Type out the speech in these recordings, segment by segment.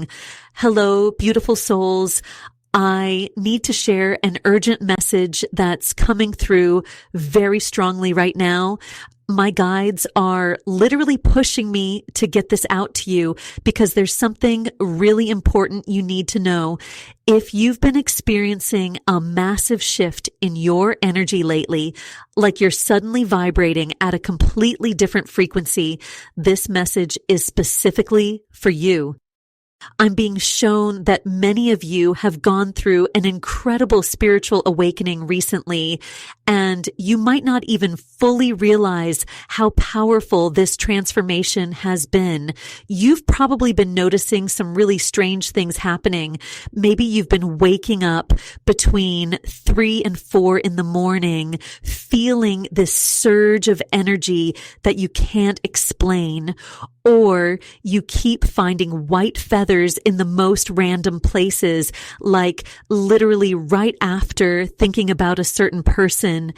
saying, hello, beautiful souls. I need to share an urgent message that's coming through very strongly right now. My guides are literally pushing me to get this out to you because there's something really important you need to know. If you've been experiencing a massive shift in your energy lately, like you're suddenly vibrating at a completely different frequency, this message is specifically for you. I'm being shown that many of you have gone through an incredible spiritual awakening recently, and you might not even fully realize how powerful this transformation has been. You've probably been noticing some really strange things happening. Maybe you've been waking up between 3 and 4 in the morning, feeling this surge of energy that you can't explain, or you keep finding white feathers in the most random places, like literally right after thinking about a certain person.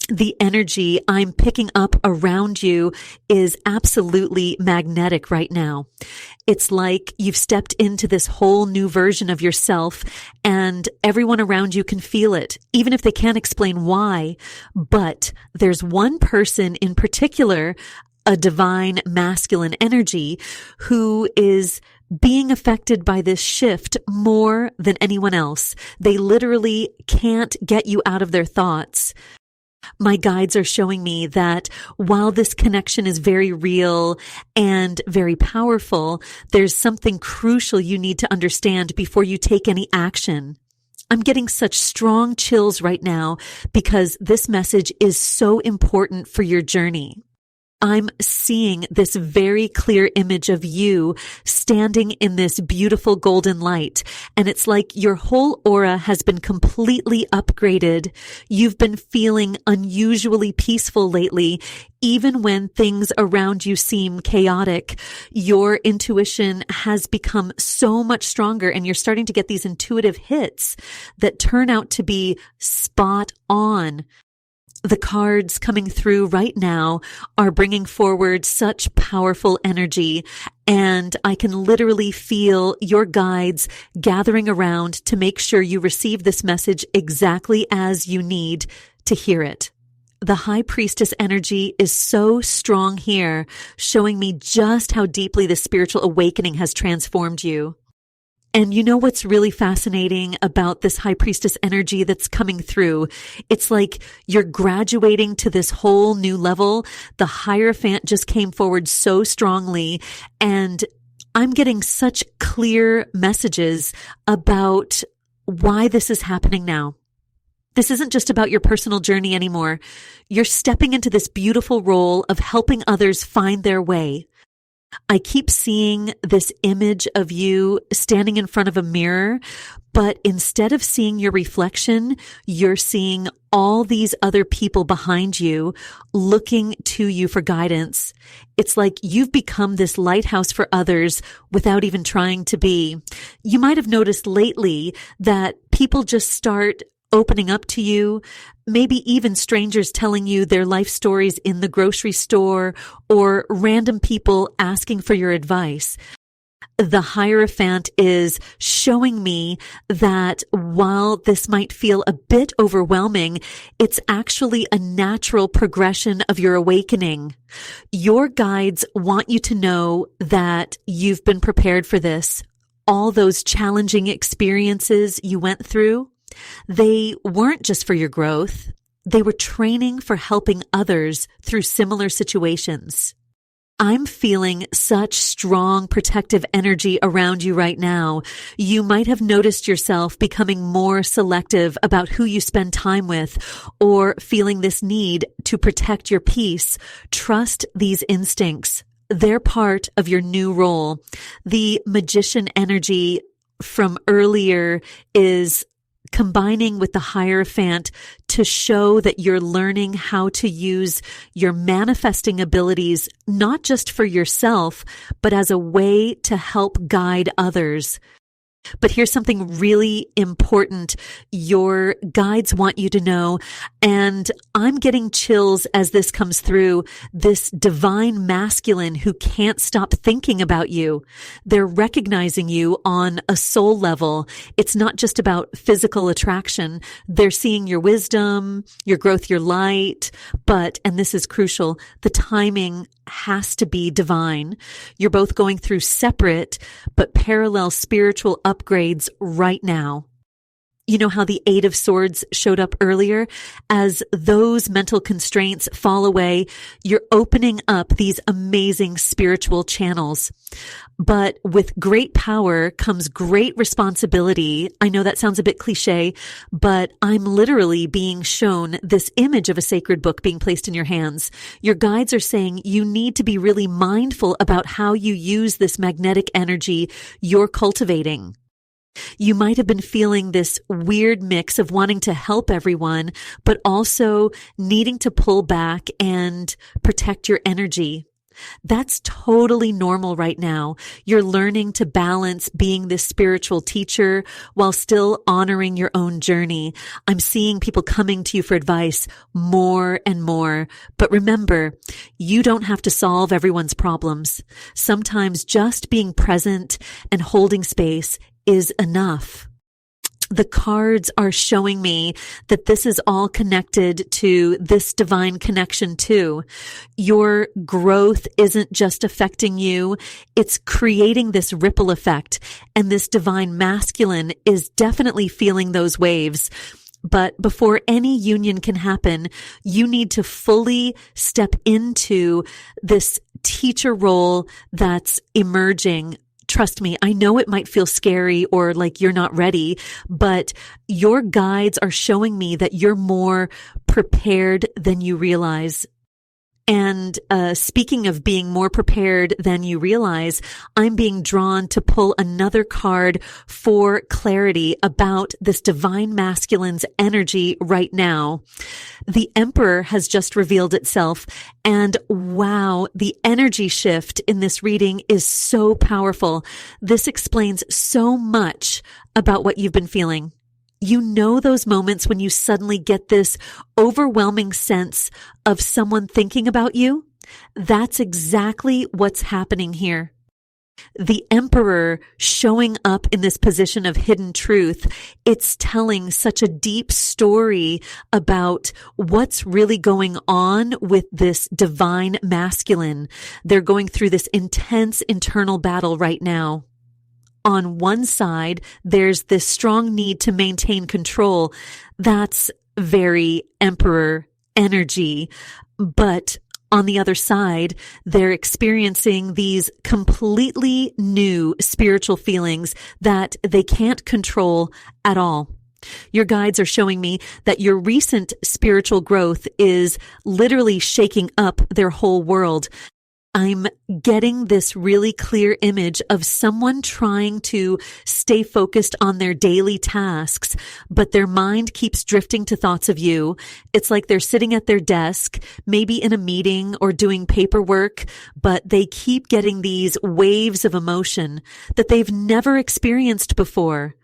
The energy I'm picking up around you is absolutely magnetic right now. It's like you've stepped into this whole new version of yourself, and everyone around you can feel it, even if they can't explain why. But there's one person in particular, a divine masculine energy, who is being affected by this shift more than anyone else. They literally can't get you out of their thoughts. My guides are showing me that while this connection is very real and very powerful, there's something crucial you need to understand before you take any action. I'm getting such strong chills right now because this message is so important for your journey. I'm seeing this very clear image of you standing in this beautiful golden light, and it's like your whole aura has been completely upgraded. You've been feeling unusually peaceful lately, even when things around you seem chaotic. Your intuition has become so much stronger, and you're starting to get these intuitive hits that turn out to be spot on. The cards coming through right now are bringing forward such powerful energy, and I can literally feel your guides gathering around to make sure you receive this message exactly as you need to hear it. The High Priestess energy is so strong here, showing me just how deeply the spiritual awakening has transformed you. And you know what's really fascinating about this High Priestess energy that's coming through? It's like you're graduating to this whole new level. The Hierophant just came forward so strongly, and I'm getting such clear messages about why this is happening now. This isn't just about your personal journey anymore. You're stepping into this beautiful role of helping others find their way. I keep seeing this image of you standing in front of a mirror, but instead of seeing your reflection, you're seeing all these other people behind you looking to you for guidance. It's like you've become this lighthouse for others without even trying to be. You might have noticed lately that people just start opening up to you, maybe even strangers telling you their life stories in the grocery store, or random people asking for your advice. The Hierophant is showing me that while this might feel a bit overwhelming, it's actually a natural progression of your awakening. Your guides want you to know that you've been prepared for this. All those challenging experiences you went through, they weren't just for your growth. They were training for helping others through similar situations. I'm feeling such strong protective energy around you right now. You might have noticed yourself becoming more selective about who you spend time with, or feeling this need to protect your peace. Trust these instincts. They're part of your new role. The Magician energy from earlier is combining with the Hierophant to show that you're learning how to use your manifesting abilities, not just for yourself, but as a way to help guide others. But here's something really important your guides want you to know. And I'm getting chills as this comes through, this divine masculine who can't stop thinking about you. They're recognizing you on a soul level. It's not just about physical attraction. They're seeing your wisdom, your growth, your light, but, and this is crucial, the timing has to be divine. You're both going through separate but parallel spiritual upgrades right now. You know how the Eight of Swords showed up earlier? As those mental constraints fall away, you're opening up these amazing spiritual channels. But with great power comes great responsibility. I know that sounds a bit cliche, but I'm literally being shown this image of a sacred book being placed in your hands. Your guides are saying you need to be really mindful about how you use this magnetic energy you're cultivating. You might have been feeling this weird mix of wanting to help everyone, but also needing to pull back and protect your energy. That's totally normal right now. You're learning to balance being this spiritual teacher while still honoring your own journey. I'm seeing people coming to you for advice more and more. But remember, you don't have to solve everyone's problems. Sometimes just being present and holding space is enough. The cards are showing me that this is all connected to this divine connection too. Your growth isn't just affecting you, it's creating this ripple effect, and this divine masculine is definitely feeling those waves. But before any union can happen, you need to fully step into this teacher role that's emerging. Trust me, I know it might feel scary or like you're not ready, but your guides are showing me that you're more prepared than you realize. And speaking of being more prepared than you realize, I'm being drawn to pull another card for clarity about this divine masculine's energy right now. The Emperor has just revealed itself, and wow, the energy shift in this reading is so powerful. This explains so much about what you've been feeling. You know those moments when you suddenly get this overwhelming sense of someone thinking about you? That's exactly what's happening here. The Emperor showing up in this position of hidden truth, it's telling such a deep story about what's really going on with this divine masculine. They're going through this intense internal battle right now. On one side, there's this strong need to maintain control. That's very Emperor energy. But on the other side, they're experiencing these completely new spiritual feelings that they can't control at all. Your guides are showing me that your recent spiritual growth is literally shaking up their whole world. I'm getting this really clear image of someone trying to stay focused on their daily tasks, but their mind keeps drifting to thoughts of you. It's like they're sitting at their desk, maybe in a meeting or doing paperwork, but they keep getting these waves of emotion that they've never experienced before.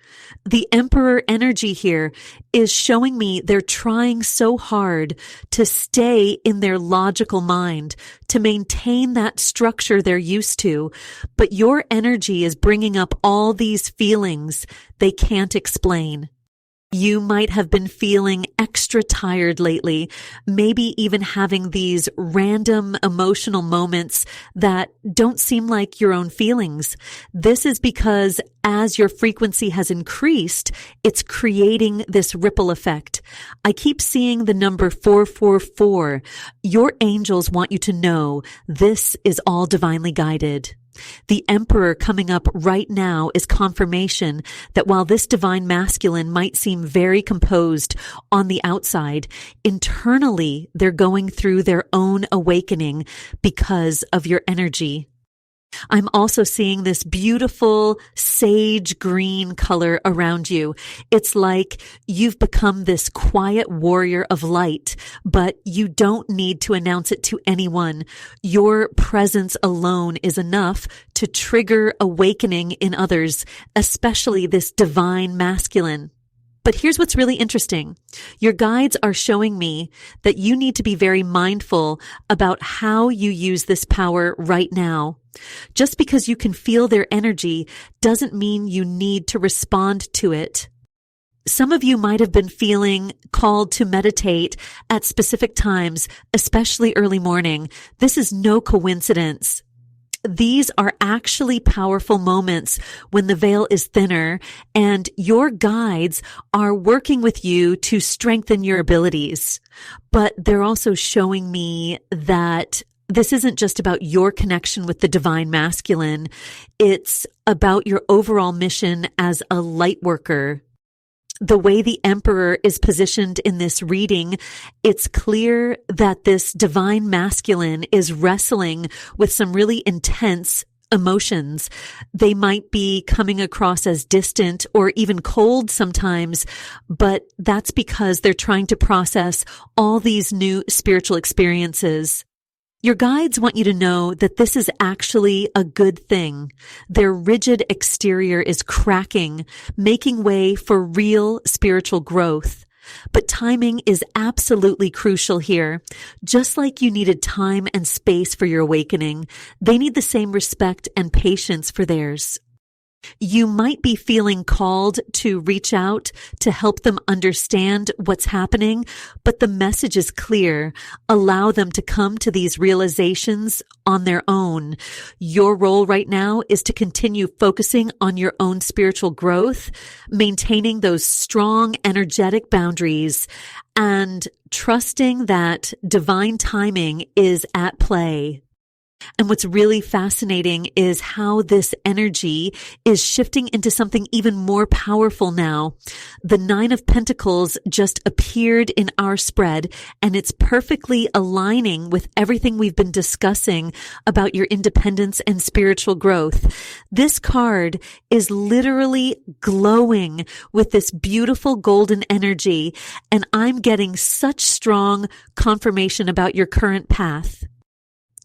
The Emperor energy here is showing me they're trying so hard to stay in their logical mind, to maintain that structure they're used to. But your energy is bringing up all these feelings they can't explain. You might have been feeling extra tired lately, maybe even having these random emotional moments that don't seem like your own feelings. This is because as your frequency has increased, it's creating this ripple effect. I keep seeing the number 444. Your angels want you to know this is all divinely guided. The Emperor coming up right now is confirmation that while this divine masculine might seem very composed on the outside, internally they're going through their own awakening because of your energy. I'm also seeing this beautiful sage green color around you. It's like you've become this quiet warrior of light, but you don't need to announce it to anyone. Your presence alone is enough to trigger awakening in others, especially this divine masculine. But here's what's really interesting. Your guides are showing me that you need to be very mindful about how you use this power right now. Just because you can feel their energy doesn't mean you need to respond to it. Some of you might have been feeling called to meditate at specific times, especially early morning. This is no coincidence. These are actually powerful moments when the veil is thinner and your guides are working with you to strengthen your abilities. But they're also showing me that this isn't just about your connection with the divine masculine. It's about your overall mission as a light worker. The way the Emperor is positioned in this reading, it's clear that this divine masculine is wrestling with some really intense emotions. They might be coming across as distant or even cold sometimes, but that's because they're trying to process all these new spiritual experiences. Your guides want you to know that this is actually a good thing. Their rigid exterior is cracking, making way for real spiritual growth. But timing is absolutely crucial here. Just like you needed time and space for your awakening, they need the same respect and patience for theirs. You might be feeling called to reach out to help them understand what's happening, but the message is clear. Allow them to come to these realizations on their own. Your role right now is to continue focusing on your own spiritual growth, maintaining those strong, energetic boundaries, and trusting that divine timing is at play. And what's really fascinating is how this energy is shifting into something even more powerful now. The 9 of Pentacles just appeared in our spread, and it's perfectly aligning with everything we've been discussing about your independence and spiritual growth. This card is literally glowing with this beautiful golden energy, and I'm getting such strong confirmation about your current path.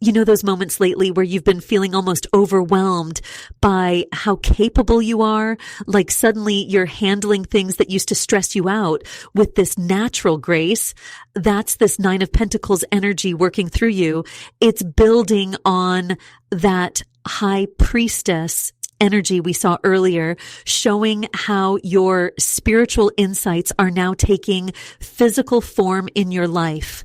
You know those moments lately where you've been feeling almost overwhelmed by how capable you are? Like suddenly you're handling things that used to stress you out with this natural grace. That's this 9 of Pentacles energy working through you. It's building on that high priestess energy we saw earlier, showing how your spiritual insights are now taking physical form in your life.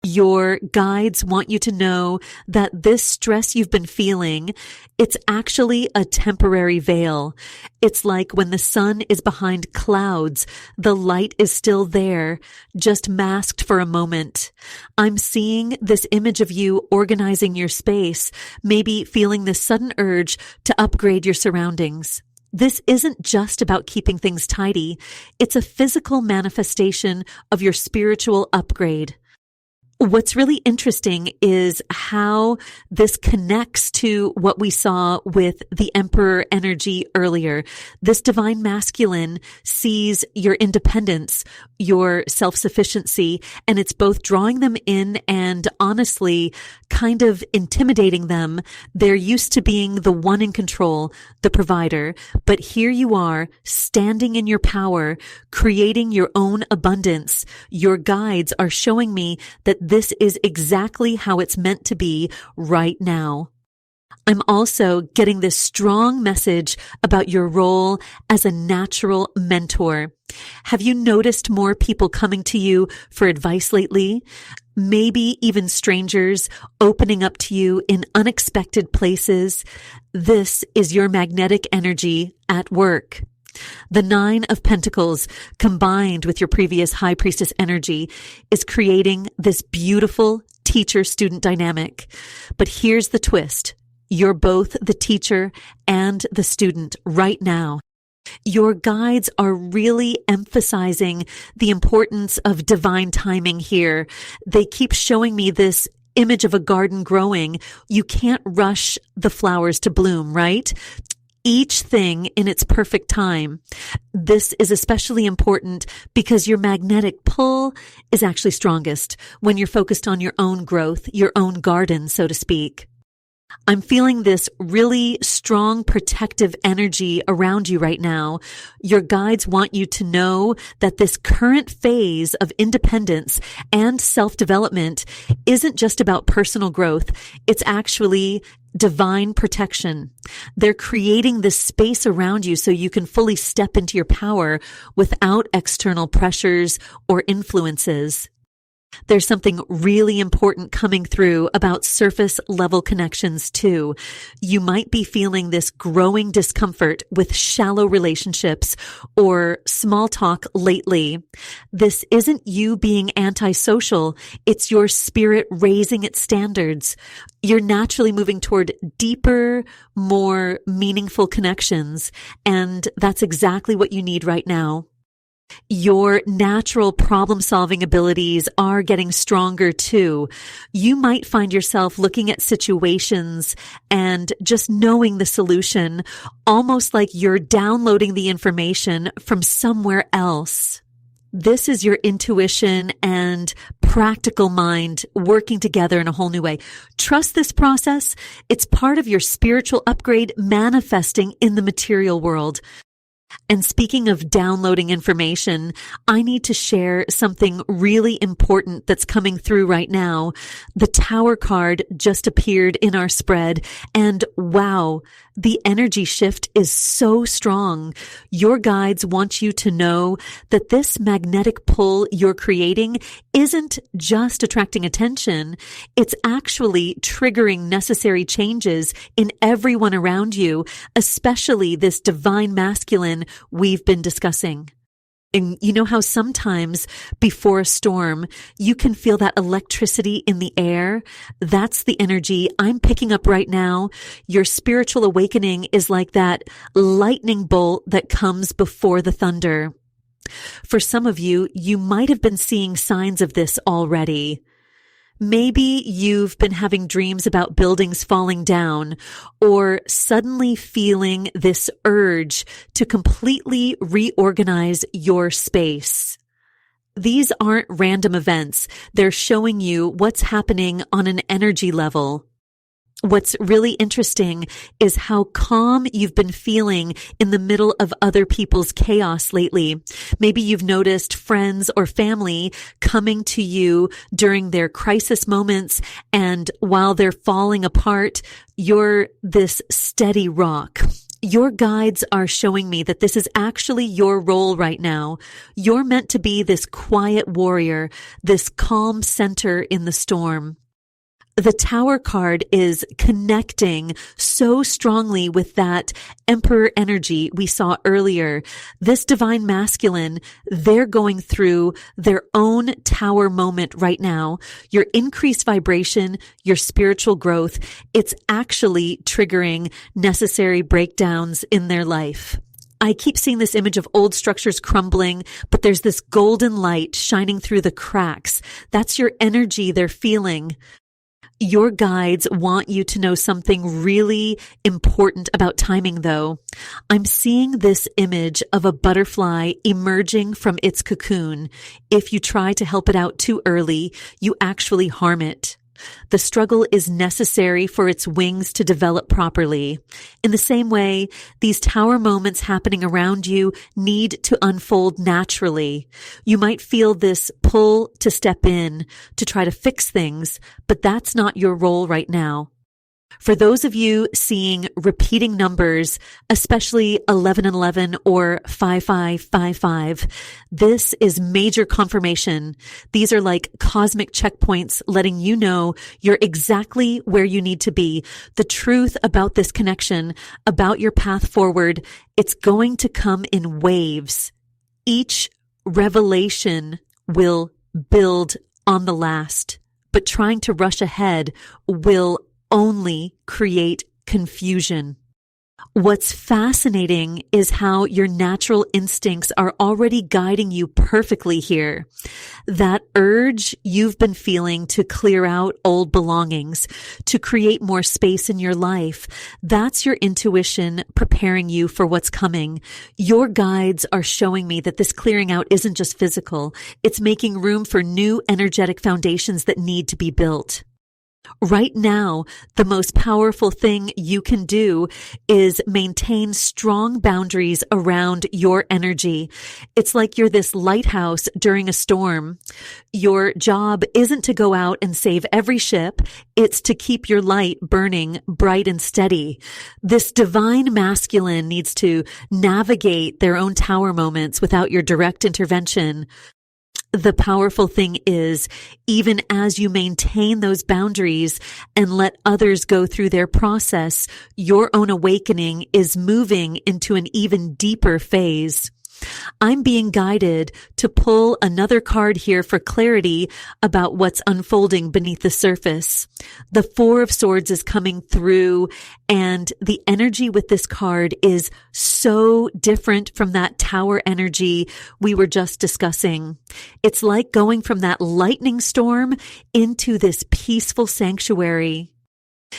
Your guides want you to know that this stress you've been feeling, it's actually a temporary veil. It's like when the sun is behind clouds, the light is still there, just masked for a moment. I'm seeing this image of you organizing your space, maybe feeling this sudden urge to upgrade your surroundings. This isn't just about keeping things tidy. It's a physical manifestation of your spiritual upgrade. What's really interesting is how this connects to what we saw with the Emperor energy earlier. This divine masculine sees your independence, your self-sufficiency, and it's both drawing them in and honestly kind of intimidating them. They're used to being the one in control, the provider, but here you are standing in your power, creating your own abundance. Your guides are showing me that this is exactly how it's meant to be right now. I'm also getting this strong message about your role as a natural mentor. Have you noticed more people coming to you for advice lately? Maybe even strangers opening up to you in unexpected places. This is your magnetic energy at work. The 9 of Pentacles combined with your previous High Priestess energy is creating this beautiful teacher-student dynamic. But here's the twist. You're both the teacher and the student right now. Your guides are really emphasizing the importance of divine timing here. They keep showing me this image of a garden growing. You can't rush the flowers to bloom, right? Each thing in its perfect time. This is especially important because your magnetic pull is actually strongest when you're focused on your own growth, your own garden, so to speak. I'm feeling this really strong protective energy around you right now. Your guides want you to know that this current phase of independence and self-development isn't just about personal growth. It's actually divine protection. They're creating this space around you so you can fully step into your power without external pressures or influences. There's something really important coming through about surface level connections too. You might be feeling this growing discomfort with shallow relationships or small talk lately. This isn't you being antisocial. It's your spirit raising its standards. You're naturally moving toward deeper, more meaningful connections, and that's exactly what you need right now. Your natural problem-solving abilities are getting stronger too. You might find yourself looking at situations and just knowing the solution, almost like you're downloading the information from somewhere else. This is your intuition and practical mind working together in a whole new way. Trust this process. It's part of your spiritual upgrade manifesting in the material world. And speaking of downloading information, I need to share something really important that's coming through right now. The Tower card just appeared in our spread, and wow, the energy shift is so strong. Your guides want you to know that this magnetic pull you're creating isn't just attracting attention. It's actually triggering necessary changes in everyone around you, especially this divine masculine we've been discussing. And you know how sometimes before a storm, you can feel that electricity in the air? That's the energy I'm picking up right now. Your spiritual awakening is like that lightning bolt that comes before the thunder. For some of you, you might have been seeing signs of this already. Maybe you've been having dreams about buildings falling down, or suddenly feeling this urge to completely reorganize your space. These aren't random events. They're showing you what's happening on an energy level. What's really interesting is how calm you've been feeling in the middle of other people's chaos lately. Maybe you've noticed friends or family coming to you during their crisis moments, and while they're falling apart, you're this steady rock. Your guides are showing me that this is actually your role right now. You're meant to be this quiet warrior, this calm center in the storm. The Tower card is connecting so strongly with that Emperor energy we saw earlier. This divine masculine, they're going through their own Tower moment right now. Your increased vibration, your spiritual growth, it's actually triggering necessary breakdowns in their life. I keep seeing this image of old structures crumbling, but there's this golden light shining through the cracks. That's your energy they're feeling. Your guides want you to know something really important about timing, though. I'm seeing this image of a butterfly emerging from its cocoon. If you try to help it out too early, you actually harm it. The struggle is necessary for its wings to develop properly. In the same way, these Tower moments happening around you need to unfold naturally. You might feel this pull to step in, to try to fix things, but that's not your role right now. For those of you seeing repeating numbers, especially 1111 or 5555, this is major confirmation. These are like cosmic checkpoints letting you know you're exactly where you need to be. The truth about this connection, about your path forward, it's going to come in waves. Each revelation will build on the last, but trying to rush ahead will only create confusion. What's fascinating is how your natural instincts are already guiding you perfectly here. That urge you've been feeling to clear out old belongings, to create more space in your life, that's your intuition preparing you for what's coming. Your guides are showing me that this clearing out isn't just physical. It's making room for new energetic foundations that need to be built. Right now, the most powerful thing you can do is maintain strong boundaries around your energy. It's like you're this lighthouse during a storm. Your job isn't to go out and save every ship. It's to keep your light burning bright and steady. This divine masculine needs to navigate their own tower moments without your direct intervention. The powerful thing is, even as you maintain those boundaries and let others go through their process, your own awakening is moving into an even deeper phase. I'm being guided to pull another card here for clarity about what's unfolding beneath the surface. The Four of Swords is coming through, and the energy with this card is so different from that tower energy we were just discussing. It's like going from that lightning storm into this peaceful sanctuary.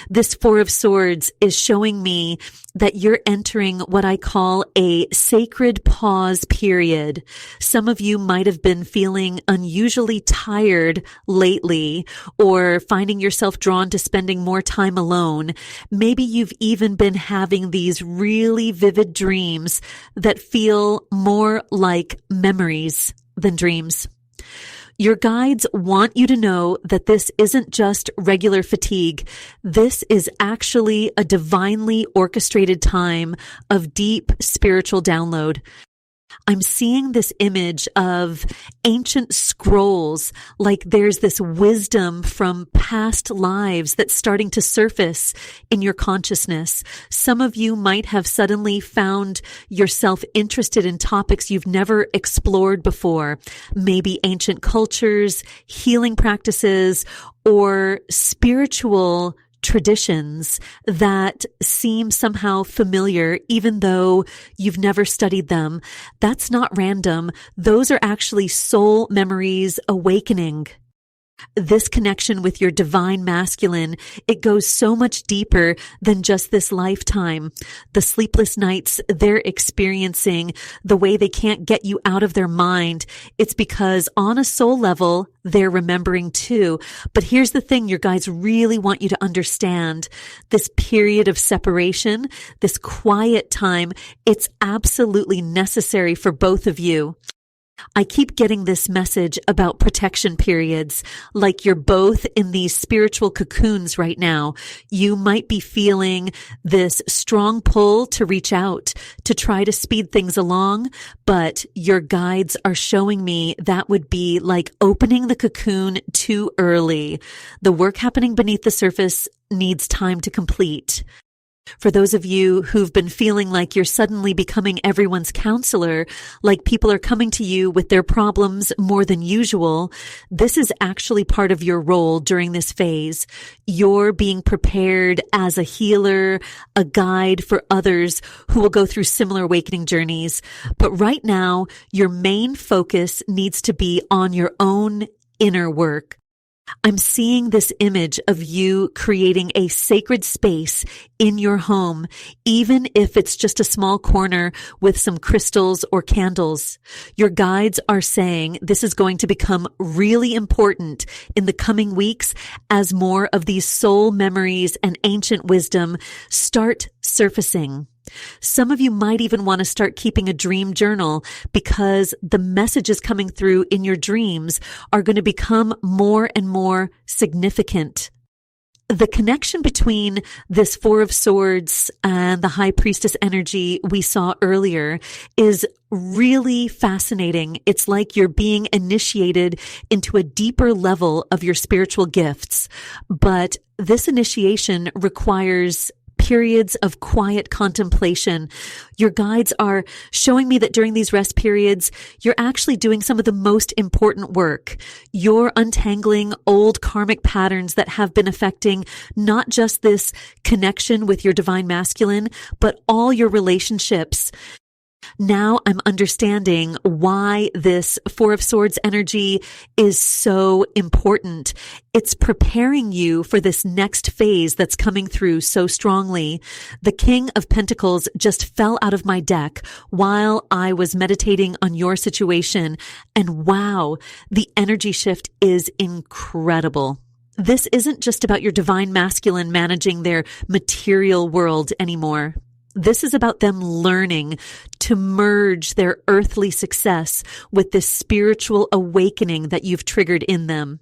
This Four of Swords is showing me that you're entering what I call a sacred pause period. Some of you might have been feeling unusually tired lately, or finding yourself drawn to spending more time alone. Maybe you've even been having these really vivid dreams that feel more like memories than dreams. Your guides want you to know that this isn't just regular fatigue. This is actually a divinely orchestrated time of deep spiritual download. I'm seeing this image of ancient scrolls, like there's this wisdom from past lives that's starting to surface in your consciousness. Some of you might have suddenly found yourself interested in topics you've never explored before, maybe ancient cultures, healing practices, or spiritual traditions that seem somehow familiar, even though you've never studied them. That's not random. Those are actually soul memories awakening. This connection with your divine masculine, it goes so much deeper than just this lifetime. The sleepless nights they're experiencing, the way they can't get you out of their mind, it's because on a soul level, they're remembering too. But here's the thing your guides really want you to understand. This period of separation, this quiet time, it's absolutely necessary for both of you. I keep getting this message about protection periods, like you're both in these spiritual cocoons right now. You might be feeling this strong pull to reach out, to try to speed things along, but your guides are showing me that would be like opening the cocoon too early. The work happening beneath the surface needs time to complete. For those of you who've been feeling like you're suddenly becoming everyone's counselor, like people are coming to you with their problems more than usual, this is actually part of your role during this phase. You're being prepared as a healer, a guide for others who will go through similar awakening journeys. But right now, your main focus needs to be on your own inner work. I'm seeing this image of you creating a sacred space in your home, even if it's just a small corner with some crystals or candles. Your guides are saying this is going to become really important in the coming weeks as more of these soul memories and ancient wisdom start surfacing. Some of you might even want to start keeping a dream journal because the messages coming through in your dreams are going to become more and more significant. The connection between this Four of Swords and the High Priestess energy we saw earlier is really fascinating. It's like you're being initiated into a deeper level of your spiritual gifts. But this initiation requires periods of quiet contemplation. Your guides are showing me that during these rest periods, you're actually doing some of the most important work. You're untangling old karmic patterns that have been affecting not just this connection with your divine masculine, but all your relationships. Now I'm understanding why this Four of Swords energy is so important. It's preparing you for this next phase that's coming through so strongly. The King of Pentacles just fell out of my deck while I was meditating on your situation. And wow, the energy shift is incredible. This isn't just about your divine masculine managing their material world anymore. This is about them learning to merge their earthly success with this spiritual awakening that you've triggered in them.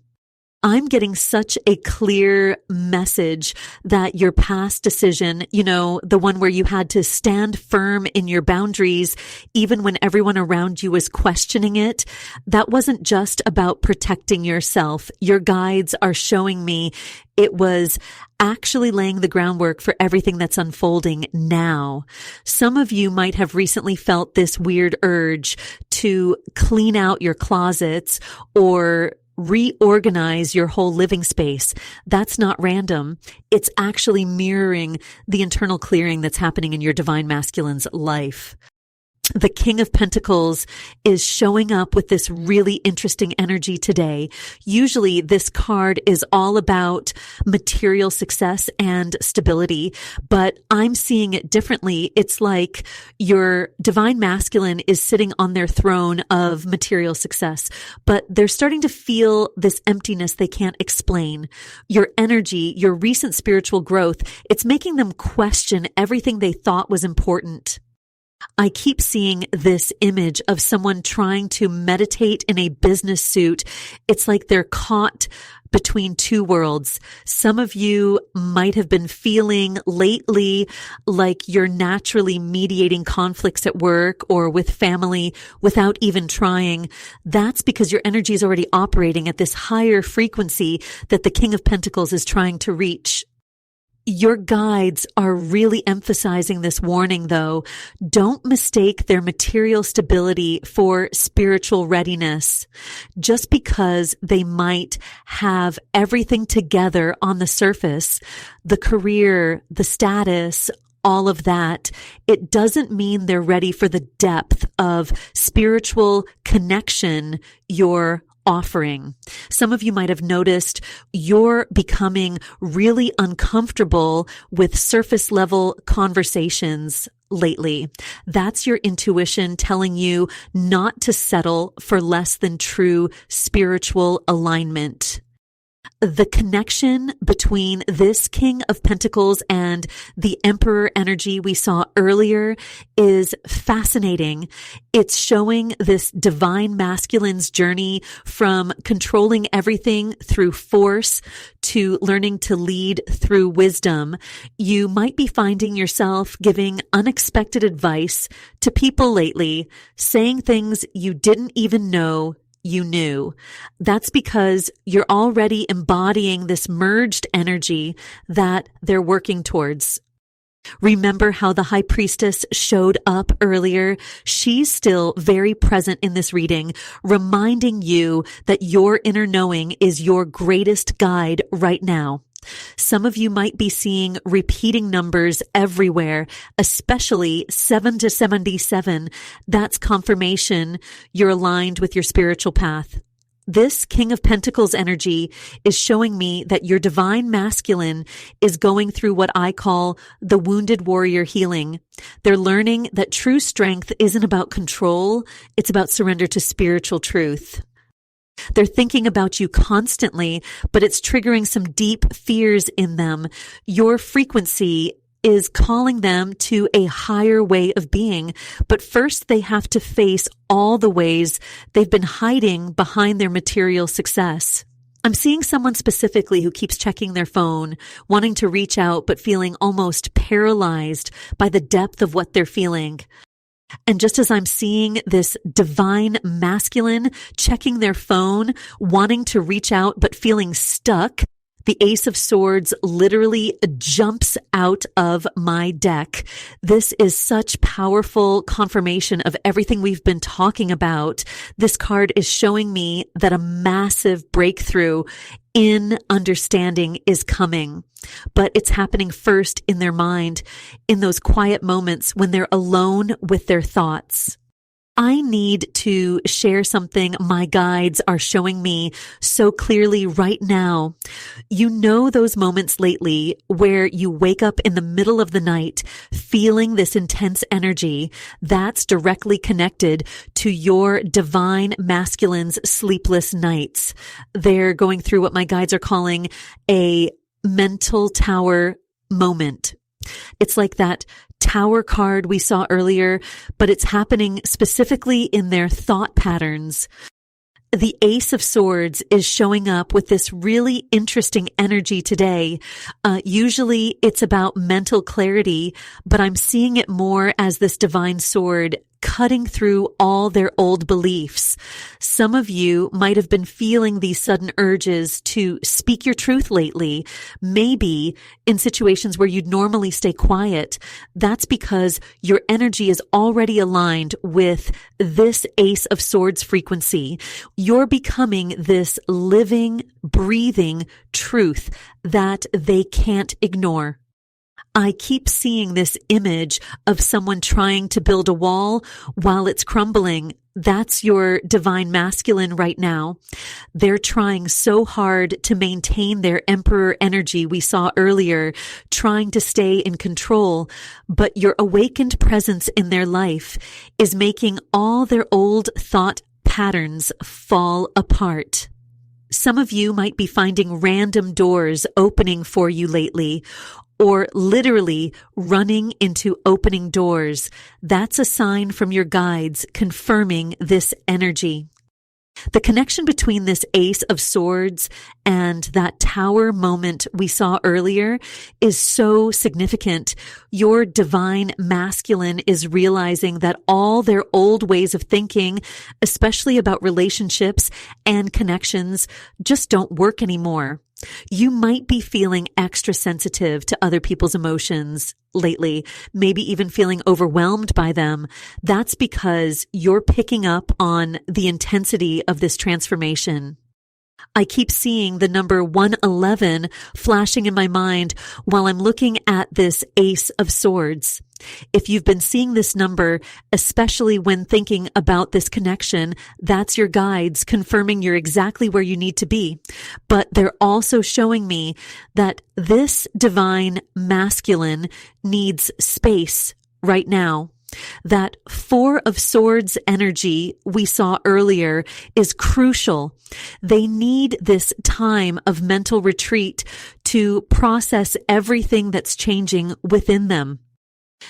I'm getting such a clear message that your past decision, the one where you had to stand firm in your boundaries, even when everyone around you was questioning it, that wasn't just about protecting yourself. Your guides are showing me it was actually laying the groundwork for everything that's unfolding now. Some of you might have recently felt this weird urge to clean out your closets or reorganize your whole living space. That's not random. It's actually mirroring the internal clearing that's happening in your divine masculine's life. The King of Pentacles is showing up with this really interesting energy today. Usually this card is all about material success and stability, but I'm seeing it differently. It's like your divine masculine is sitting on their throne of material success, but they're starting to feel this emptiness they can't explain. Your energy, your recent spiritual growth, it's making them question everything they thought was important. I keep seeing this image of someone trying to meditate in a business suit. It's like they're caught between two worlds. Some of you might have been feeling lately like you're naturally mediating conflicts at work or with family without even trying. That's because your energy is already operating at this higher frequency that the King of Pentacles is trying to reach. Your guides are really emphasizing this warning, though. Don't mistake their material stability for spiritual readiness. Just because they might have everything together on the surface, the career, the status, all of that, it doesn't mean they're ready for the depth of spiritual connection you're offering. Some of you might have noticed you're becoming really uncomfortable with surface level conversations lately. That's your intuition telling you not to settle for less than true spiritual alignment. The connection between this King of Pentacles and the Emperor energy we saw earlier is fascinating. It's showing this divine masculine's journey from controlling everything through force to learning to lead through wisdom. You might be finding yourself giving unexpected advice to people lately, saying things you didn't even know you knew. That's because you're already embodying this merged energy that they're working towards. Remember how the High Priestess showed up earlier? She's still very present in this reading, reminding you that your inner knowing is your greatest guide right now. Some of you might be seeing repeating numbers everywhere, especially 7 to 77. That's confirmation you're aligned with your spiritual path. This King of Pentacles energy is showing me that your divine masculine is going through what I call the wounded warrior healing. They're learning that true strength isn't about control, it's about surrender to spiritual truth. They're thinking about you constantly, but it's triggering some deep fears in them. Your frequency is calling them to a higher way of being, but first they have to face all the ways they've been hiding behind their material success. I'm seeing someone specifically who keeps checking their phone, wanting to reach out, but feeling almost paralyzed by the depth of what they're feeling. And just as I'm seeing this divine masculine checking their phone, wanting to reach out but feeling stuck, the Ace of Swords literally jumps out of my deck. This is such powerful confirmation of everything we've been talking about. This card is showing me that a massive breakthrough in understanding is coming, but it's happening first in their mind, in those quiet moments when they're alone with their thoughts. I need to share something my guides are showing me so clearly right now. You know those moments lately where you wake up in the middle of the night feeling this intense energy that's directly connected to your divine masculine's sleepless nights. They're going through what my guides are calling a mental tower moment. It's like that tower card we saw earlier, but it's happening specifically in their thought patterns. The Ace of Swords is showing up with this really interesting energy today. Usually it's about mental clarity, but I'm seeing it more as this divine sword cutting through all their old beliefs. Some of you might have been feeling these sudden urges to speak your truth lately, maybe in situations where you'd normally stay quiet. That's because your energy is already aligned with this Ace of Swords frequency. You're becoming this living, breathing truth that they can't ignore. I keep seeing this image of someone trying to build a wall while it's crumbling. That's your divine masculine right now. They're trying so hard to maintain their emperor energy we saw earlier, trying to stay in control, but your awakened presence in their life is making all their old thought patterns fall apart. Some of you might be finding random doors opening for you lately, or literally running into opening doors. That's a sign from your guides confirming this energy. The connection between this Ace of Swords and that tower moment we saw earlier is so significant. Your divine masculine is realizing that all their old ways of thinking, especially about relationships and connections, just don't work anymore. You might be feeling extra sensitive to other people's emotions lately, maybe even feeling overwhelmed by them. That's because you're picking up on the intensity of this transformation. I keep seeing the number 111 flashing in my mind while I'm looking at this Ace of Swords. If you've been seeing this number, especially when thinking about this connection, that's your guides confirming you're exactly where you need to be. But they're also showing me that this divine masculine needs space right now. That Four of Swords energy we saw earlier is crucial. They need this time of mental retreat to process everything that's changing within them.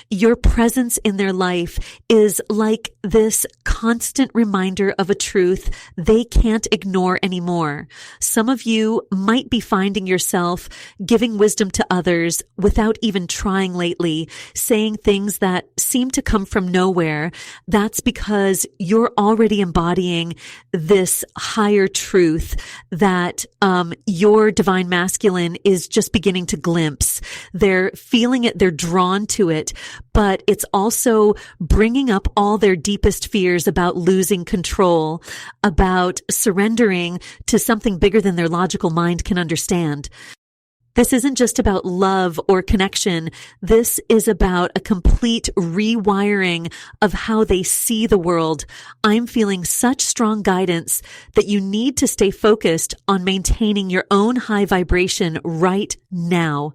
Your presence in their life is like this constant reminder of a truth they can't ignore anymore. Some of you might be finding yourself giving wisdom to others without even trying lately, saying things that seem to come from nowhere. That's because you're already embodying this higher truth that your divine masculine is just beginning to glimpse. They're feeling it, they're drawn to it. But it's also bringing up all their deepest fears about losing control, about surrendering to something bigger than their logical mind can understand. This isn't just about love or connection. This is about a complete rewiring of how they see the world. I'm feeling such strong guidance that you need to stay focused on maintaining your own high vibration right now.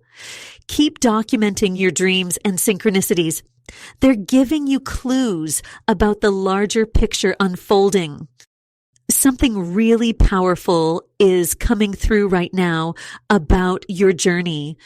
Keep documenting your dreams and synchronicities. They're giving you clues about the larger picture unfolding. Something really powerful is coming through right now about your journey.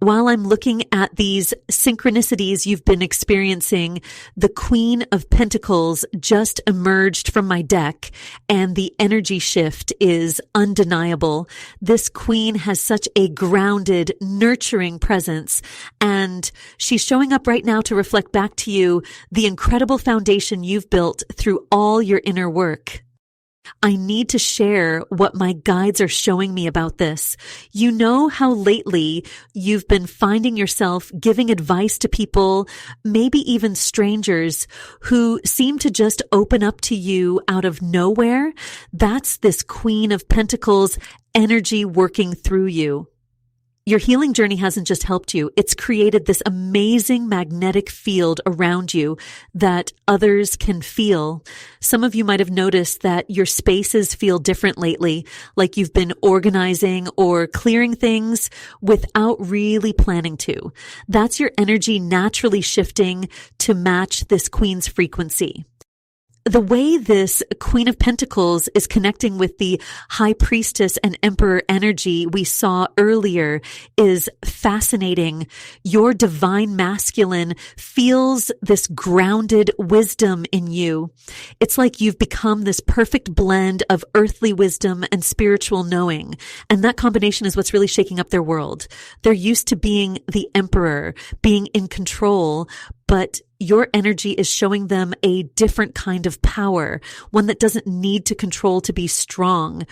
While I'm looking at these synchronicities you've been experiencing, the Queen of Pentacles just emerged from my deck, and the energy shift is undeniable. This Queen has such a grounded, nurturing presence, and she's showing up right now to reflect back to you the incredible foundation you've built through all your inner work. I need to share what my guides are showing me about this. You know how lately you've been finding yourself giving advice to people, maybe even strangers, who seem to just open up to you out of nowhere? That's this Queen of Pentacles energy working through you. Your healing journey hasn't just helped you. It's created this amazing magnetic field around you that others can feel. Some of you might have noticed that your spaces feel different lately, like you've been organizing or clearing things without really planning to. That's your energy naturally shifting to match this Queen's frequency. The way this Queen of Pentacles is connecting with the High Priestess and Emperor energy we saw earlier is fascinating. Your divine masculine feels this grounded wisdom in you. It's like you've become this perfect blend of earthly wisdom and spiritual knowing. And that combination is what's really shaking up their world. They're used to being the Emperor, being in control, but your energy is showing them a different kind of power, one that doesn't need to control to be strong.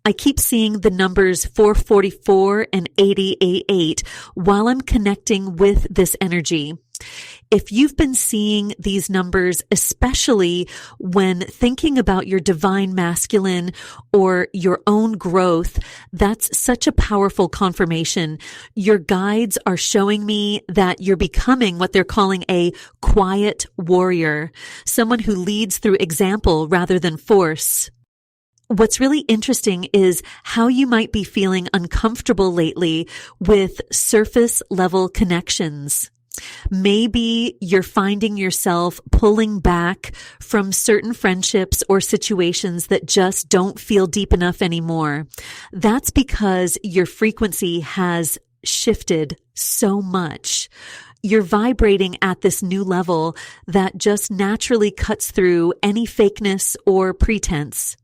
I keep seeing the numbers 444 and 888 while I'm connecting with this energy. If you've been seeing these numbers, especially when thinking about your divine masculine or your own growth, that's such a powerful confirmation. Your guides are showing me that you're becoming what they're calling a quiet warrior, someone who leads through example rather than force. What's really interesting is how you might be feeling uncomfortable lately with surface level connections. Maybe you're finding yourself pulling back from certain friendships or situations that just don't feel deep enough anymore. That's because your frequency has shifted so much. You're vibrating at this new level that just naturally cuts through any fakeness or pretense.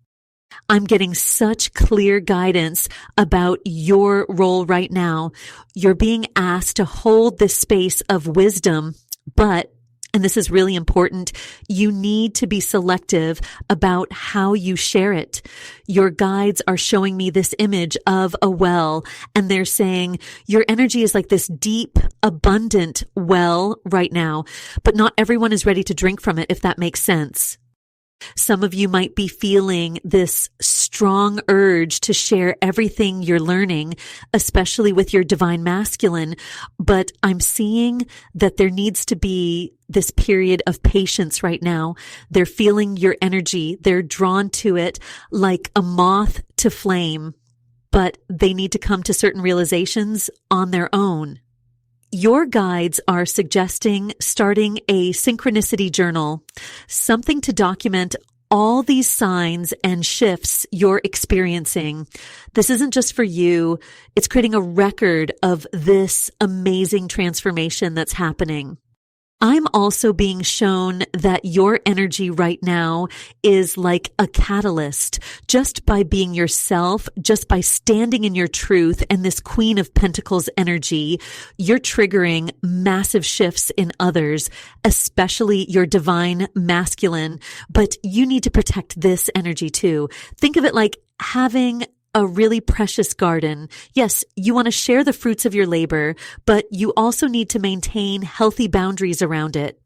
I'm getting such clear guidance about your role right now. You're being asked to hold this space of wisdom, but, and this is really important, you need to be selective about how you share it. Your guides are showing me this image of a well, and they're saying your energy is like this deep, abundant well right now, but not everyone is ready to drink from it, if that makes sense. Some of you might be feeling this strong urge to share everything you're learning, especially with your divine masculine, but I'm seeing that there needs to be this period of patience right now. They're feeling your energy. They're drawn to it like a moth to flame, but they need to come to certain realizations on their own. Your guides are suggesting starting a synchronicity journal, something to document all these signs and shifts you're experiencing. This isn't just for you. It's creating a record of this amazing transformation that's happening. I'm also being shown that your energy right now is like a catalyst. Just by being yourself, just by standing in your truth and this Queen of Pentacles energy, you're triggering massive shifts in others, especially your divine masculine. But you need to protect this energy too. Think of it like having a really precious garden. Yes, you want to share the fruits of your labor, but you also need to maintain healthy boundaries around it.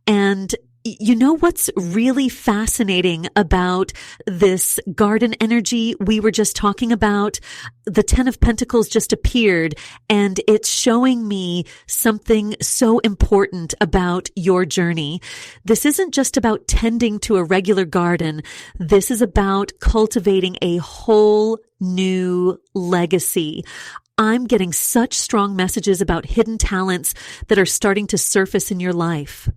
And you know what's really fascinating about this garden energy we were just talking about? The 10 of Pentacles just appeared, and it's showing me something so important about your journey. This isn't just about tending to a regular garden. This is about cultivating a whole new legacy. I'm getting such strong messages about hidden talents that are starting to surface in your life.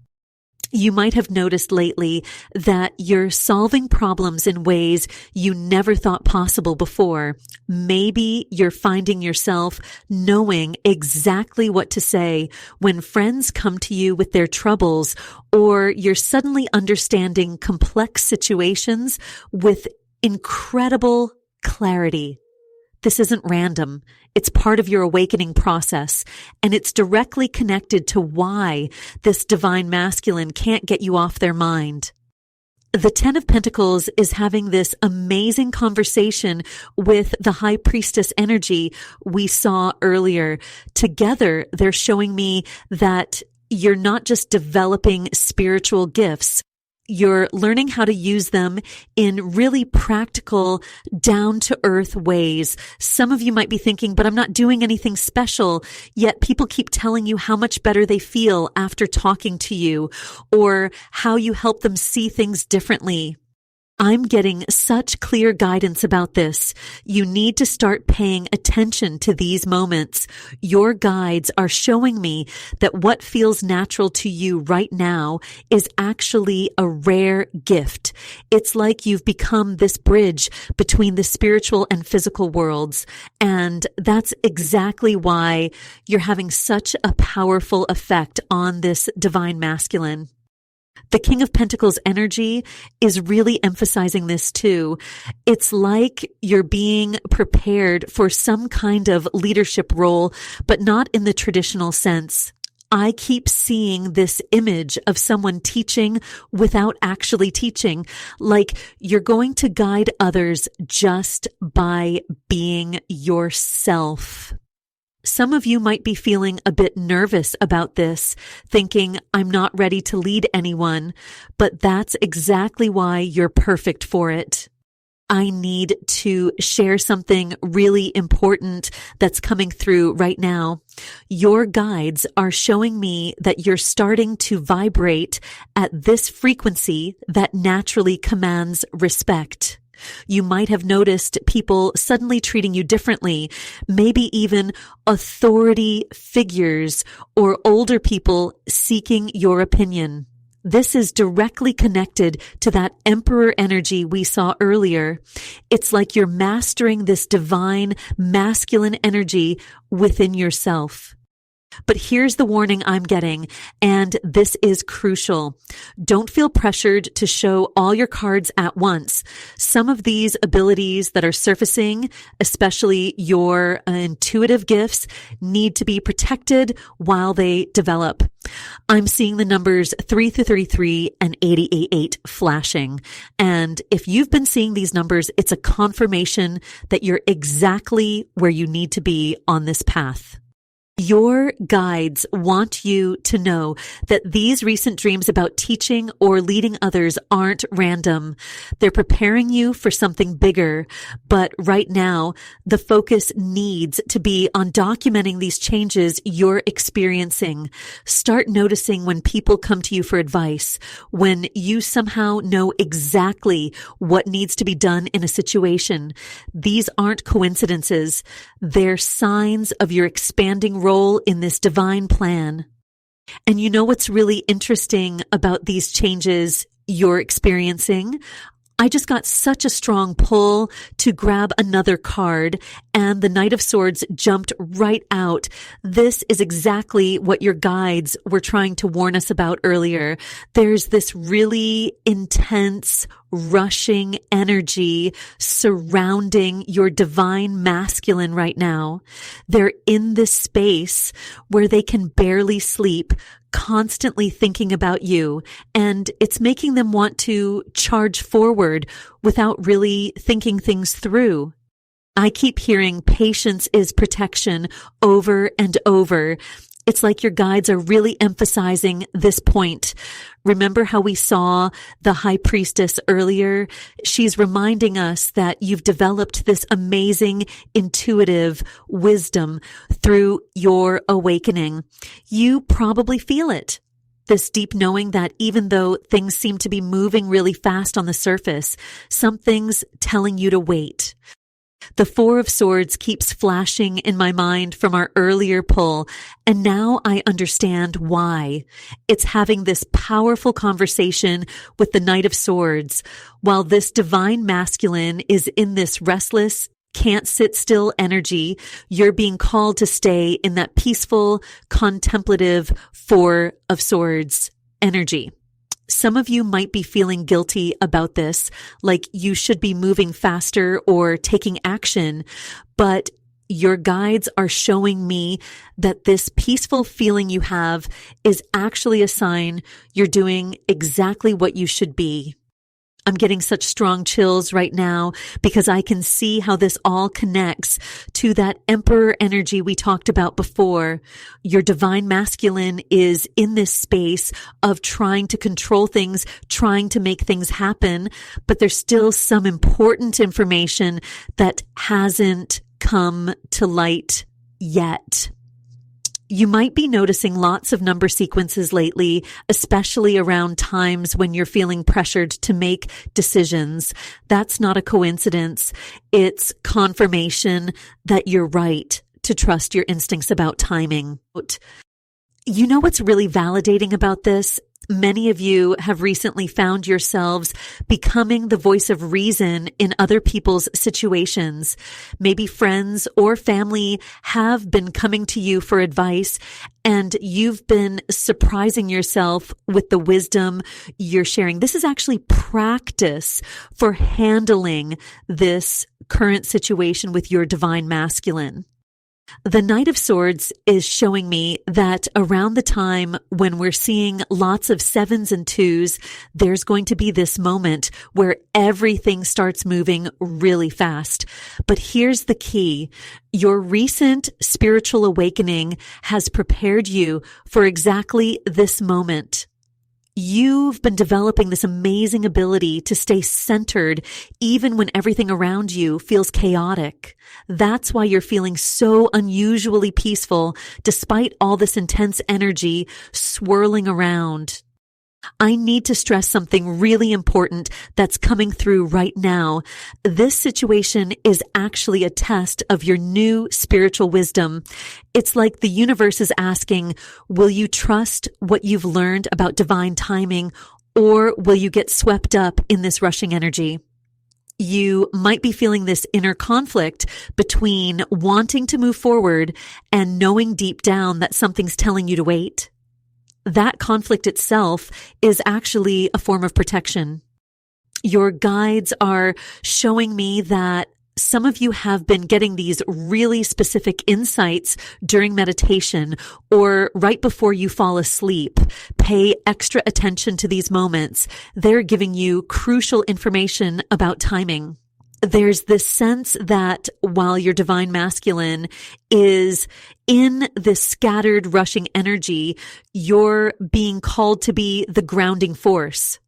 You might have noticed lately that you're solving problems in ways you never thought possible before. Maybe you're finding yourself knowing exactly what to say when friends come to you with their troubles, or you're suddenly understanding complex situations with incredible clarity. This isn't random. It's part of your awakening process, and it's directly connected to why this divine masculine can't get you off their mind. The 10 of Pentacles is having this amazing conversation with the High Priestess energy we saw earlier. Together, they're showing me that you're not just developing spiritual gifts. you're learning how to use them in really practical, down-to-earth ways. Some of you might be thinking, but I'm not doing anything special, yet people keep telling you how much better they feel after talking to you, or how you help them see things differently. I'm getting such clear guidance about this. You need to start paying attention to these moments. Your guides are showing me that what feels natural to you right now is actually a rare gift. It's like you've become this bridge between the spiritual and physical worlds. And that's exactly why you're having such a powerful effect on this divine masculine. The King of Pentacles energy is really emphasizing this too. It's like you're being prepared for some kind of leadership role, but not in the traditional sense. I keep seeing this image of someone teaching without actually teaching, like you're going to guide others just by being yourself. Some of you might be feeling a bit nervous about this, thinking, I'm not ready to lead anyone, but that's exactly why you're perfect for it. I need to share something really important that's coming through right now. Your guides are showing me that you're starting to vibrate at this frequency that naturally commands respect. You might have noticed people suddenly treating you differently, maybe even authority figures or older people seeking your opinion. This is directly connected to that emperor energy we saw earlier. It's like you're mastering this divine masculine energy within yourself. But here's the warning I'm getting, and this is crucial. Don't feel pressured to show all your cards at once. Some of these abilities that are surfacing, especially your intuitive gifts, need to be protected while they develop. I'm seeing the numbers 3 through 33 and 88 flashing. And if you've been seeing these numbers, it's a confirmation that you're exactly where you need to be on this path. Your guides want you to know that these recent dreams about teaching or leading others aren't random. They're preparing you for something bigger. But right now, the focus needs to be on documenting these changes you're experiencing. Start noticing when people come to you for advice, when you somehow know exactly what needs to be done in a situation. These aren't coincidences. They're signs of your expanding role in this divine plan. And you know what's really interesting about these changes you're experiencing? I just got such a strong pull to grab another card, and the Knight of Swords jumped right out. This is exactly what your guides were trying to warn us about earlier. There's this really intense, rushing energy surrounding your divine masculine right now. They're in this space where they can barely sleep, constantly thinking about you, and it's making them want to charge forward without really thinking things through. I keep hearing patience is protection over and over. It's like your guides are really emphasizing this point. Remember how we saw the High Priestess earlier? She's reminding us that you've developed this amazing intuitive wisdom through your awakening. You probably feel it. This deep knowing that even though things seem to be moving really fast on the surface, something's telling you to wait. The Four of Swords keeps flashing in my mind from our earlier pull, and now I understand why. It's having this powerful conversation with the Knight of Swords, while this divine masculine is in this restless, can't sit still energy. You're being called to stay in that peaceful, contemplative Four of Swords energy. Some of you might be feeling guilty about this, like you should be moving faster or taking action, but your guides are showing me that this peaceful feeling you have is actually a sign you're doing exactly what you should be. I'm getting such strong chills right now because I can see how this all connects to that emperor energy we talked about before. Your divine masculine is in this space of trying to control things, trying to make things happen, but there's still some important information that hasn't come to light yet. You might be noticing lots of number sequences lately, especially around times when you're feeling pressured to make decisions. That's not a coincidence. It's confirmation that you're right to trust your instincts about timing. You know what's really validating about this? Many of you have recently found yourselves becoming the voice of reason in other people's situations. Maybe friends or family have been coming to you for advice, and you've been surprising yourself with the wisdom you're sharing. This is actually practice for handling this current situation with your divine masculine. The Knight of Swords is showing me that around the time when we're seeing lots of 7s and 2s, there's going to be this moment where everything starts moving really fast. But here's the key. Your recent spiritual awakening has prepared you for exactly this moment. You've been developing this amazing ability to stay centered even when everything around you feels chaotic. That's why you're feeling so unusually peaceful despite all this intense energy swirling around. I need to stress something really important that's coming through right now. This situation is actually a test of your new spiritual wisdom. It's like the universe is asking, will you trust what you've learned about divine timing, or will you get swept up in this rushing energy? You might be feeling this inner conflict between wanting to move forward and knowing deep down that something's telling you to wait. That conflict itself is actually a form of protection. Your guides are showing me that some of you have been getting these really specific insights during meditation or right before you fall asleep. Pay extra attention to these moments. They're giving you crucial information about timing. There's this sense that while your divine masculine is in this scattered, rushing energy, you're being called to be the grounding force.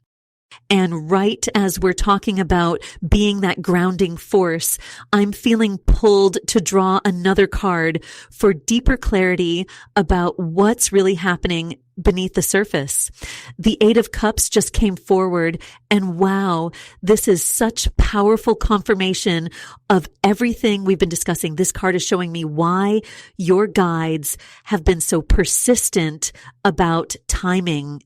And right as we're talking about being that grounding force, I'm feeling pulled to draw another card for deeper clarity about what's really happening beneath the surface. The 8 of Cups just came forward, and wow, this is such powerful confirmation of everything we've been discussing. This card is showing me why your guides have been so persistent about timing.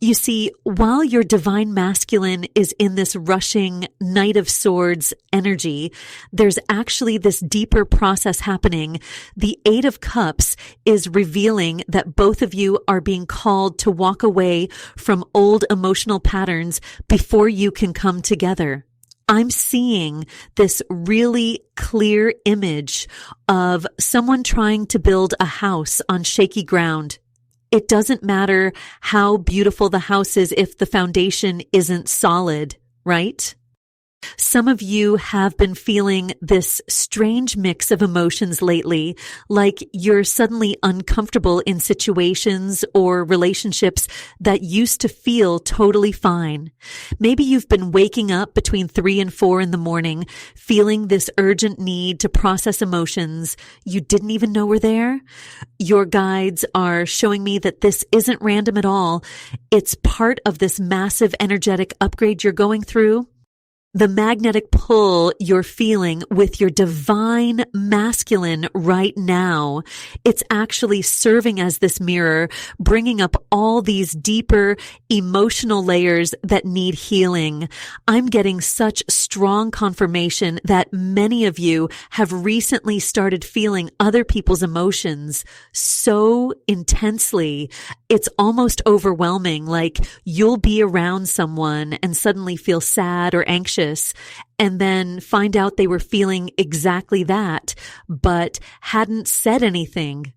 You see, while your divine masculine is in this rushing Knight of Swords energy, there's actually this deeper process happening. The 8 of Cups is revealing that both of you are being called to walk away from old emotional patterns before you can come together. I'm seeing this really clear image of someone trying to build a house on shaky ground. It doesn't matter how beautiful the house is if the foundation isn't solid, right? Some of you have been feeling this strange mix of emotions lately, like you're suddenly uncomfortable in situations or relationships that used to feel totally fine. Maybe you've been waking up between 3 and 4 in the morning, feeling this urgent need to process emotions you didn't even know were there. Your guides are showing me that this isn't random at all. It's part of this massive energetic upgrade you're going through. The magnetic pull you're feeling with your divine masculine right now, it's actually serving as this mirror, bringing up all these deeper emotional layers that need healing. I'm getting such strong confirmation that many of you have recently started feeling other people's emotions so intensely. It's almost overwhelming, like you'll be around someone and suddenly feel sad or anxious, and then find out they were feeling exactly that, but hadn't said anything.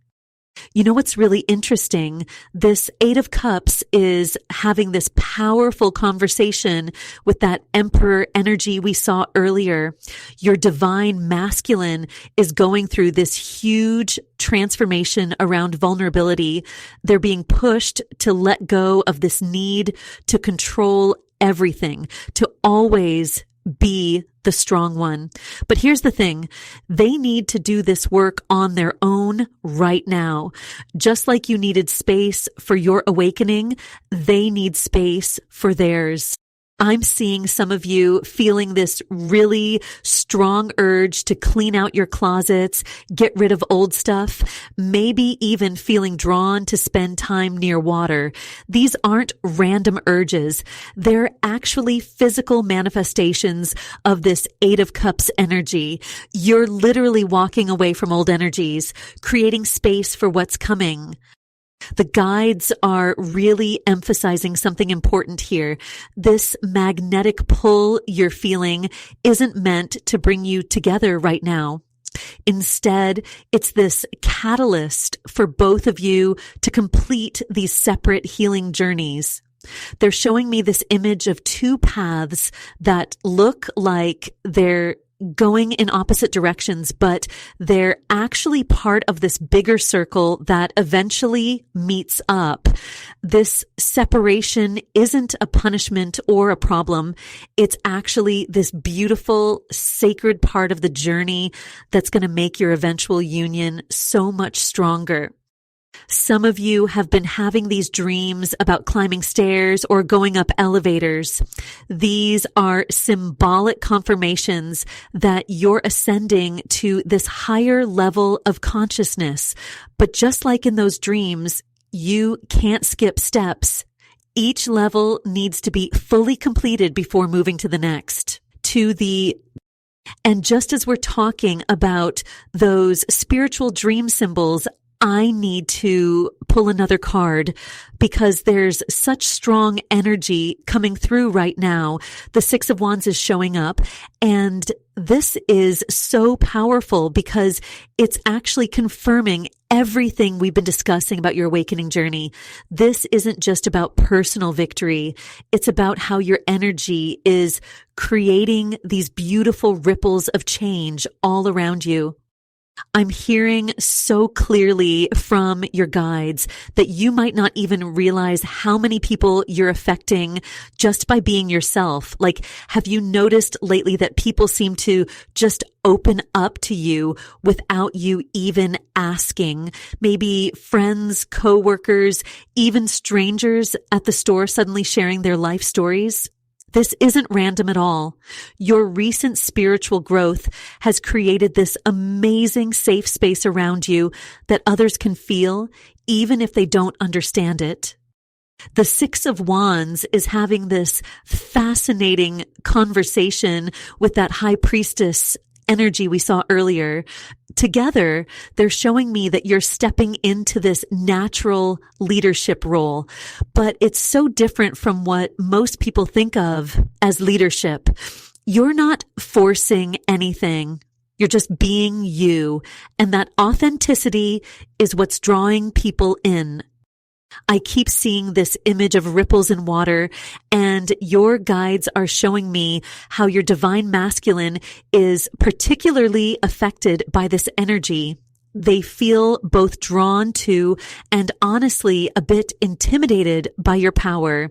You know what's really interesting? This Eight of Cups is having this powerful conversation with that Emperor energy we saw earlier. Your divine masculine is going through this huge transformation around vulnerability. They're being pushed to let go of this need to control everything, to always be the strong one. But here's the thing. They need to do this work on their own right now. Just like you needed space for your awakening, they need space for theirs. I'm seeing some of you feeling this really strong urge to clean out your closets, get rid of old stuff, maybe even feeling drawn to spend time near water. These aren't random urges. They're actually physical manifestations of this Eight of Cups energy. You're literally walking away from old energies, creating space for what's coming. The guides are really emphasizing something important here. This magnetic pull you're feeling isn't meant to bring you together right now. Instead, it's this catalyst for both of you to complete these separate healing journeys. They're showing me this image of two paths that look like they're going in opposite directions, but they're actually part of this bigger circle that eventually meets up. This separation isn't a punishment or a problem. It's actually this beautiful, sacred part of the journey that's going to make your eventual union so much stronger. Some of you have been having these dreams about climbing stairs or going up elevators. These are symbolic confirmations that you're ascending to this higher level of consciousness. But just like in those dreams, you can't skip steps. Each level needs to be fully completed before moving to the next. And just as we're talking about those spiritual dream symbols, I need to pull another card because there's such strong energy coming through right now. The Six of Wands is showing up, and this is so powerful because it's actually confirming everything we've been discussing about your awakening journey. This isn't just about personal victory. It's about how your energy is creating these beautiful ripples of change all around you. I'm hearing so clearly from your guides that you might not even realize how many people you're affecting just by being yourself. Like, have you noticed lately that people seem to just open up to you without you even asking? Maybe friends, coworkers, even strangers at the store suddenly sharing their life stories. This isn't random at all. Your recent spiritual growth has created this amazing safe space around you that others can feel, even if they don't understand it. The Six of Wands is having this fascinating conversation with that high priestess energy we saw earlier. Together, they're showing me that you're stepping into this natural leadership role, but it's so different from what most people think of as leadership. You're not forcing anything. You're just being you, and that authenticity is what's drawing people in. I keep seeing this image of ripples in water, and your guides are showing me how your divine masculine is particularly affected by this energy. They feel both drawn to and honestly a bit intimidated by your power.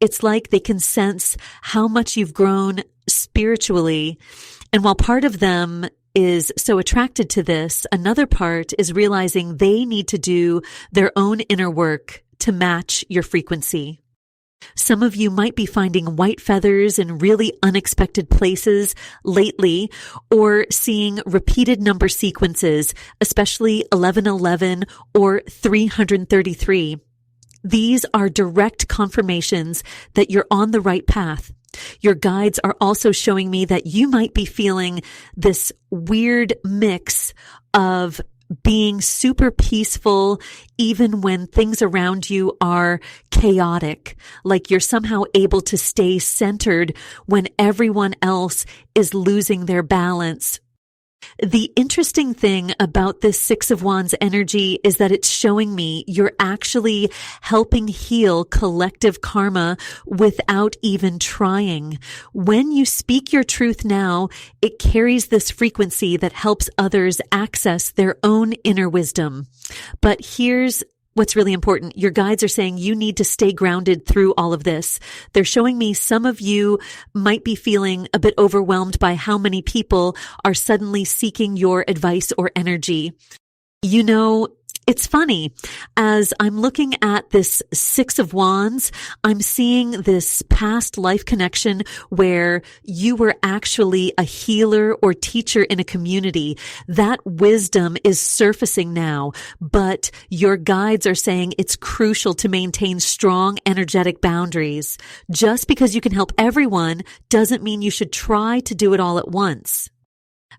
It's like they can sense how much you've grown spiritually. And while part of them is so attracted to this, another part is realizing they need to do their own inner work to match your frequency. Some of you might be finding white feathers in really unexpected places lately, or seeing repeated number sequences, especially 1111 or 333. These are direct confirmations that you're on the right path. Your guides are also showing me that you might be feeling this weird mix of being super peaceful even when things around you are chaotic, like you're somehow able to stay centered when everyone else is losing their balance. The interesting thing about this Six of Wands energy is that it's showing me you're actually helping heal collective karma without even trying. When you speak your truth now, it carries this frequency that helps others access their own inner wisdom. But here's what's really important. Your guides are saying you need to stay grounded through all of this. They're showing me some of you might be feeling a bit overwhelmed by how many people are suddenly seeking your advice or energy. You know, it's funny. As I'm looking at this Six of Wands, I'm seeing this past life connection where you were actually a healer or teacher in a community. That wisdom is surfacing now, but your guides are saying it's crucial to maintain strong energetic boundaries. Just because you can help everyone doesn't mean you should try to do it all at once.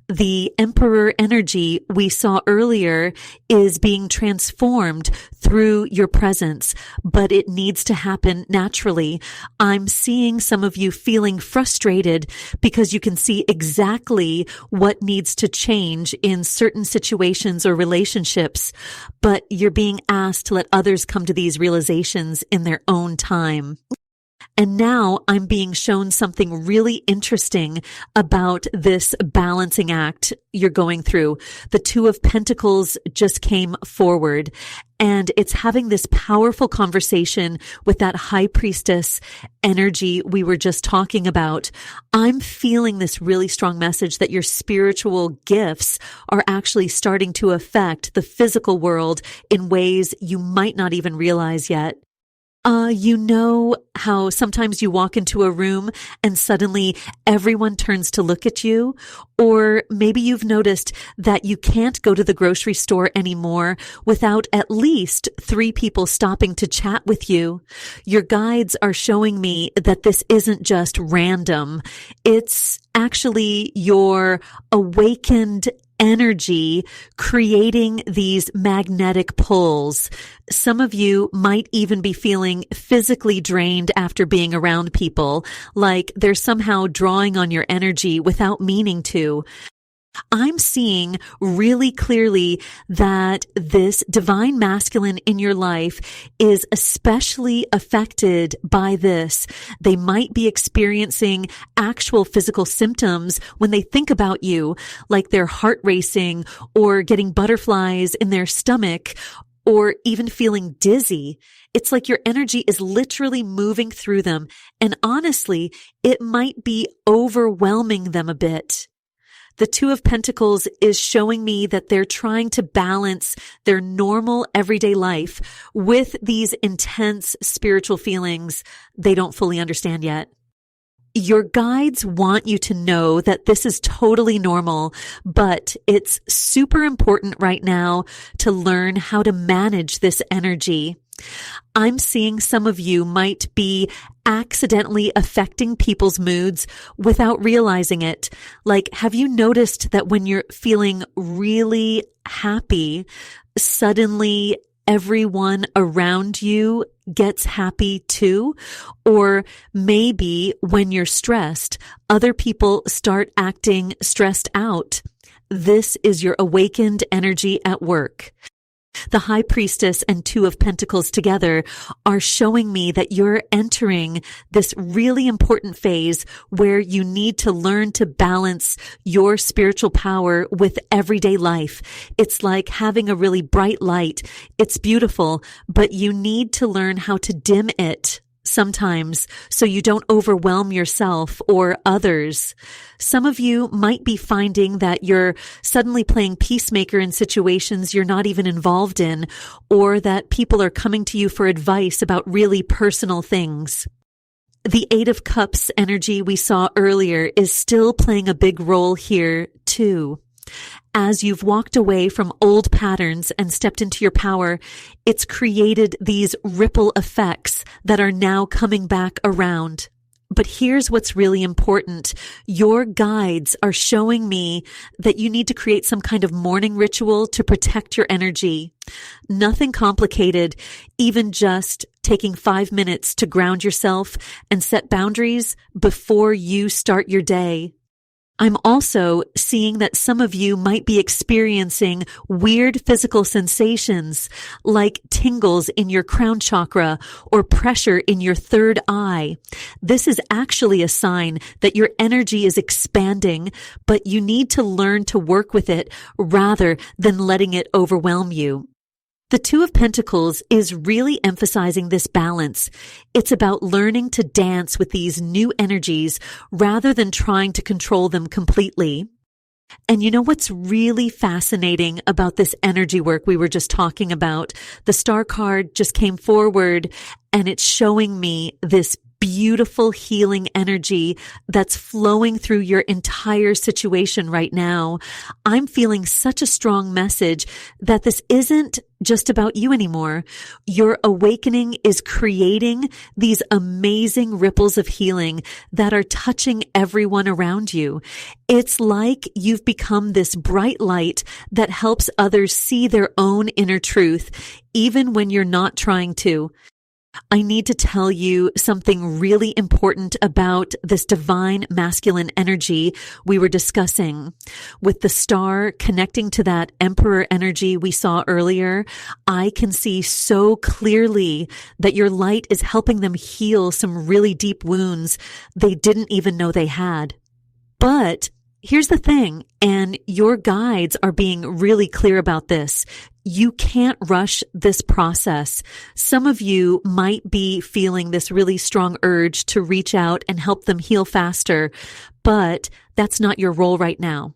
The Emperor energy we saw earlier is being transformed through your presence, but it needs to happen naturally. I'm seeing some of you feeling frustrated because you can see exactly what needs to change in certain situations or relationships, but you're being asked to let others come to these realizations in their own time. And now I'm being shown something really interesting about this balancing act you're going through. The Two of Pentacles just came forward, and it's having this powerful conversation with that High Priestess energy we were just talking about. I'm feeling this really strong message that your spiritual gifts are actually starting to affect the physical world in ways you might not even realize yet. You know how sometimes you walk into a room and suddenly everyone turns to look at you? Or maybe you've noticed that you can't go to the grocery store anymore without at least 3 people stopping to chat with you. Your guides are showing me that this isn't just random. It's actually your awakened energy creating these magnetic pulls. Some of you might even be feeling physically drained after being around people, like they're somehow drawing on your energy without meaning to. I'm seeing really clearly that this divine masculine in your life is especially affected by this. They might be experiencing actual physical symptoms when they think about you, like their heart racing or getting butterflies in their stomach or even feeling dizzy. It's like your energy is literally moving through them. And honestly, it might be overwhelming them a bit. The Two of Pentacles is showing me that they're trying to balance their normal everyday life with these intense spiritual feelings they don't fully understand yet. Your guides want you to know that this is totally normal, but it's super important right now to learn how to manage this energy. I'm seeing some of you might be accidentally affecting people's moods without realizing it. Like, have you noticed that when you're feeling really happy, suddenly everyone around you gets happy too? Or maybe when you're stressed, other people start acting stressed out. This is your awakened energy at work. The High Priestess and Two of Pentacles together are showing me that you're entering this really important phase where you need to learn to balance your spiritual power with everyday life. It's like having a really bright light. It's beautiful, but you need to learn how to dim it sometimes so you don't overwhelm yourself or others. Some of you might be finding that you're suddenly playing peacemaker in situations you're not even involved in, or that people are coming to you for advice about really personal things. The Eight of Cups energy we saw earlier is still playing a big role here too. As you've walked away from old patterns and stepped into your power, it's created these ripple effects that are now coming back around. But here's what's really important. Your guides are showing me that you need to create some kind of morning ritual to protect your energy. Nothing complicated, even just taking 5 minutes to ground yourself and set boundaries before you start your day. I'm also seeing that some of you might be experiencing weird physical sensations like tingles in your crown chakra or pressure in your third eye. This is actually a sign that your energy is expanding, but you need to learn to work with it rather than letting it overwhelm you. The Two of Pentacles is really emphasizing this balance. It's about learning to dance with these new energies rather than trying to control them completely. And you know what's really fascinating about this energy work we were just talking about? The Star card just came forward and it's showing me this beautiful healing energy that's flowing through your entire situation right now. I'm feeling such a strong message that this isn't just about you anymore. Your awakening is creating these amazing ripples of healing that are touching everyone around you. It's like you've become this bright light that helps others see their own inner truth, even when you're not trying to. I need to tell you something really important about this divine masculine energy we were discussing. With the star connecting to that emperor energy we saw earlier, I can see so clearly that your light is helping them heal some really deep wounds they didn't even know they had. But here's the thing, and your guides are being really clear about this. You can't rush this process. Some of you might be feeling this really strong urge to reach out and help them heal faster, but that's not your role right now.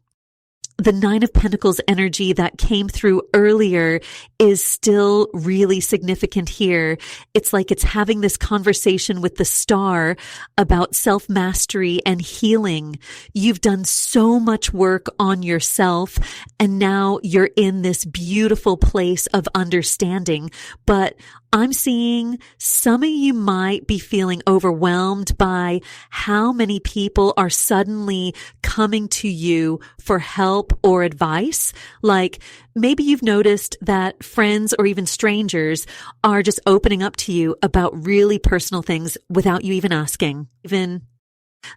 The Nine of Pentacles energy that came through earlier is still really significant here. It's like it's having this conversation with the star about self-mastery and healing. You've done so much work on yourself, and now you're in this beautiful place of understanding. But I'm seeing some of you might be feeling overwhelmed by how many people are suddenly coming to you for help or advice. Like maybe you've noticed that friends or even strangers are just opening up to you about really personal things without you even asking. Even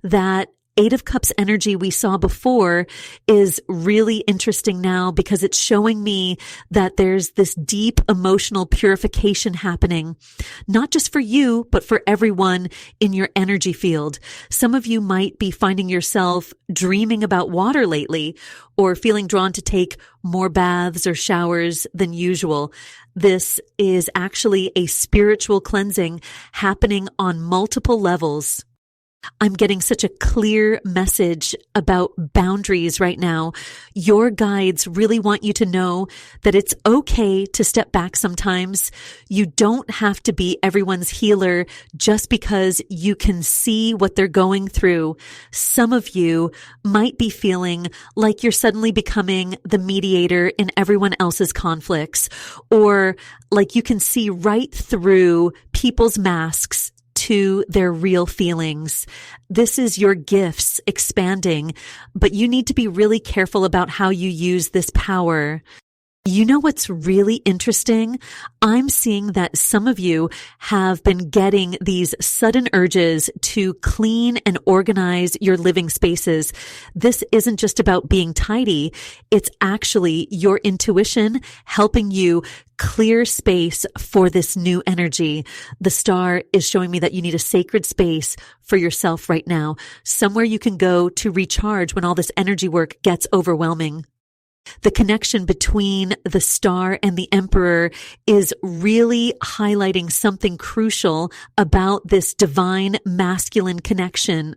that Eight of Cups energy we saw before is really interesting now because it's showing me that there's this deep emotional purification happening, not just for you, but for everyone in your energy field. Some of you might be finding yourself dreaming about water lately or feeling drawn to take more baths or showers than usual. This is actually a spiritual cleansing happening on multiple levels. I'm getting such a clear message about boundaries right now. Your guides really want you to know that it's okay to step back sometimes. You don't have to be everyone's healer just because you can see what they're going through. Some of you might be feeling like you're suddenly becoming the mediator in everyone else's conflicts, or like you can see right through people's masks to their real feelings. This is your gifts expanding, but you need to be really careful about how you use this power. You know what's really interesting? I'm seeing that some of you have been getting these sudden urges to clean and organize your living spaces. This isn't just about being tidy. It's actually your intuition helping you clear space for this new energy. The star is showing me that you need a sacred space for yourself right now, somewhere you can go to recharge when all this energy work gets overwhelming. The connection between the star and the emperor is really highlighting something crucial about this divine masculine connection.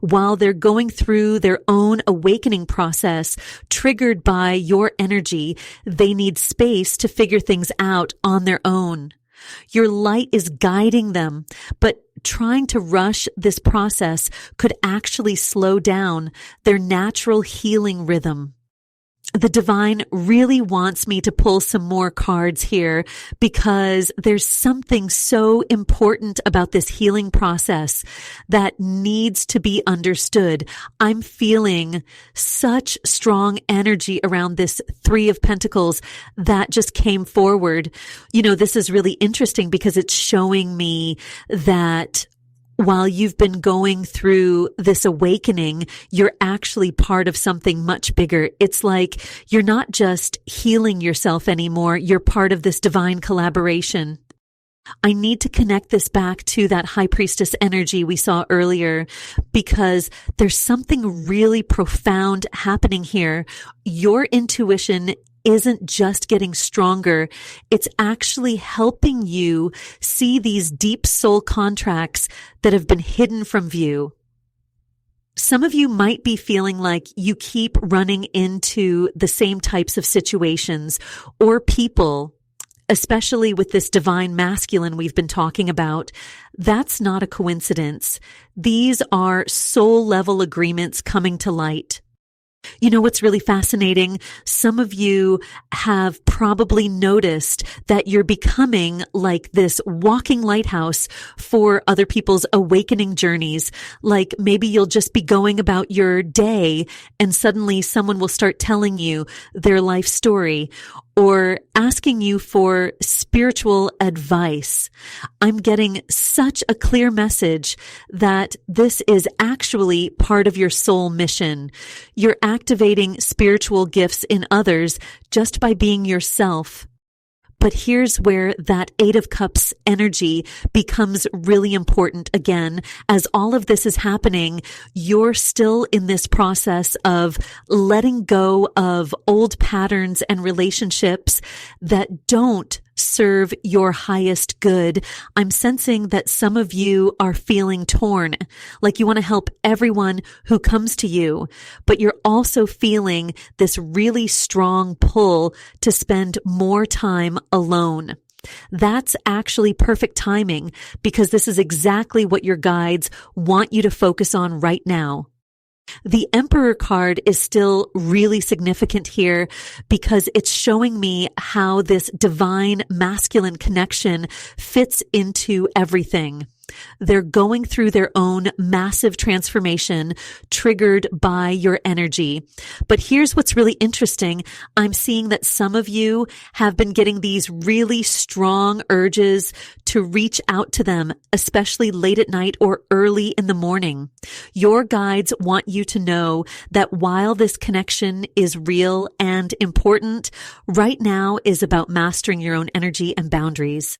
While they're going through their own awakening process, triggered by your energy, they need space to figure things out on their own. Your light is guiding them, but trying to rush this process could actually slow down their natural healing rhythm. The divine really wants me to pull some more cards here because there's something so important about this healing process that needs to be understood. I'm feeling such strong energy around this Three of Pentacles that just came forward. You know, this is really interesting because it's showing me that While you've been going through this awakening, you're actually part of something much bigger. It's like you're not just healing yourself anymore. You're part of this divine collaboration. I need to connect this back to that high priestess energy we saw earlier, because there's something really profound happening here. Your intuition isn't just getting stronger. It's actually helping you see these deep soul contracts that have been hidden from view. Some of you might be feeling like you keep running into the same types of situations or people, especially with this divine masculine we've been talking about. That's not a coincidence. These are soul level agreements coming to light. You know what's really fascinating? Some of you have probably noticed that you're becoming like this walking lighthouse for other people's awakening journeys. Like maybe you'll just be going about your day and suddenly someone will start telling you their life story or asking you for spiritual advice. I'm getting such a clear message that this is actually part of your soul mission. You're activating spiritual gifts in others just by being yourself. But here's where that Eight of Cups energy becomes really important again. As all of this is happening, you're still in this process of letting go of old patterns and relationships that don't serve your highest good. I'm sensing that some of you are feeling torn, like you want to help everyone who comes to you, but you're also feeling this really strong pull to spend more time alone. That's actually perfect timing, because this is exactly what your guides want you to focus on right now. The Emperor card is still really significant here because it's showing me how this divine masculine connection fits into everything. They're going through their own massive transformation triggered by your energy. But here's what's really interesting. I'm seeing that some of you have been getting these really strong urges to reach out to them, especially late at night or early in the morning. Your guides want you to know that while this connection is real and important, right now is about mastering your own energy and boundaries.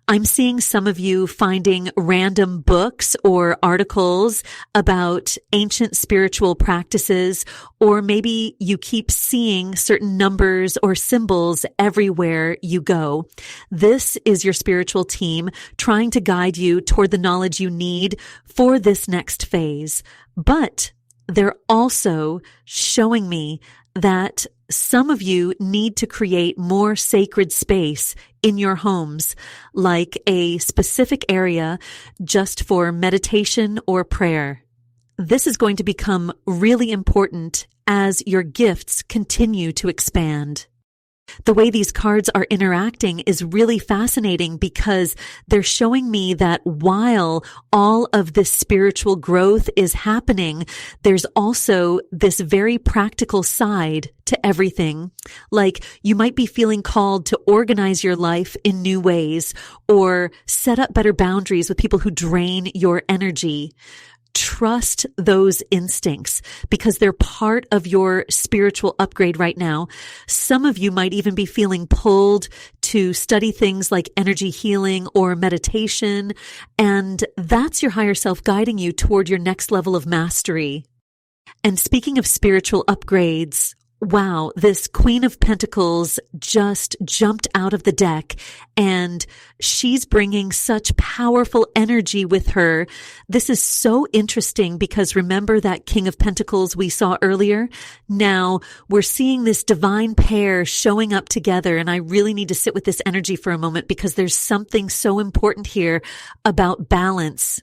I'm seeing some of you finding random books or articles about ancient spiritual practices, or maybe you keep seeing certain numbers or symbols everywhere you go. This is your spiritual team trying to guide you toward the knowledge you need for this next phase. But they're also showing me that some of you need to create more sacred space in your homes, like a specific area just for meditation or prayer. This is going to become really important as your gifts continue to expand. The way these cards are interacting is really fascinating because they're showing me that while all of this spiritual growth is happening, there's also this very practical side to everything. Like you might be feeling called to organize your life in new ways or set up better boundaries with people who drain your energy. Trust those instincts because they're part of your spiritual upgrade right now. Some of you might even be feeling pulled to study things like energy healing or meditation, and that's your higher self guiding you toward your next level of mastery. And speaking of spiritual upgrades, wow, this Queen of Pentacles just jumped out of the deck and she's bringing such powerful energy with her. This is so interesting because remember that King of Pentacles we saw earlier? Now we're seeing this divine pair showing up together, and I really need to sit with this energy for a moment because there's something so important here about balance.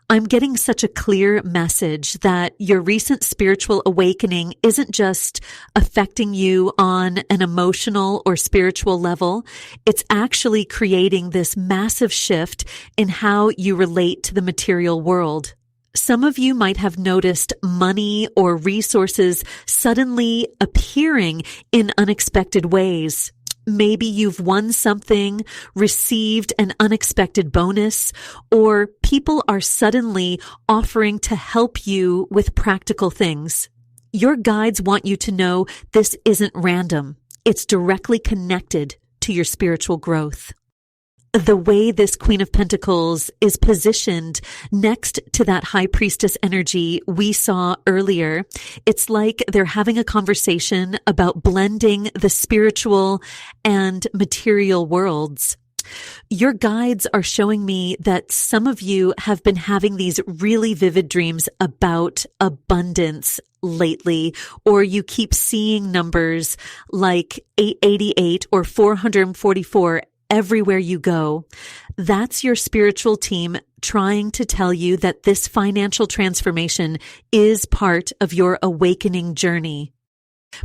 I'm getting such a clear message that your recent spiritual awakening isn't just affecting you on an emotional or spiritual level. It's actually creating this massive shift in how you relate to the material world. Some of you might have noticed money or resources suddenly appearing in unexpected ways. Maybe you've won something, received an unexpected bonus, or people are suddenly offering to help you with practical things. Your guides want you to know this isn't random. It's directly connected to your spiritual growth. The way this Queen of Pentacles is positioned next to that High Priestess energy we saw earlier, it's like they're having a conversation about blending the spiritual and material worlds. Your guides are showing me that some of you have been having these really vivid dreams about abundance lately, or you keep seeing numbers like 888 or 444 everywhere you go. That's your spiritual team trying to tell you that this financial transformation is part of your awakening journey.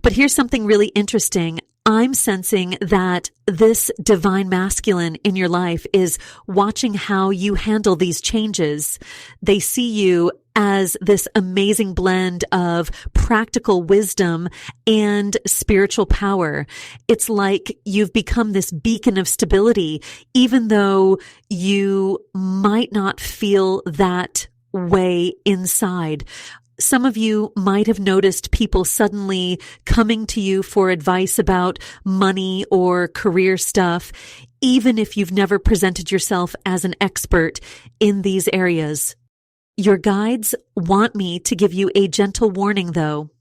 But here's something really interesting. I'm sensing that this divine masculine in your life is watching how you handle these changes. They see you as this amazing blend of practical wisdom and spiritual power. It's like you've become this beacon of stability, even though you might not feel that way inside. Some of you might have noticed people suddenly coming to you for advice about money or career stuff, even if you've never presented yourself as an expert in these areas. Your guides want me to give you a gentle warning, though.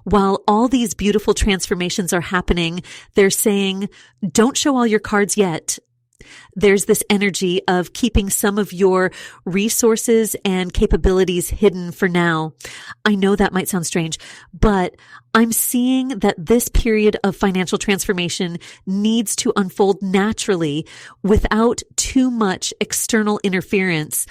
While all these beautiful transformations are happening, they're saying, don't show all your cards yet. There's this energy of keeping some of your resources and capabilities hidden for now. I know that might sound strange, but I'm seeing that this period of financial transformation needs to unfold naturally without too much external interference.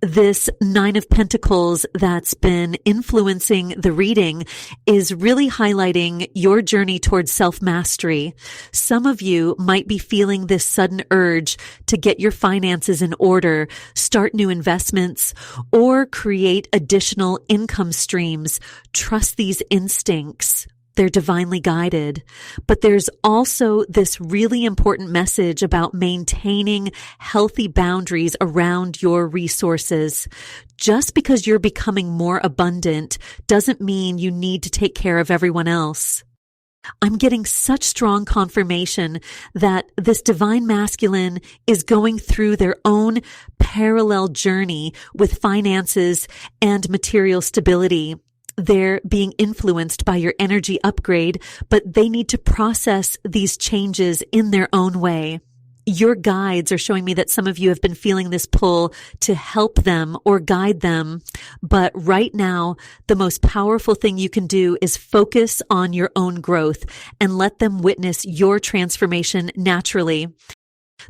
This Nine of Pentacles that's been influencing the reading is really highlighting your journey towards self-mastery. Some of you might be feeling this sudden urge to get your finances in order, start new investments, or create additional income streams. Trust these instincts. They're divinely guided. But there's also this really important message about maintaining healthy boundaries around your resources. Just because you're becoming more abundant doesn't mean you need to take care of everyone else. I'm getting such strong confirmation that this divine masculine is going through their own parallel journey with finances and material stability. They're being influenced by your energy upgrade, but they need to process these changes in their own way. Your guides are showing me that some of you have been feeling this pull to help them or guide them. But right now, the most powerful thing you can do is focus on your own growth and let them witness your transformation naturally.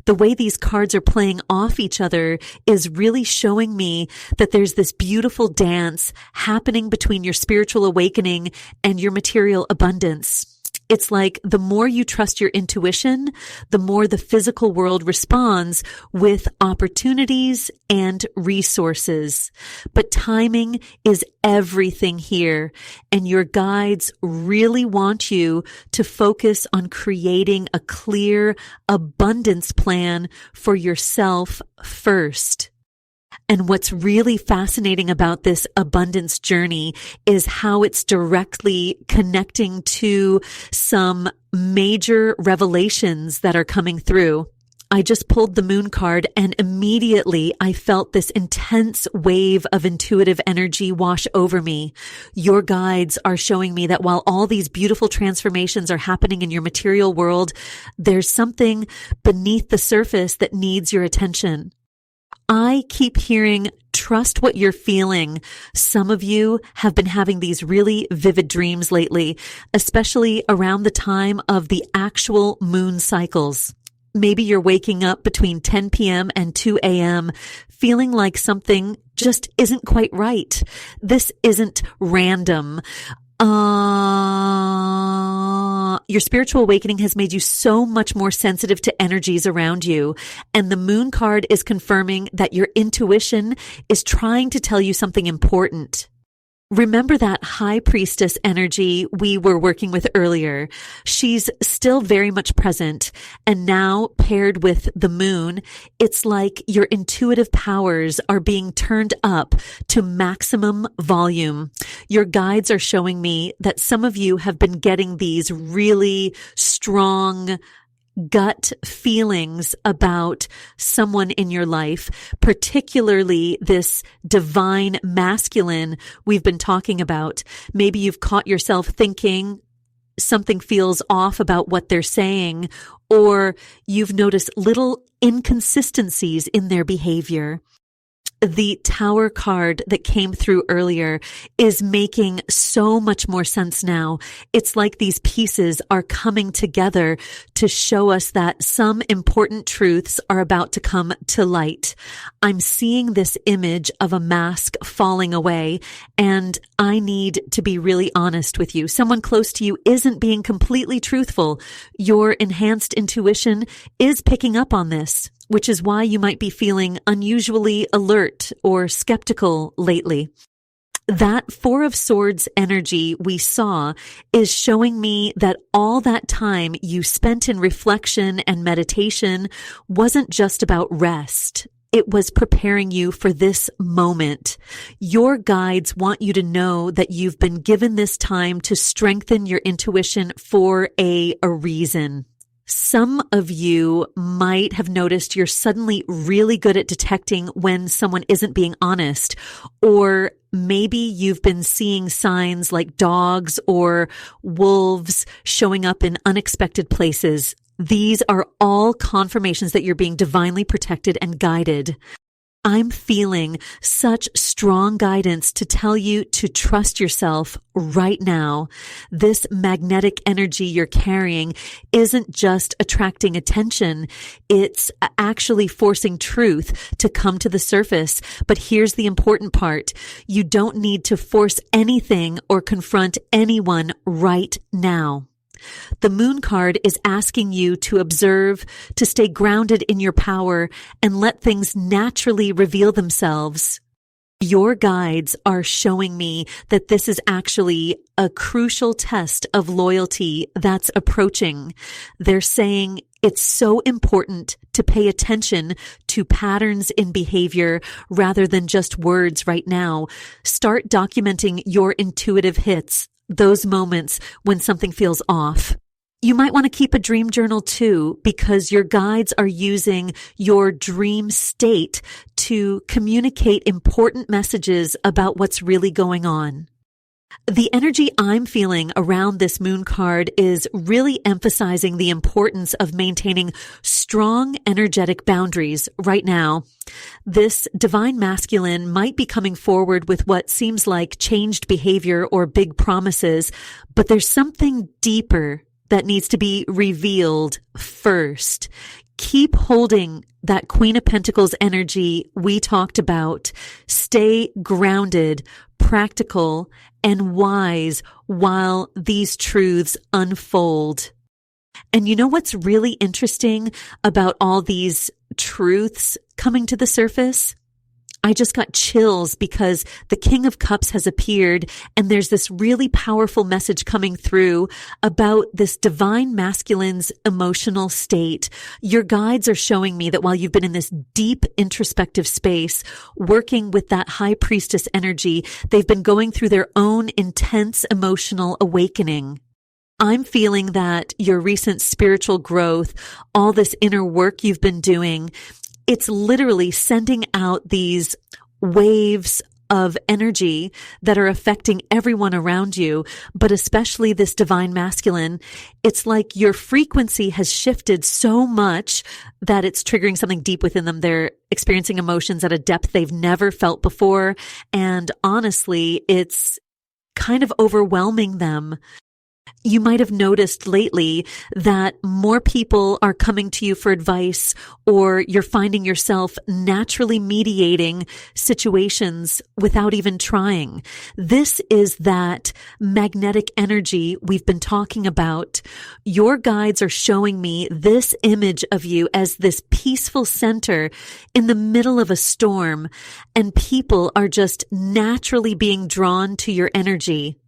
The way these cards are playing off each other is really showing me that there's this beautiful dance happening between your spiritual awakening and your material abundance. It's like the more you trust your intuition, the more the physical world responds with opportunities and resources. But timing is everything here, and your guides really want you to focus on creating a clear abundance plan for yourself first. And what's really fascinating about this abundance journey is how it's directly connecting to some major revelations that are coming through. I just pulled the moon card and immediately I felt this intense wave of intuitive energy wash over me. Your guides are showing me that while all these beautiful transformations are happening in your material world, there's something beneath the surface that needs your attention. I keep hearing, trust what you're feeling. Some of you have been having these really vivid dreams lately, especially around the time of the actual moon cycles. Maybe you're waking up between 10 p.m. and 2 a.m. feeling like something just isn't quite right. This isn't random. Your spiritual awakening has made you so much more sensitive to energies around you. And the moon card is confirming that your intuition is trying to tell you something important. Remember that high priestess energy we were working with earlier? She's still very much present. And now paired with the moon, it's like your intuitive powers are being turned up to maximum volume. Your guides are showing me that some of you have been getting these really strong gut feelings about someone in your life, particularly this divine masculine we've been talking about. Maybe you've caught yourself thinking something feels off about what they're saying, or you've noticed little inconsistencies in their behavior. The Tower card that came through earlier is making so much more sense now. It's like these pieces are coming together to show us that some important truths are about to come to light. I'm seeing this image of a mask falling away, and I need to be really honest with you. Someone close to you isn't being completely truthful. Your enhanced intuition is picking up on this, which is why you might be feeling unusually alert or skeptical lately. That Four of Swords energy we saw is showing me that all that time you spent in reflection and meditation wasn't just about rest. It was preparing you for this moment. Your guides want you to know that you've been given this time to strengthen your intuition for a reason. Some of you might have noticed you're suddenly really good at detecting when someone isn't being honest, or maybe you've been seeing signs like dogs or wolves showing up in unexpected places. These are all confirmations that you're being divinely protected and guided. I'm feeling such strong guidance to tell you to trust yourself right now. This magnetic energy you're carrying isn't just attracting attention. It's actually forcing truth to come to the surface. But here's the important part. You don't need to force anything or confront anyone right now. The Moon card is asking you to observe, to stay grounded in your power, and let things naturally reveal themselves. Your guides are showing me that this is actually a crucial test of loyalty that's approaching. They're saying it's so important to pay attention to patterns in behavior rather than just words right now. Start documenting your intuitive hits, those moments when something feels off. You might want to keep a dream journal too, because your guides are using your dream state to communicate important messages about what's really going on. The energy I'm feeling around this Moon card is really emphasizing the importance of maintaining strong energetic boundaries right now. This divine masculine might be coming forward with what seems like changed behavior or big promises, but there's something deeper that needs to be revealed first. Keep holding that Queen of Pentacles energy we talked about. Stay grounded, practical, and wise while these truths unfold. And you know what's really interesting about all these truths coming to the surface? I just got chills because the King of Cups has appeared, and there's this really powerful message coming through about this divine masculine's emotional state. Your guides are showing me that while you've been in this deep introspective space, working with that high priestess energy, they've been going through their own intense emotional awakening. I'm feeling that your recent spiritual growth, all this inner work you've been doing, it's literally sending out these waves of energy that are affecting everyone around you, but especially this divine masculine. It's like your frequency has shifted so much that it's triggering something deep within them. They're experiencing emotions at a depth they've never felt before. And honestly, it's kind of overwhelming them. You might have noticed lately that more people are coming to you for advice, or you're finding yourself naturally mediating situations without even trying. This is that magnetic energy we've been talking about. Your guides are showing me this image of you as this peaceful center in the middle of a storm, and people are just naturally being drawn to your energy.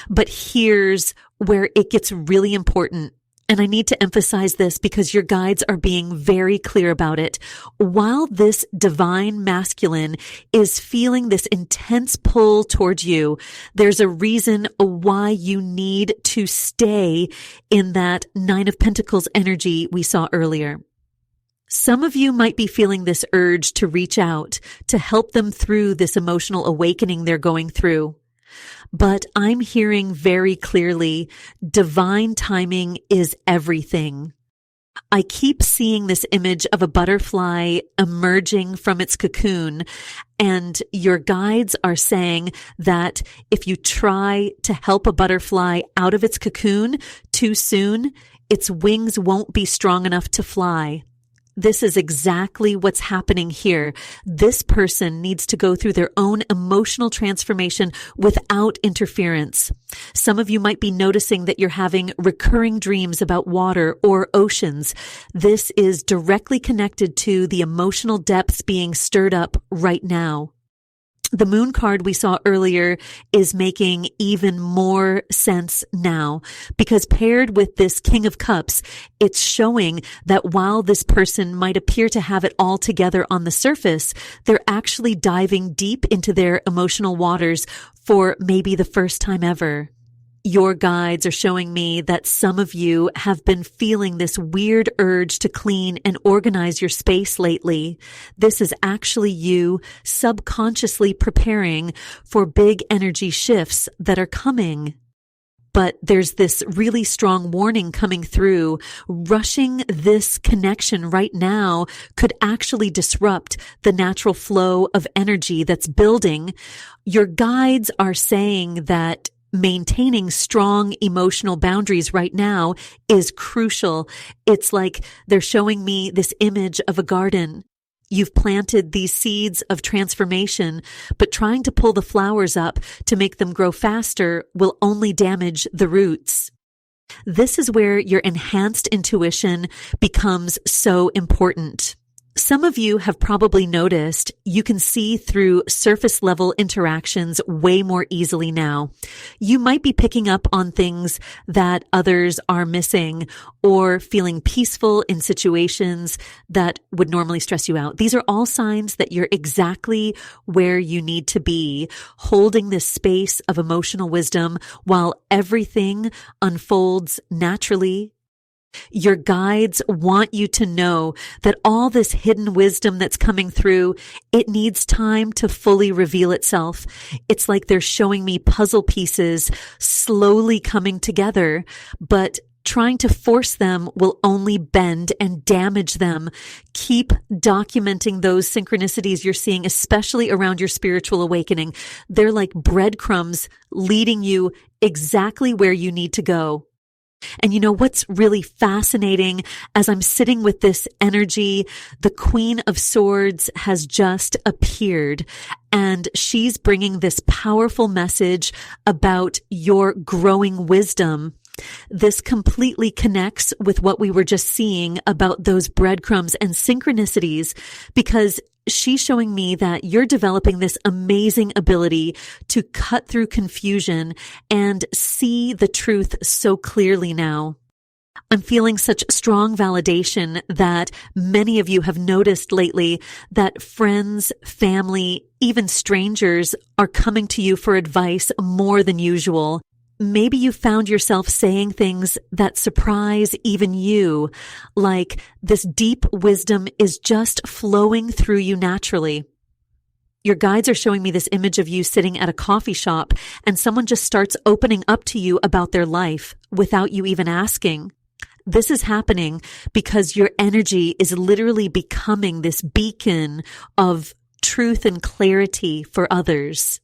But here's where it gets really important. And I need to emphasize this because your guides are being very clear about it. While this divine masculine is feeling this intense pull towards you, there's a reason why you need to stay in that Nine of Pentacles energy we saw earlier. Some of you might be feeling this urge to reach out, to help them through this emotional awakening they're going through. But I'm hearing very clearly, divine timing is everything. I keep seeing this image of a butterfly emerging from its cocoon, and your guides are saying that if you try to help a butterfly out of its cocoon too soon, its wings won't be strong enough to fly. This is exactly what's happening here. This person needs to go through their own emotional transformation without interference. Some of you might be noticing that you're having recurring dreams about water or oceans. This is directly connected to the emotional depths being stirred up right now. The moon card we saw earlier is making even more sense now, because paired with this King of Cups, it's showing that while this person might appear to have it all together on the surface, they're actually diving deep into their emotional waters for maybe the first time ever. Your guides are showing me that some of you have been feeling this weird urge to clean and organize your space lately. This is actually you subconsciously preparing for big energy shifts that are coming. But there's this really strong warning coming through. Rushing this connection right now could actually disrupt the natural flow of energy that's building. Your guides are saying that maintaining strong emotional boundaries right now is crucial. It's like they're showing me this image of a garden. You've planted these seeds of transformation, but trying to pull the flowers up to make them grow faster will only damage the roots. This is where your enhanced intuition becomes so important. Some of you have probably noticed you can see through surface level interactions way more easily now. You might be picking up on things that others are missing, or feeling peaceful in situations that would normally stress you out. These are all signs that you're exactly where you need to be, holding this space of emotional wisdom while everything unfolds naturally. Your guides want you to know that all this hidden wisdom that's coming through, it needs time to fully reveal itself. It's like they're showing me puzzle pieces slowly coming together, but trying to force them will only bend and damage them. Keep documenting those synchronicities you're seeing, especially around your spiritual awakening. They're like breadcrumbs leading you exactly where you need to go. And you know what's really fascinating? As I'm sitting with this energy, the Queen of Swords has just appeared, and she's bringing this powerful message about your growing wisdom. This completely connects with what we were just seeing about those breadcrumbs and synchronicities, because she's showing me that you're developing this amazing ability to cut through confusion and see the truth so clearly now. I'm feeling such strong validation that many of you have noticed lately that friends, family, even strangers are coming to you for advice more than usual. Maybe you found yourself saying things that surprise even you, like this deep wisdom is just flowing through you naturally. Your guides are showing me this image of you sitting at a coffee shop, and someone just starts opening up to you about their life without you even asking. This is happening because your energy is literally becoming this beacon of truth and clarity for others.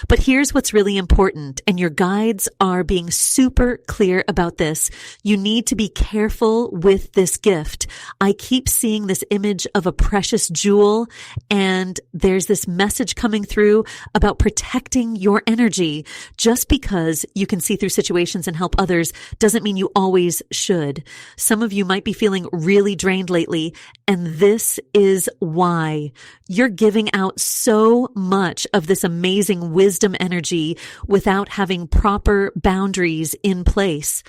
But here's what's really important, and your guides are being super clear about this. You need to be careful with this gift. I keep seeing this image of a precious jewel, and there's this message coming through about protecting your energy. Just because you can see through situations and help others doesn't mean you always should. Some of you might be feeling really drained lately, and this is why. You're giving out so much of this amazing wisdom energy without having proper boundaries in place.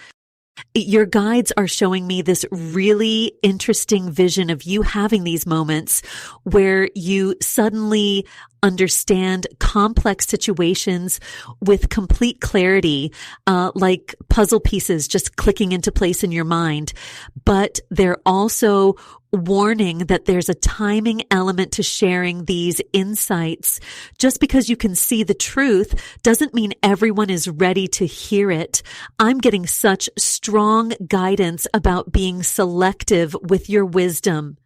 Your guides are showing me this really interesting vision of you having these moments where you suddenly understand complex situations with complete clarity, like puzzle pieces just clicking into place in your mind. But they're also warning that there's a timing element to sharing these insights. Just because you can see the truth doesn't mean everyone is ready to hear it. I'm getting such strong guidance about being selective with your wisdom.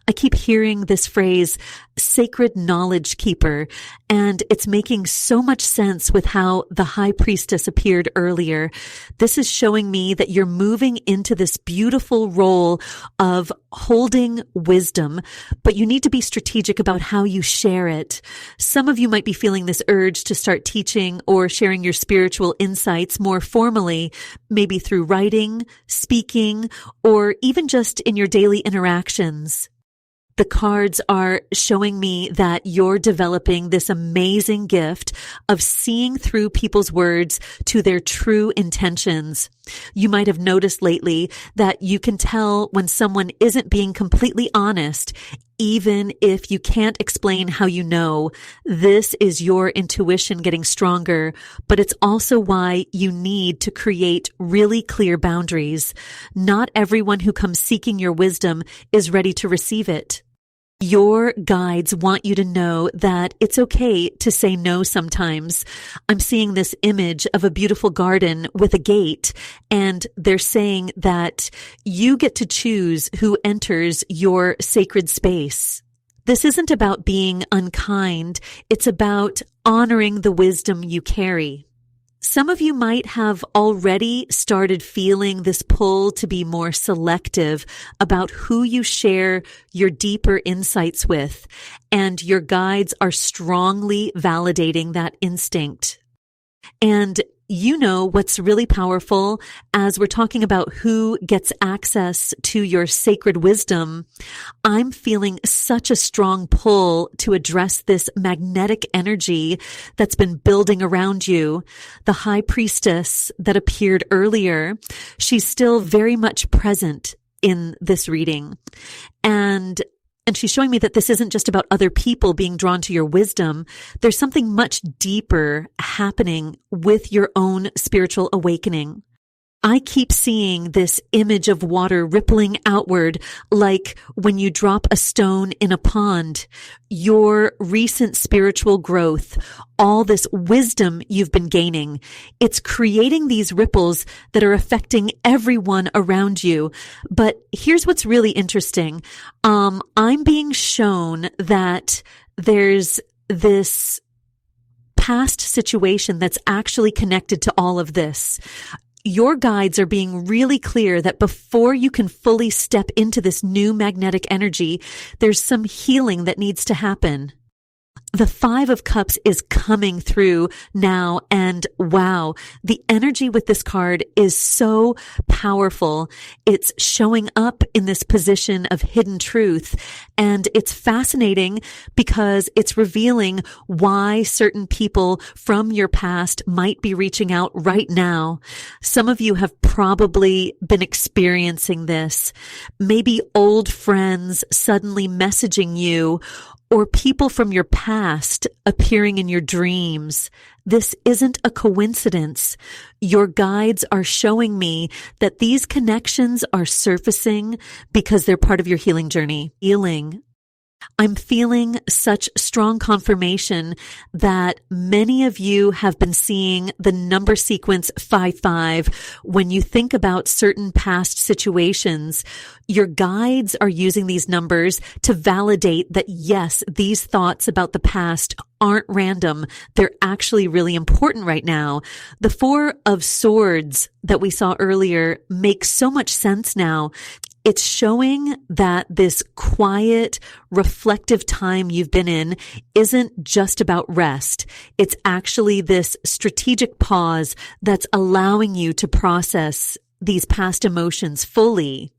I keep hearing this phrase, sacred knowledge keeper, and it's making so much sense with how the high priestess appeared earlier. This is showing me that you're moving into this beautiful role of holding wisdom, but you need to be strategic about how you share it. Some of you might be feeling this urge to start teaching or sharing your spiritual insights more formally, maybe through writing, speaking, or even just in your daily interactions. The cards are showing me that you're developing this amazing gift of seeing through people's words to their true intentions. You might have noticed lately that you can tell when someone isn't being completely honest, even if you can't explain how you know. This is your intuition getting stronger, but it's also why you need to create really clear boundaries. Not everyone who comes seeking your wisdom is ready to receive it. Your guides want you to know that it's okay to say no sometimes. I'm seeing this image of a beautiful garden with a gate, and they're saying that you get to choose who enters your sacred space. This isn't about being unkind. It's about honoring the wisdom you carry. Some of you might have already started feeling this pull to be more selective about who you share your deeper insights with, and your guides are strongly validating that instinct. And you know what's really powerful as we're talking about who gets access to your sacred wisdom. I'm feeling such a strong pull to address this magnetic energy that's been building around you. The high priestess that appeared earlier, she's still very much present in this reading. And she's showing me that this isn't just about other people being drawn to your wisdom. There's something much deeper happening with your own spiritual awakening. I keep seeing this image of water rippling outward like when you drop a stone in a pond. Your recent spiritual growth, all this wisdom you've been gaining, it's creating these ripples that are affecting everyone around you. But here's what's really interesting. I'm being shown that there's this past situation that's actually connected to all of this. Your guides are being really clear that before you can fully step into this new magnetic energy, there's some healing that needs to happen. The Five of Cups is coming through now, and wow, the energy with this card is so powerful. It's showing up in this position of hidden truth, and it's fascinating because it's revealing why certain people from your past might be reaching out right now. Some of you have probably been experiencing this. Maybe old friends suddenly messaging you, or people from your past appearing in your dreams. This isn't a coincidence. Your guides are showing me that these connections are surfacing because they're part of your healing journey. Healing. I'm feeling such strong confirmation that many of you have been seeing the number sequence 55. When you think about certain past situations, your guides are using these numbers to validate that, yes, these thoughts about the past aren't random. They're actually really important right now. The Four of Swords that we saw earlier makes so much sense now. It's showing that this quiet, reflective time you've been in isn't just about rest. It's actually this strategic pause that's allowing you to process these past emotions fully.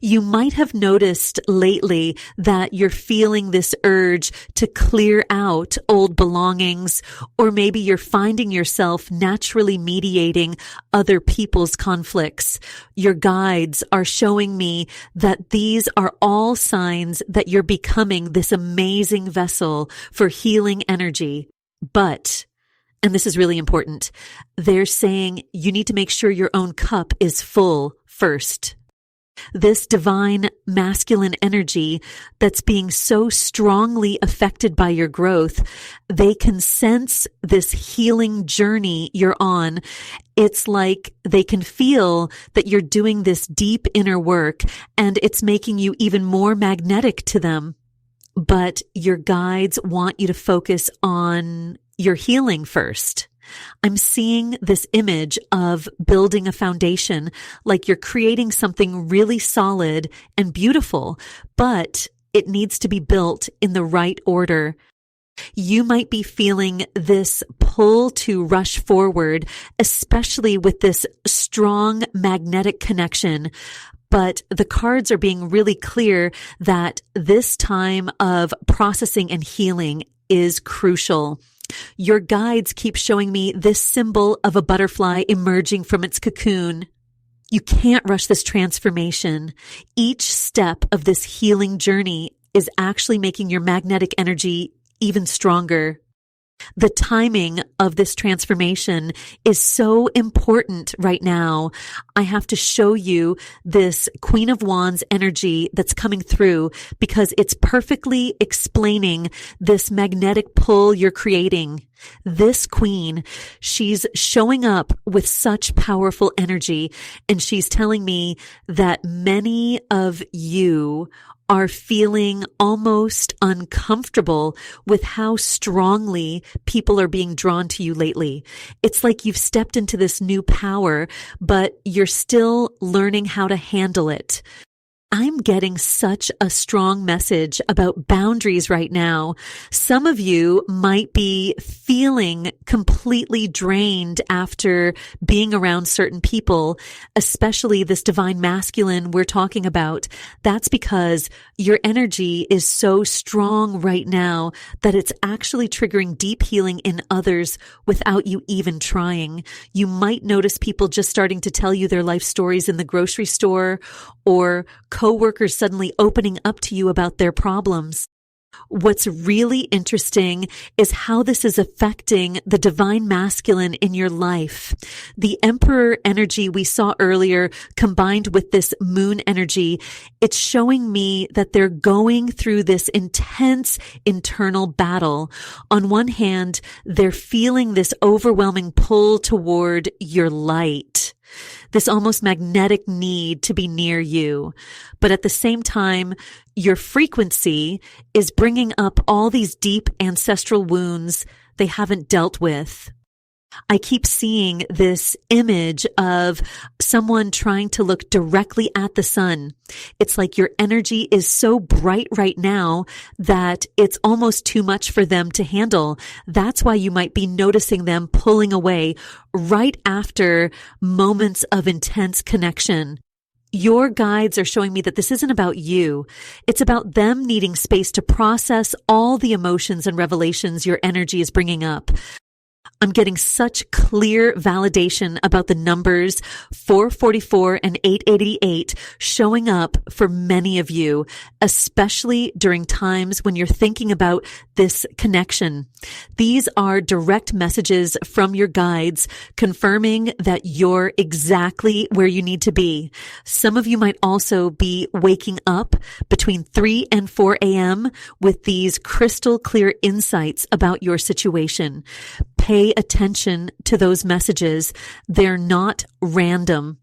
You might have noticed lately that you're feeling this urge to clear out old belongings, or maybe you're finding yourself naturally mediating other people's conflicts. Your guides are showing me that these are all signs that you're becoming this amazing vessel for healing energy. But, and this is really important, they're saying you need to make sure your own cup is full first. This divine masculine energy that's being so strongly affected by your growth, they can sense this healing journey you're on. It's like they can feel that you're doing this deep inner work, and it's making you even more magnetic to them. But your guides want you to focus on your healing first. I'm seeing this image of building a foundation, like you're creating something really solid and beautiful, but it needs to be built in the right order. You might be feeling this pull to rush forward, especially with this strong magnetic connection. But the cards are being really clear that this time of processing and healing is crucial. Your guides keep showing me this symbol of a butterfly emerging from its cocoon. You can't rush this transformation. Each step of this healing journey is actually making your magnetic energy even stronger. The timing of this transformation is so important right now. I have to show you this Queen of Wands energy that's coming through because it's perfectly explaining this magnetic pull you're creating. This queen, she's showing up with such powerful energy, and she's telling me that many of you are feeling almost uncomfortable with how strongly people are being drawn to you lately. It's like you've stepped into this new power, but you're still learning how to handle it. I'm getting such a strong message about boundaries right now. Some of you might be feeling completely drained after being around certain people, especially this divine masculine we're talking about. That's because your energy is so strong right now that it's actually triggering deep healing in others without you even trying. You might notice people just starting to tell you their life stories in the grocery store, or coworkers suddenly opening up to you about their problems. What's really interesting is how this is affecting the divine masculine in your life. The Emperor energy we saw earlier combined with this moon energy, it's showing me that they're going through this intense internal battle. On one hand, they're feeling this overwhelming pull toward your light, this almost magnetic need to be near you. But at the same time, your frequency is bringing up all these deep ancestral wounds they haven't dealt with. I keep seeing this image of someone trying to look directly at the sun. It's like your energy is so bright right now that it's almost too much for them to handle. That's why you might be noticing them pulling away right after moments of intense connection. Your guides are showing me that this isn't about you. It's about them needing space to process all the emotions and revelations your energy is bringing up. I'm getting such clear validation about the numbers 444 and 888 showing up for many of you, especially during times when you're thinking about this connection. These are direct messages from your guides confirming that you're exactly where you need to be. Some of you might also be waking up between 3 and 4 a.m. with these crystal clear insights about your situation. Pay attention to those messages. They're not random.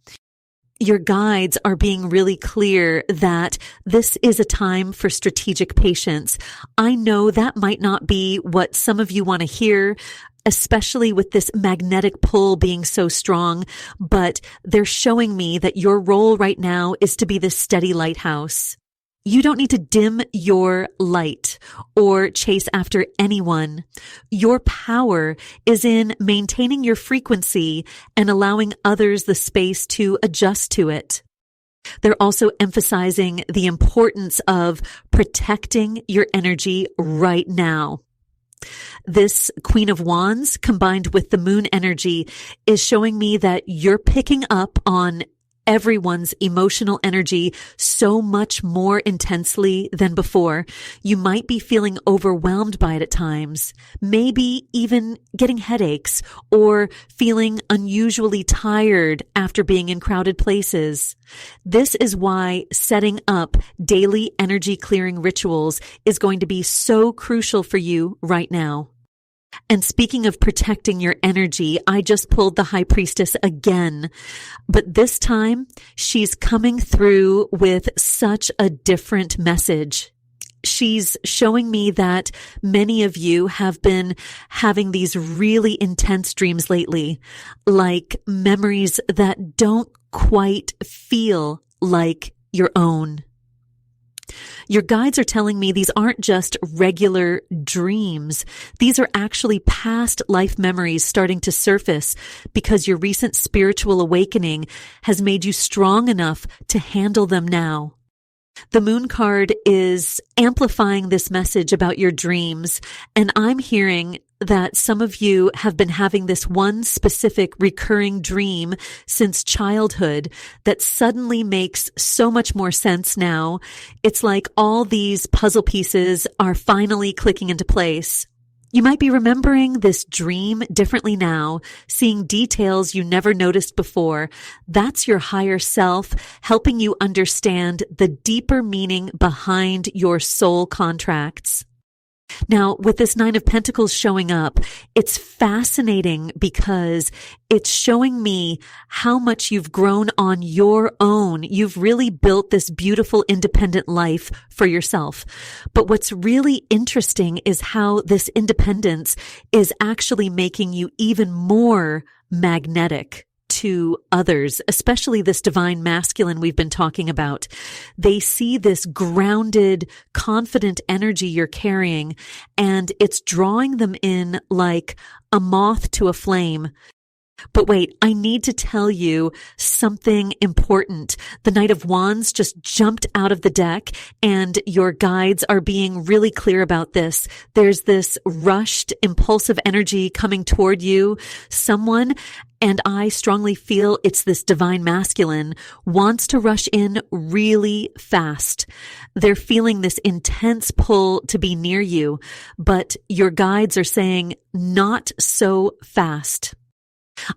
Your guides are being really clear that this is a time for strategic patience. I know that might not be what some of you want to hear, especially with this magnetic pull being so strong, but they're showing me that your role right now is to be this steady lighthouse. You don't need to dim your light or chase after anyone. Your power is in maintaining your frequency and allowing others the space to adjust to it. They're also emphasizing the importance of protecting your energy right now. This Queen of Wands combined with the moon energy is showing me that you're picking up on everyone's emotional energy so much more intensely than before. You might be feeling overwhelmed by it at times, maybe even getting headaches or feeling unusually tired after being in crowded places. This is why setting up daily energy clearing rituals is going to be so crucial for you right now. And speaking of protecting your energy, I just pulled the High Priestess again, but this time she's coming through with such a different message. She's showing me that many of you have been having these really intense dreams lately, like memories that don't quite feel like your own. Your guides are telling me these aren't just regular dreams. These are actually past life memories starting to surface because your recent spiritual awakening has made you strong enough to handle them now. The moon card is amplifying this message about your dreams, and I'm hearing that some of you have been having this one specific recurring dream since childhood that suddenly makes so much more sense now. It's like all these puzzle pieces are finally clicking into place. You might be remembering this dream differently now, seeing details you never noticed before. That's your higher self helping you understand the deeper meaning behind your soul contracts. Now, with this Nine of Pentacles showing up, it's fascinating because it's showing me how much you've grown on your own. You've really built this beautiful independent life for yourself. But what's really interesting is how this independence is actually making you even more magnetic to others, especially this divine masculine we've been talking about. They see this grounded, confident energy you're carrying, and it's drawing them in like a moth to a flame. But wait, I need to tell you something important. The Knight of Wands just jumped out of the deck, and your guides are being really clear about this. There's this rushed, impulsive energy coming toward you. Someone, and I strongly feel it's this divine masculine, wants to rush in really fast. They're feeling this intense pull to be near you, but your guides are saying, not so fast.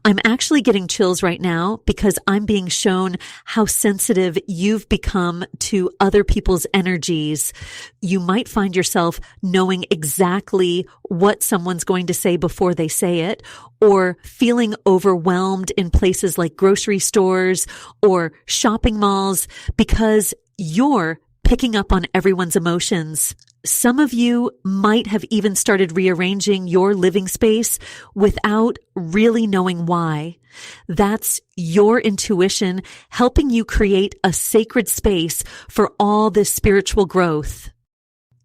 I'm actually getting chills right now because I'm being shown how sensitive you've become to other people's energies. You might find yourself knowing exactly what someone's going to say before they say it, or feeling overwhelmed in places like grocery stores or shopping malls because you're picking up on everyone's emotions. Some of you might have even started rearranging your living space without really knowing why. That's your intuition helping you create a sacred space for all this spiritual growth.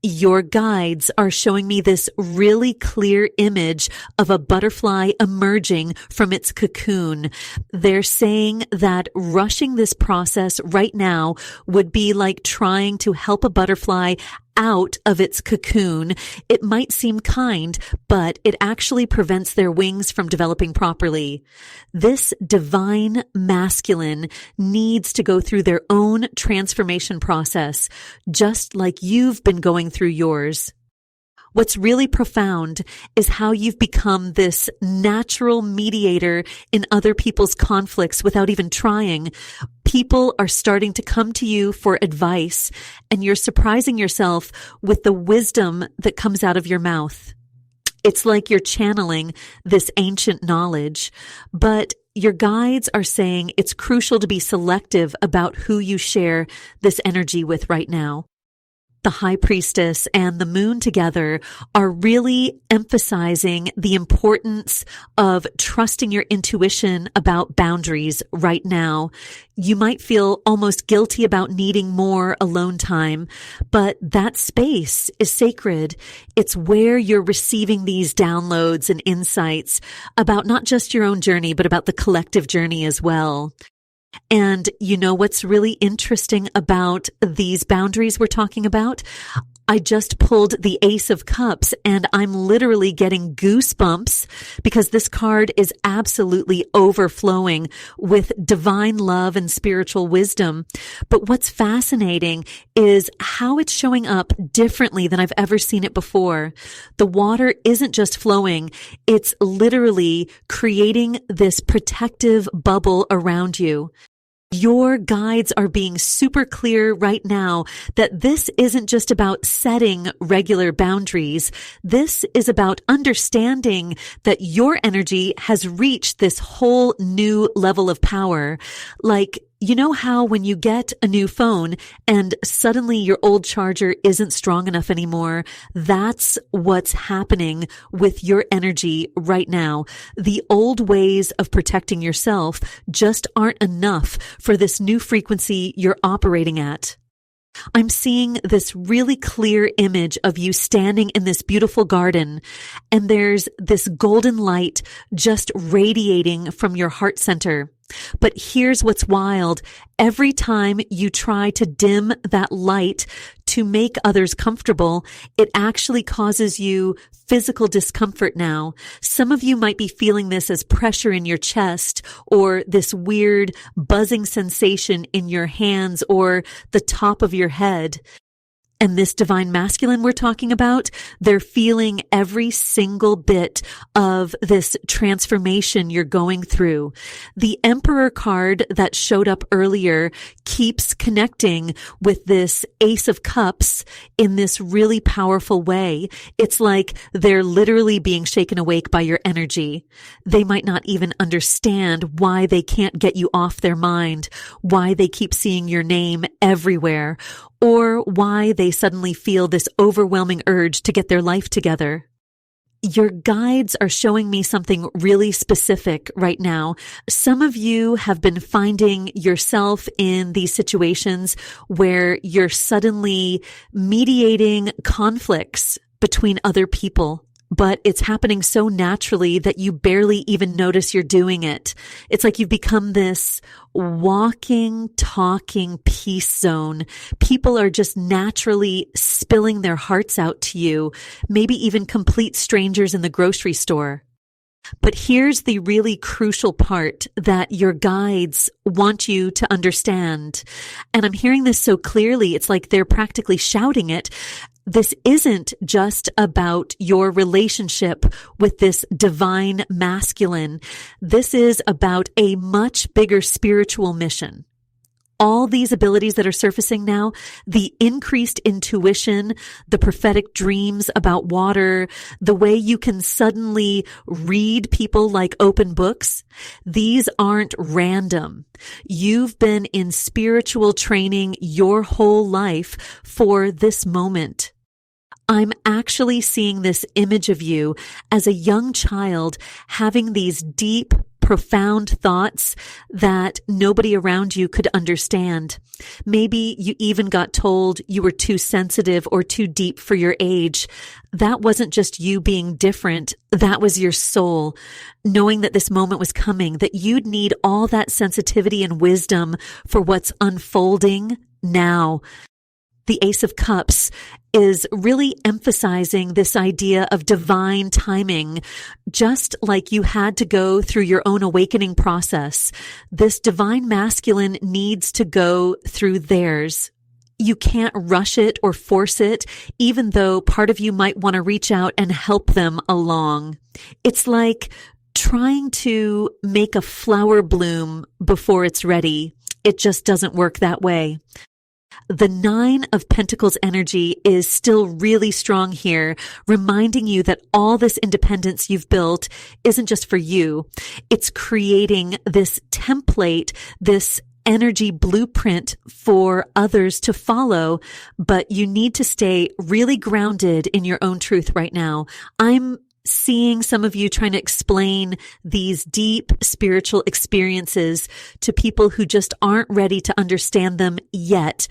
Your guides are showing me this really clear image of a butterfly emerging from its cocoon. They're saying that rushing this process right now would be like trying to help a butterfly out of its cocoon. It might seem kind, but it actually prevents their wings from developing properly. This divine masculine needs to go through their own transformation process, just like you've been going through yours. What's really profound is how you've become this natural mediator in other people's conflicts without even trying. People are starting to come to you for advice, and you're surprising yourself with the wisdom that comes out of your mouth. It's like you're channeling this ancient knowledge, but your guides are saying it's crucial to be selective about who you share this energy with right now. The High Priestess and the Moon together are really emphasizing the importance of trusting your intuition about boundaries right now. You might feel almost guilty about needing more alone time, but that space is sacred. It's where you're receiving these downloads and insights about not just your own journey, but about the collective journey as well. And you know what's really interesting about these boundaries we're talking about? I just pulled the Ace of Cups and I'm literally getting goosebumps because this card is absolutely overflowing with divine love and spiritual wisdom. But what's fascinating is how it's showing up differently than I've ever seen it before. The water isn't just flowing, it's literally creating this protective bubble around you. Your guides are being super clear right now that this isn't just about setting regular boundaries. This is about understanding that your energy has reached this whole new level of power. Like, you know how when you get a new phone and suddenly your old charger isn't strong enough anymore? That's what's happening with your energy right now. The old ways of protecting yourself just aren't enough for this new frequency you're operating at. I'm seeing this really clear image of you standing in this beautiful garden, and there's this golden light just radiating from your heart center. But here's what's wild. Every time you try to dim that light to make others comfortable, it actually causes you physical discomfort now. Some of you might be feeling this as pressure in your chest or this weird buzzing sensation in your hands or the top of your head. And this divine masculine we're talking about, they're feeling every single bit of this transformation you're going through. The Emperor card that showed up earlier keeps connecting with this Ace of Cups in this really powerful way. It's like they're literally being shaken awake by your energy. They might not even understand why they can't get you off their mind, why they keep seeing your name everywhere, or why they suddenly feel this overwhelming urge to get their life together. Your guides are showing me something really specific right now. Some of you have been finding yourself in these situations where you're suddenly mediating conflicts between other people. But it's happening so naturally that you barely even notice you're doing it. It's like you've become this walking, talking peace zone. People are just naturally spilling their hearts out to you, maybe even complete strangers in the grocery store. But here's the really crucial part that your guides want you to understand. And I'm hearing this so clearly, it's like they're practically shouting it. This isn't just about your relationship with this divine masculine. This is about a much bigger spiritual mission. All these abilities that are surfacing now, the increased intuition, the prophetic dreams about water, the way you can suddenly read people like open books, these aren't random. You've been in spiritual training your whole life for this moment. I'm actually seeing this image of you as a young child having these deep, profound thoughts that nobody around you could understand. Maybe you even got told you were too sensitive or too deep for your age. That wasn't just you being different. That was your soul, knowing that this moment was coming, that you'd need all that sensitivity and wisdom for what's unfolding now. The Ace of Cups is really emphasizing this idea of divine timing. Just like you had to go through your own awakening process, this divine masculine needs to go through theirs. You can't rush it or force it, even though part of you might want to reach out and help them along. It's like trying to make a flower bloom before it's ready. It just doesn't work that way. The Nine of Pentacles energy is still really strong here, reminding you that all this independence you've built isn't just for you. It's creating this template, this energy blueprint for others to follow, but you need to stay really grounded in your own truth right now. I'm seeing some of you trying to explain these deep spiritual experiences to people who just aren't ready to understand them yet.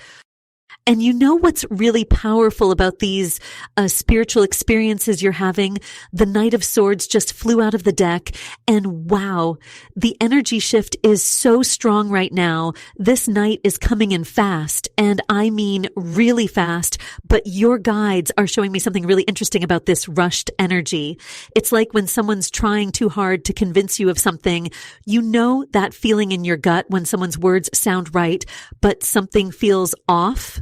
And you know what's really powerful about these spiritual experiences you're having? The Knight of Swords just flew out of the deck, and wow, the energy shift is so strong right now. This knight is coming in fast, and I mean really fast, but your guides are showing me something really interesting about this rushed energy. It's like when someone's trying too hard to convince you of something, you know that feeling in your gut when someone's words sound right, but something feels off.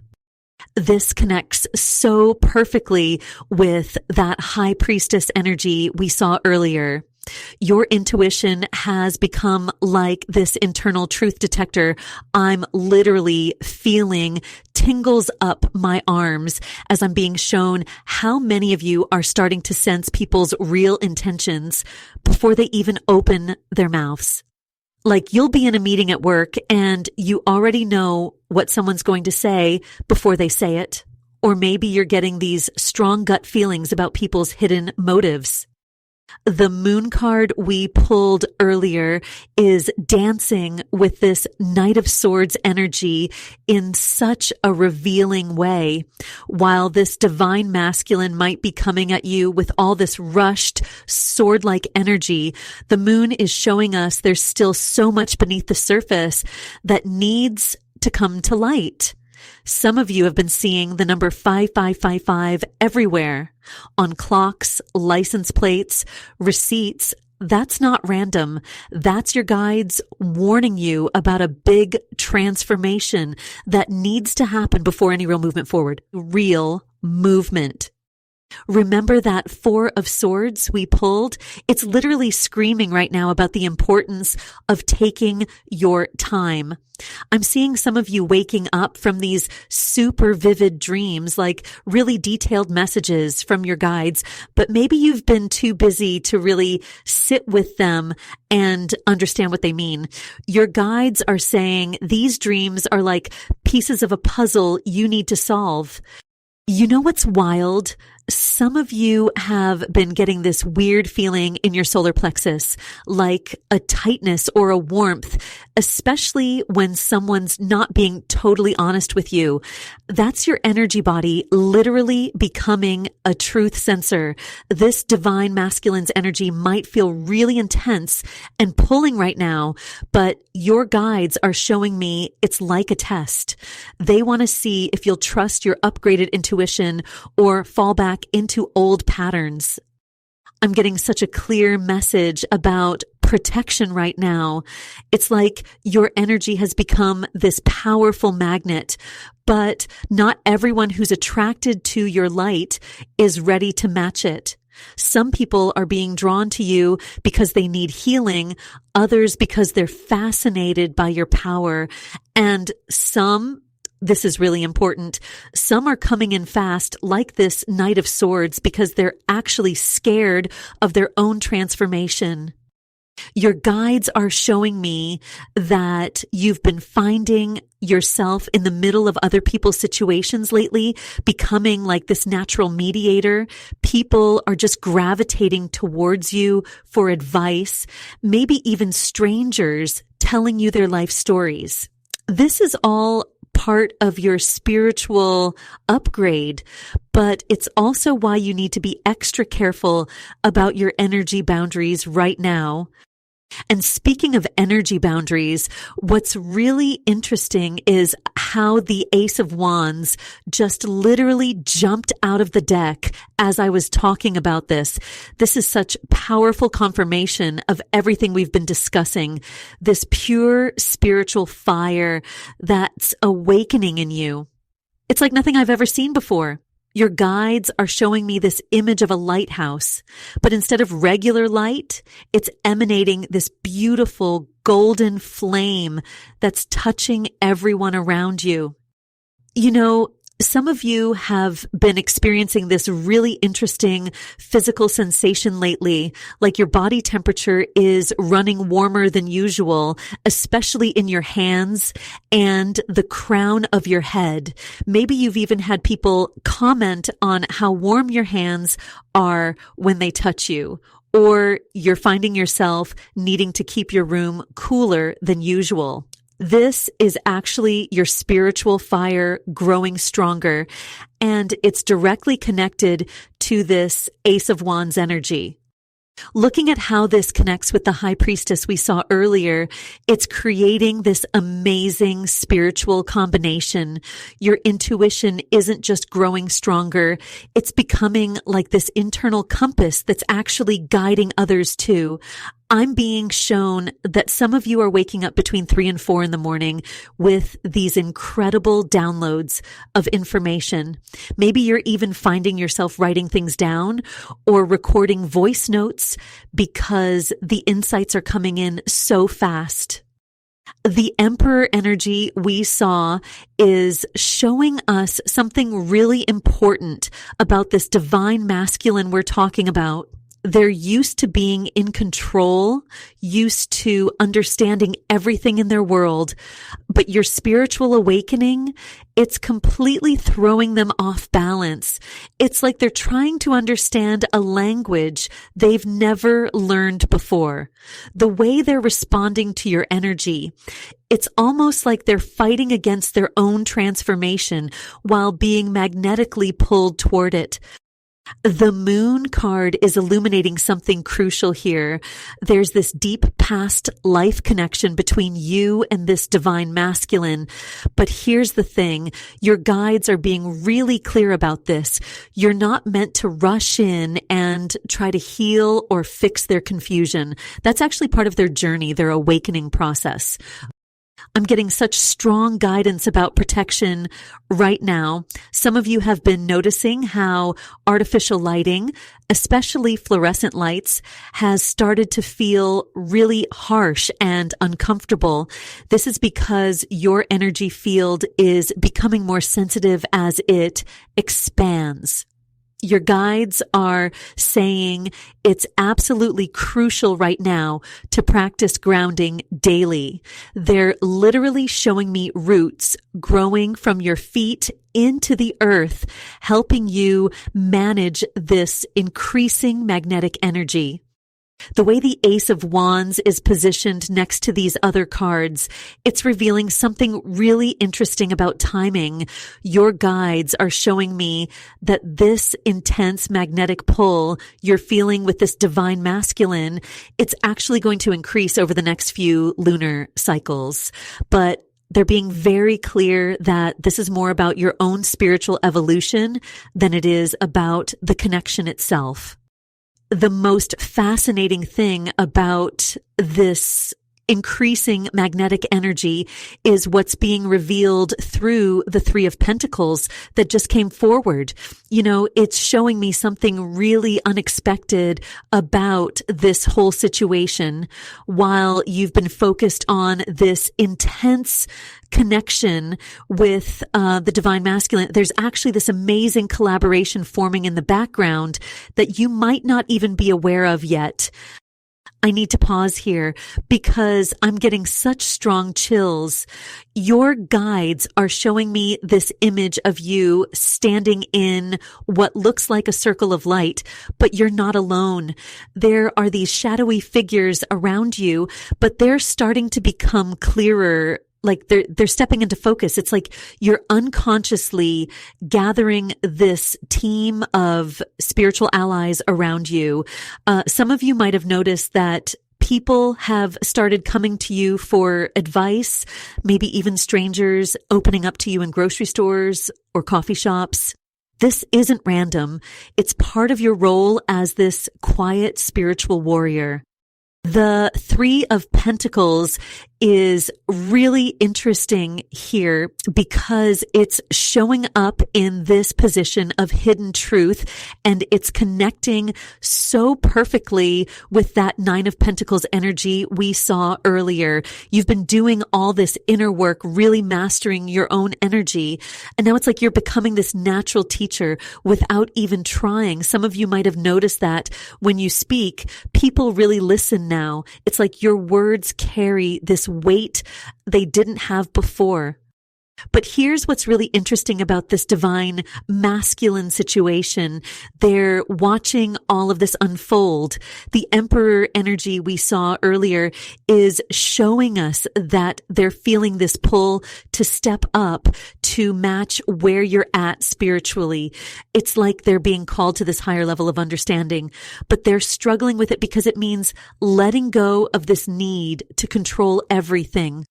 This connects so perfectly with that high priestess energy we saw earlier. Your intuition has become like this internal truth detector. I'm literally feeling tingles up my arms as I'm being shown how many of you are starting to sense people's real intentions before they even open their mouths. Like you'll be in a meeting at work and you already know what someone's going to say before they say it. Or maybe you're getting these strong gut feelings about people's hidden motives. The moon card we pulled earlier is dancing with this Knight of Swords energy in such a revealing way. While this divine masculine might be coming at you with all this rushed sword-like energy, the moon is showing us there's still so much beneath the surface that needs to come to light. Some of you have been seeing the number 5555 everywhere on clocks, license plates, receipts. That's not random. That's your guides warning you about a big transformation that needs to happen before any real movement forward. Real movement. Remember that Four of Swords we pulled? It's literally screaming right now about the importance of taking your time. I'm seeing some of you waking up from these super vivid dreams, like really detailed messages from your guides, but maybe you've been too busy to really sit with them and understand what they mean. Your guides are saying these dreams are like pieces of a puzzle you need to solve. You know what's wild? Some of you have been getting this weird feeling in your solar plexus, like a tightness or a warmth, especially when someone's not being totally honest with you. That's your energy body literally becoming a truth sensor. This divine masculine's energy might feel really intense and pulling right now, but your guides are showing me it's like a test. They want to see if you'll trust your upgraded intuition or fall back into old patterns. I'm getting such a clear message about protection right now. It's like your energy has become this powerful magnet, but not everyone who's attracted to your light is ready to match it. Some people are being drawn to you because they need healing, others because they're fascinated by your power, and some, this is really important, some are coming in fast like this Knight of Swords because they're actually scared of their own transformation. Your guides are showing me that you've been finding yourself in the middle of other people's situations lately, becoming like this natural mediator. People are just gravitating towards you for advice, maybe even strangers telling you their life stories. This is all part of your spiritual upgrade, but it's also why you need to be extra careful about your energy boundaries right now. And speaking of energy boundaries, what's really interesting is how the Ace of Wands just literally jumped out of the deck as I was talking about this. This is such powerful confirmation of everything we've been discussing. This pure spiritual fire that's awakening in you. It's like nothing I've ever seen before. Your guides are showing me this image of a lighthouse, but instead of regular light, it's emanating this beautiful golden flame that's touching everyone around you. You know, some of you have been experiencing this really interesting physical sensation lately, like your body temperature is running warmer than usual, especially in your hands and the crown of your head. Maybe you've even had people comment on how warm your hands are when they touch you, or you're finding yourself needing to keep your room cooler than usual. This is actually your spiritual fire growing stronger, and it's directly connected to this Ace of Wands energy. Looking at how this connects with the High Priestess we saw earlier, it's creating this amazing spiritual combination. Your intuition isn't just growing stronger, it's becoming like this internal compass that's actually guiding others too. I'm being shown that some of you are waking up between 3 and 4 in the morning with these incredible downloads of information. Maybe you're even finding yourself writing things down or recording voice notes because the insights are coming in so fast. The Emperor energy we saw is showing us something really important about this divine masculine we're talking about. They're used to being in control, used to understanding everything in their world, but your spiritual awakening, it's completely throwing them off balance. It's like they're trying to understand a language they've never learned before. The way they're responding to your energy, it's almost like they're fighting against their own transformation while being magnetically pulled toward it. The Moon card is illuminating something crucial here. There's this deep past life connection between you and this divine masculine. But here's the thing. Your guides are being really clear about this. You're not meant to rush in and try to heal or fix their confusion. That's actually part of their journey, their awakening process. I'm getting such strong guidance about protection right now. Some of you have been noticing how artificial lighting, especially fluorescent lights, has started to feel really harsh and uncomfortable. This is because your energy field is becoming more sensitive as it expands. Your guides are saying it's absolutely crucial right now to practice grounding daily. They're literally showing me roots growing from your feet into the earth, helping you manage this increasing magnetic energy. The way the Ace of Wands is positioned next to these other cards, it's revealing something really interesting about timing. Your guides are showing me that this intense magnetic pull you're feeling with this divine masculine, it's actually going to increase over the next few lunar cycles. But they're being very clear that this is more about your own spiritual evolution than it is about the connection itself. The most fascinating thing about this increasing magnetic energy is what's being revealed through the Three of Pentacles that just came forward. You know, it's showing me something really unexpected about this whole situation. While you've been focused on this intense connection with the divine masculine, there's actually this amazing collaboration forming in the background that you might not even be aware of yet. I need to pause here because I'm getting such strong chills. Your guides are showing me this image of you standing in what looks like a circle of light, but you're not alone. There are these shadowy figures around you, but they're starting to become clearer. Like they're stepping into focus. It's like you're unconsciously gathering this team of spiritual allies around you. Some of you might have noticed that people have started coming to you for advice, maybe even strangers opening up to you in grocery stores or coffee shops. This isn't random. It's part of your role as this quiet spiritual warrior. The Three of Pentacles is really interesting here because it's showing up in this position of hidden truth, and it's connecting so perfectly with that Nine of Pentacles energy we saw earlier. You've been doing all this inner work, really mastering your own energy, and now it's like you're becoming this natural teacher without even trying. Some of you might have noticed that when you speak, people really listen now. It's like your words carry this weight they didn't have before. But here's what's really interesting about this divine masculine situation. They're watching all of this unfold. The Emperor energy we saw earlier is showing us that they're feeling this pull to step up to match where you're at spiritually. It's like they're being called to this higher level of understanding, but they're struggling with it because it means letting go of this need to control everything.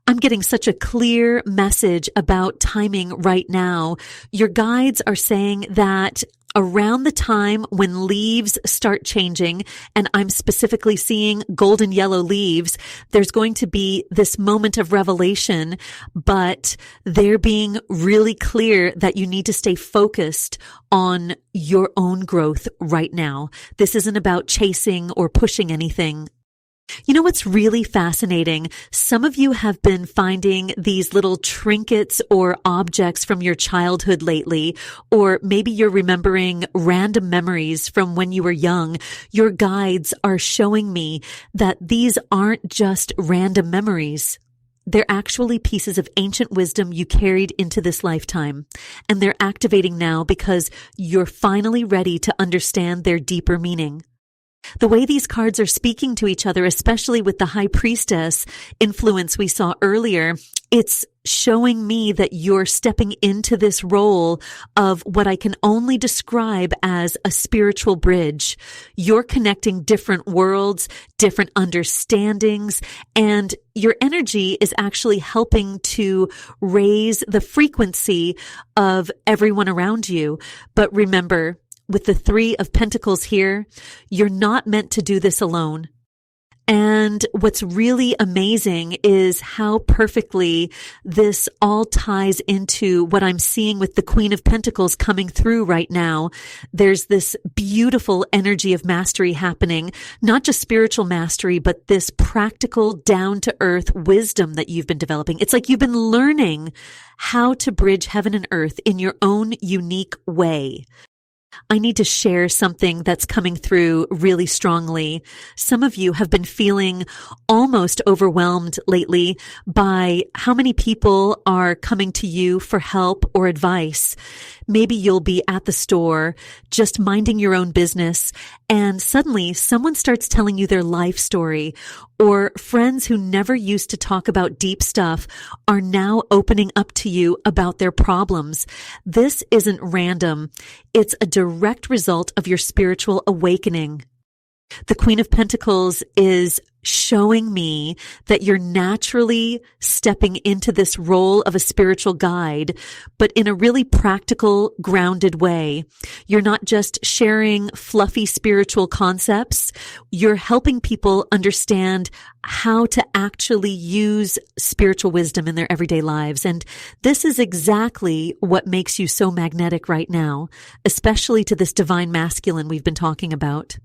I'm getting such a clear message about timing right now. Your guides are saying that around the time when leaves start changing, and I'm specifically seeing golden yellow leaves, there's going to be this moment of revelation, but they're being really clear that you need to stay focused on your own growth right now. This isn't about chasing or pushing anything. You know what's really fascinating? Some of you have been finding these little trinkets or objects from your childhood lately, or maybe you're remembering random memories from when you were young. Your guides are showing me that these aren't just random memories. They're actually pieces of ancient wisdom you carried into this lifetime, and they're activating now because you're finally ready to understand their deeper meaning. The way these cards are speaking to each other, especially with the High Priestess influence we saw earlier, it's showing me that you're stepping into this role of what I can only describe as a spiritual bridge. You're connecting different worlds, different understandings, and your energy is actually helping to raise the frequency of everyone around you. But remember, with the Three of Pentacles here, you're not meant to do this alone. And what's really amazing is how perfectly this all ties into what I'm seeing with the Queen of Pentacles coming through right now. There's this beautiful energy of mastery happening, not just spiritual mastery, but this practical, down-to-earth wisdom that you've been developing. It's like you've been learning how to bridge heaven and earth in your own unique way. I need to share something that's coming through really strongly. Some of you have been feeling almost overwhelmed lately by how many people are coming to you for help or advice. Maybe you'll be at the store just minding your own business, and suddenly someone starts telling you their life story, or friends who never used to talk about deep stuff are now opening up to you about their problems. This isn't random. It's a direct result of your spiritual awakening. The Queen of Pentacles is showing me that you're naturally stepping into this role of a spiritual guide, but in a really practical, grounded way. You're not just sharing fluffy spiritual concepts. You're helping people understand how to actually use spiritual wisdom in their everyday lives. And this is exactly what makes you so magnetic right now, especially to this divine masculine we've been talking about.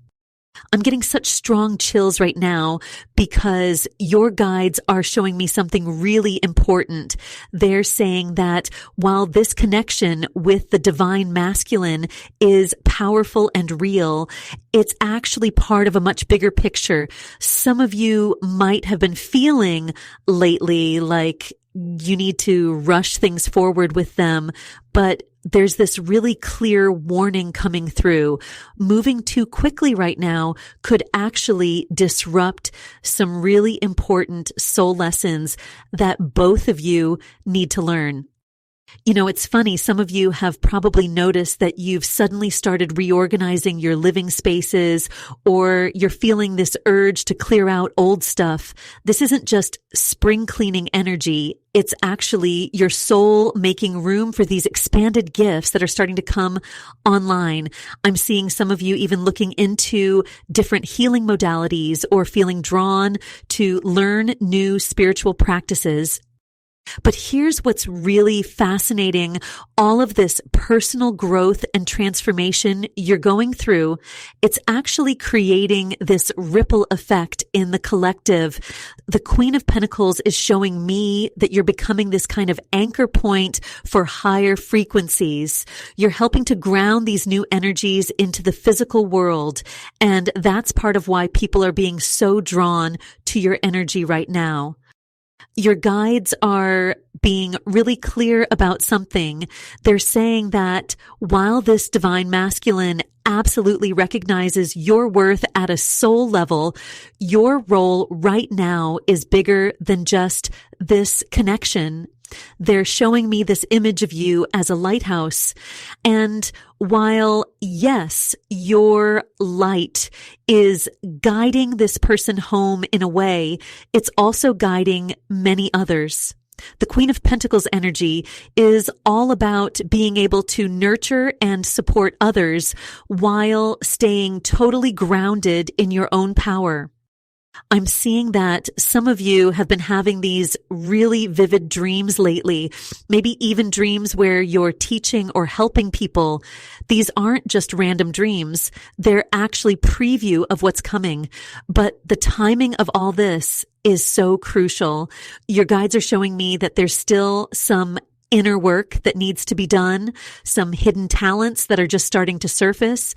I'm getting such strong chills right now because your guides are showing me something really important. They're saying that while this connection with the divine masculine is powerful and real, it's actually part of a much bigger picture. Some of you might have been feeling lately like you need to rush things forward with them, but there's this really clear warning coming through. Moving too quickly right now could actually disrupt some really important soul lessons that both of you need to learn. You know, it's funny. Some of you have probably noticed that you've suddenly started reorganizing your living spaces, or you're feeling this urge to clear out old stuff. This isn't just spring cleaning energy. It's actually your soul making room for these expanded gifts that are starting to come online. I'm seeing some of you even looking into different healing modalities or feeling drawn to learn new spiritual practices. But here's what's really fascinating. All of this personal growth and transformation you're going through, it's actually creating this ripple effect in the collective. The Queen of Pentacles is showing me that you're becoming this kind of anchor point for higher frequencies. You're helping to ground these new energies into the physical world. And that's part of why people are being so drawn to your energy right now. Your guides are being really clear about something. They're saying that while this divine masculine absolutely recognizes your worth at a soul level, your role right now is bigger than just this connection. They're showing me this image of you as a lighthouse. And while, yes, your light is guiding this person home in a way, it's also guiding many others. The Queen of Pentacles energy is all about being able to nurture and support others while staying totally grounded in your own power. I'm seeing that some of you have been having these really vivid dreams lately, maybe even dreams where you're teaching or helping people. These aren't just random dreams. They're actually preview of what's coming. But the timing of all this is so crucial. Your guides are showing me that there's still some inner work that needs to be done, some hidden talents that are just starting to surface.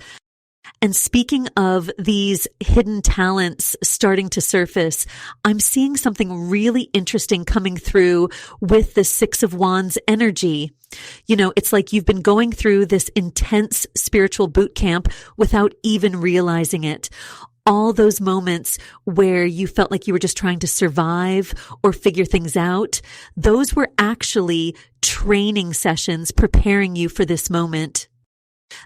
And speaking of these hidden talents starting to surface, I'm seeing something really interesting coming through with the Six of Wands energy. You know, it's like you've been going through this intense spiritual boot camp without even realizing it. All those moments where you felt like you were just trying to survive or figure things out, those were actually training sessions preparing you for this moment.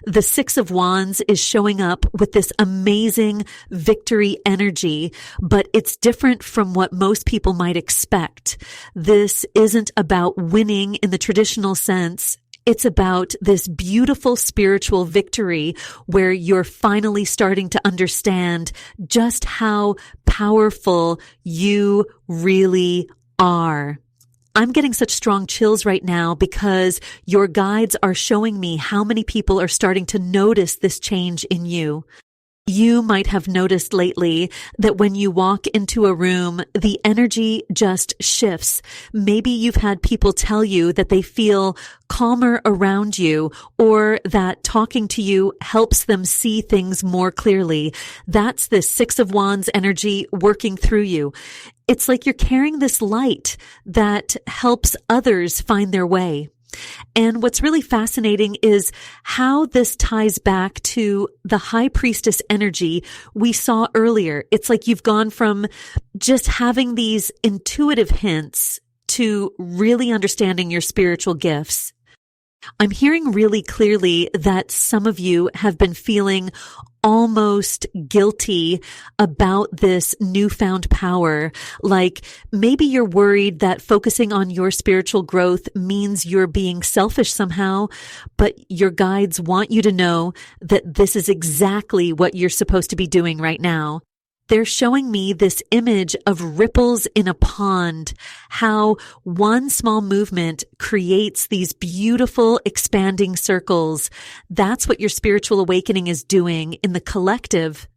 The Six of Wands is showing up with this amazing victory energy, but it's different from what most people might expect. This isn't about winning in the traditional sense. It's about this beautiful spiritual victory where you're finally starting to understand just how powerful you really are. I'm getting such strong chills right now because your guides are showing me how many people are starting to notice this change in you. You might have noticed lately that when you walk into a room, the energy just shifts. Maybe you've had people tell you that they feel calmer around you, or that talking to you helps them see things more clearly. That's the Six of Wands energy working through you. It's like you're carrying this light that helps others find their way. And what's really fascinating is how this ties back to the High Priestess energy we saw earlier. It's like you've gone from just having these intuitive hints to really understanding your spiritual gifts. I'm hearing really clearly that some of you have been feeling almost guilty about this newfound power. Like maybe you're worried that focusing on your spiritual growth means you're being selfish somehow, but your guides want you to know that this is exactly what you're supposed to be doing right now. They're showing me this image of ripples in a pond, how one small movement creates these beautiful expanding circles. That's what your spiritual awakening is doing in the collective.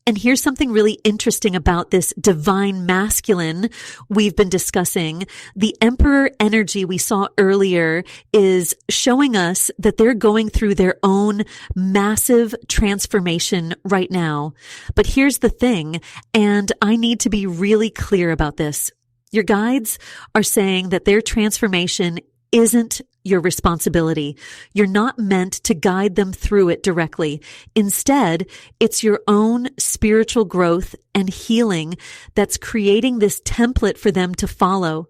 And here's something really interesting about this divine masculine we've been discussing. The Emperor energy we saw earlier is showing us that they're going through their own massive transformation right now. But here's the thing, and I need to be really clear about this. Your guides are saying that their transformation isn't your responsibility. You're not meant to guide them through it directly. Instead, it's your own spiritual growth and healing that's creating this template for them to follow.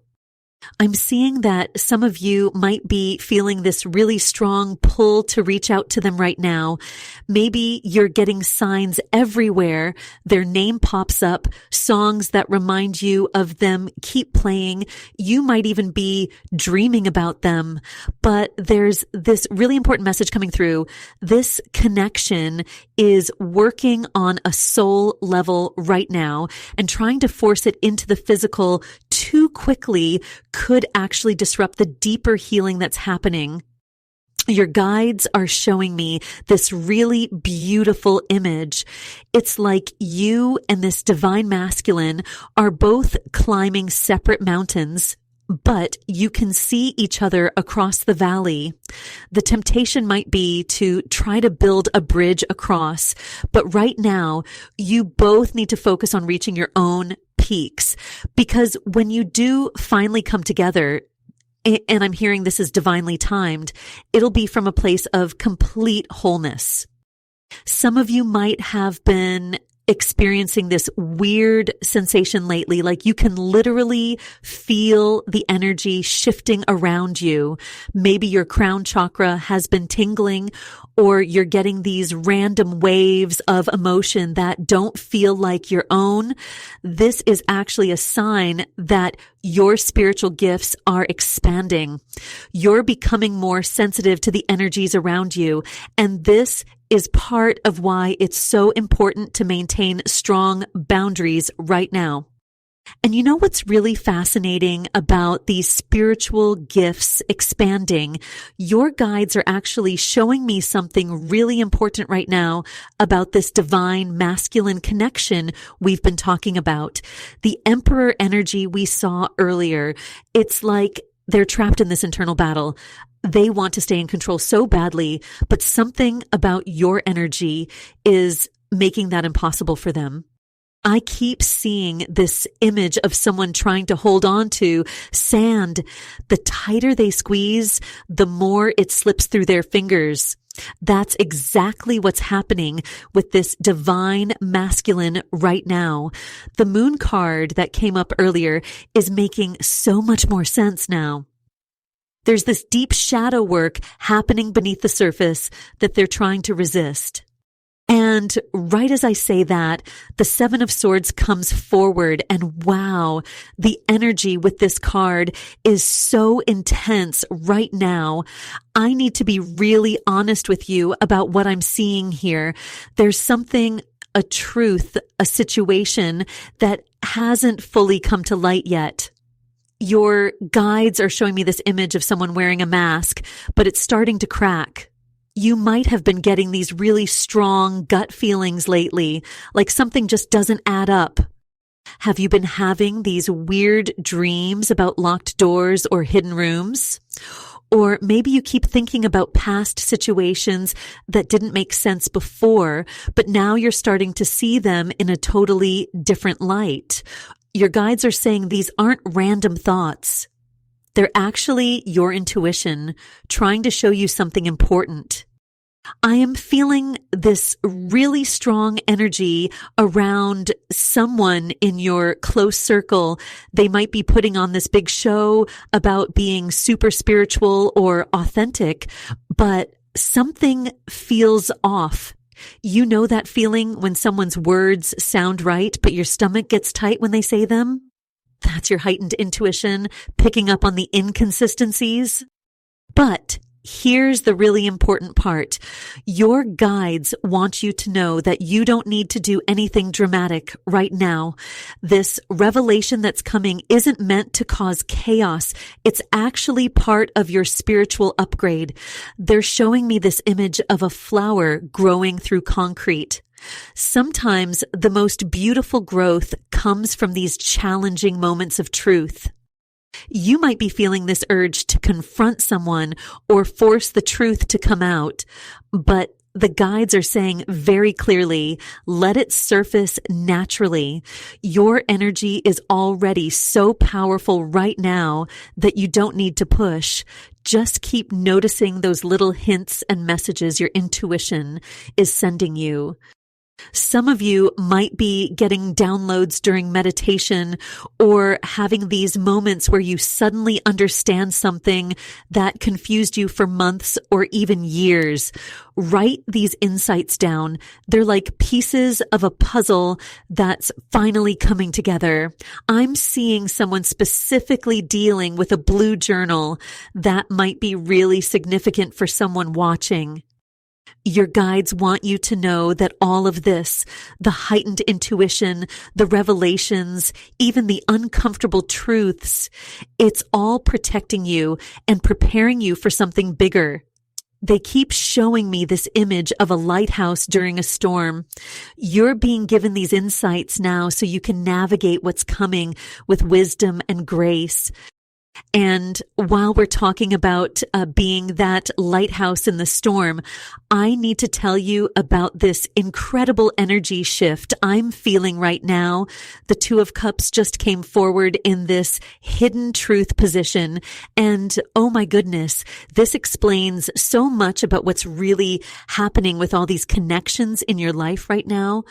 I'm seeing that some of you might be feeling this really strong pull to reach out to them right now. Maybe you're getting signs everywhere. Their name pops up, songs that remind you of them keep playing. You might even be dreaming about them. But there's this really important message coming through. This connection is working on a soul level right now, and trying to force it into the physical too quickly could actually disrupt the deeper healing that's happening. Your guides are showing me this really beautiful image. It's like you and this divine masculine are both climbing separate mountains, but you can see each other across the valley. The temptation might be to try to build a bridge across, but right now you both need to focus on reaching your own peaks, because when you do finally come together, and I'm hearing this is divinely timed, it'll be from a place of complete wholeness. Some of you might have been experiencing this weird sensation lately, like you can literally feel the energy shifting around you. Maybe your crown chakra has been tingling, or you're getting these random waves of emotion that don't feel like your own. This is actually a sign that your spiritual gifts are expanding. You're becoming more sensitive to the energies around you, and this is part of why it's so important to maintain strong boundaries right now. And you know what's really fascinating about these spiritual gifts expanding? Your guides are actually showing me something really important right now about this divine masculine connection we've been talking about. The emperor energy we saw earlier, it's like they're trapped in this internal battle. They want to stay in control so badly, but something about your energy is making that impossible for them. I keep seeing this image of someone trying to hold on to sand. The tighter they squeeze, the more it slips through their fingers. That's exactly what's happening with this divine masculine right now. The moon card that came up earlier is making so much more sense now. There's this deep shadow work happening beneath the surface that they're trying to resist. And right as I say that, the Seven of Swords comes forward, and wow, the energy with this card is so intense right now. I need to be really honest with you about what I'm seeing here. There's something, a truth, a situation that hasn't fully come to light yet. Your guides are showing me this image of someone wearing a mask, but it's starting to crack. You might have been getting these really strong gut feelings lately, like something just doesn't add up. Have you been having these weird dreams about locked doors or hidden rooms? Or maybe you keep thinking about past situations that didn't make sense before, but now you're starting to see them in a totally different light. Your guides are saying these aren't random thoughts. They're actually your intuition trying to show you something important. I am feeling this really strong energy around someone in your close circle. They might be putting on this big show about being super spiritual or authentic, but something feels off. You know that feeling when someone's words sound right, but your stomach gets tight when they say them? That's your heightened intuition picking up on the inconsistencies. But here's the really important part. Your guides want you to know that you don't need to do anything dramatic right now. This revelation that's coming isn't meant to cause chaos. It's actually part of your spiritual upgrade. They're showing me this image of a flower growing through concrete. Sometimes the most beautiful growth comes from these challenging moments of truth. You might be feeling this urge to confront someone or force the truth to come out, but the guides are saying very clearly, let it surface naturally. Your energy is already so powerful right now that you don't need to push. Just keep noticing those little hints and messages your intuition is sending you. Some of you might be getting downloads during meditation or having these moments where you suddenly understand something that confused you for months or even years. Write these insights down. They're like pieces of a puzzle that's finally coming together. I'm seeing someone specifically dealing with a blue journal that might be really significant for someone watching. Your guides want you to know that all of this, the heightened intuition, the revelations, even the uncomfortable truths, it's all protecting you and preparing you for something bigger. They keep showing me this image of a lighthouse during a storm. You're being given these insights now so you can navigate what's coming with wisdom and grace. And while we're talking about being that lighthouse in the storm, I need to tell you about this incredible energy shift I'm feeling right now. The Two of Cups just came forward in this hidden truth position. And oh my goodness, this explains so much about what's really happening with all these connections in your life right now.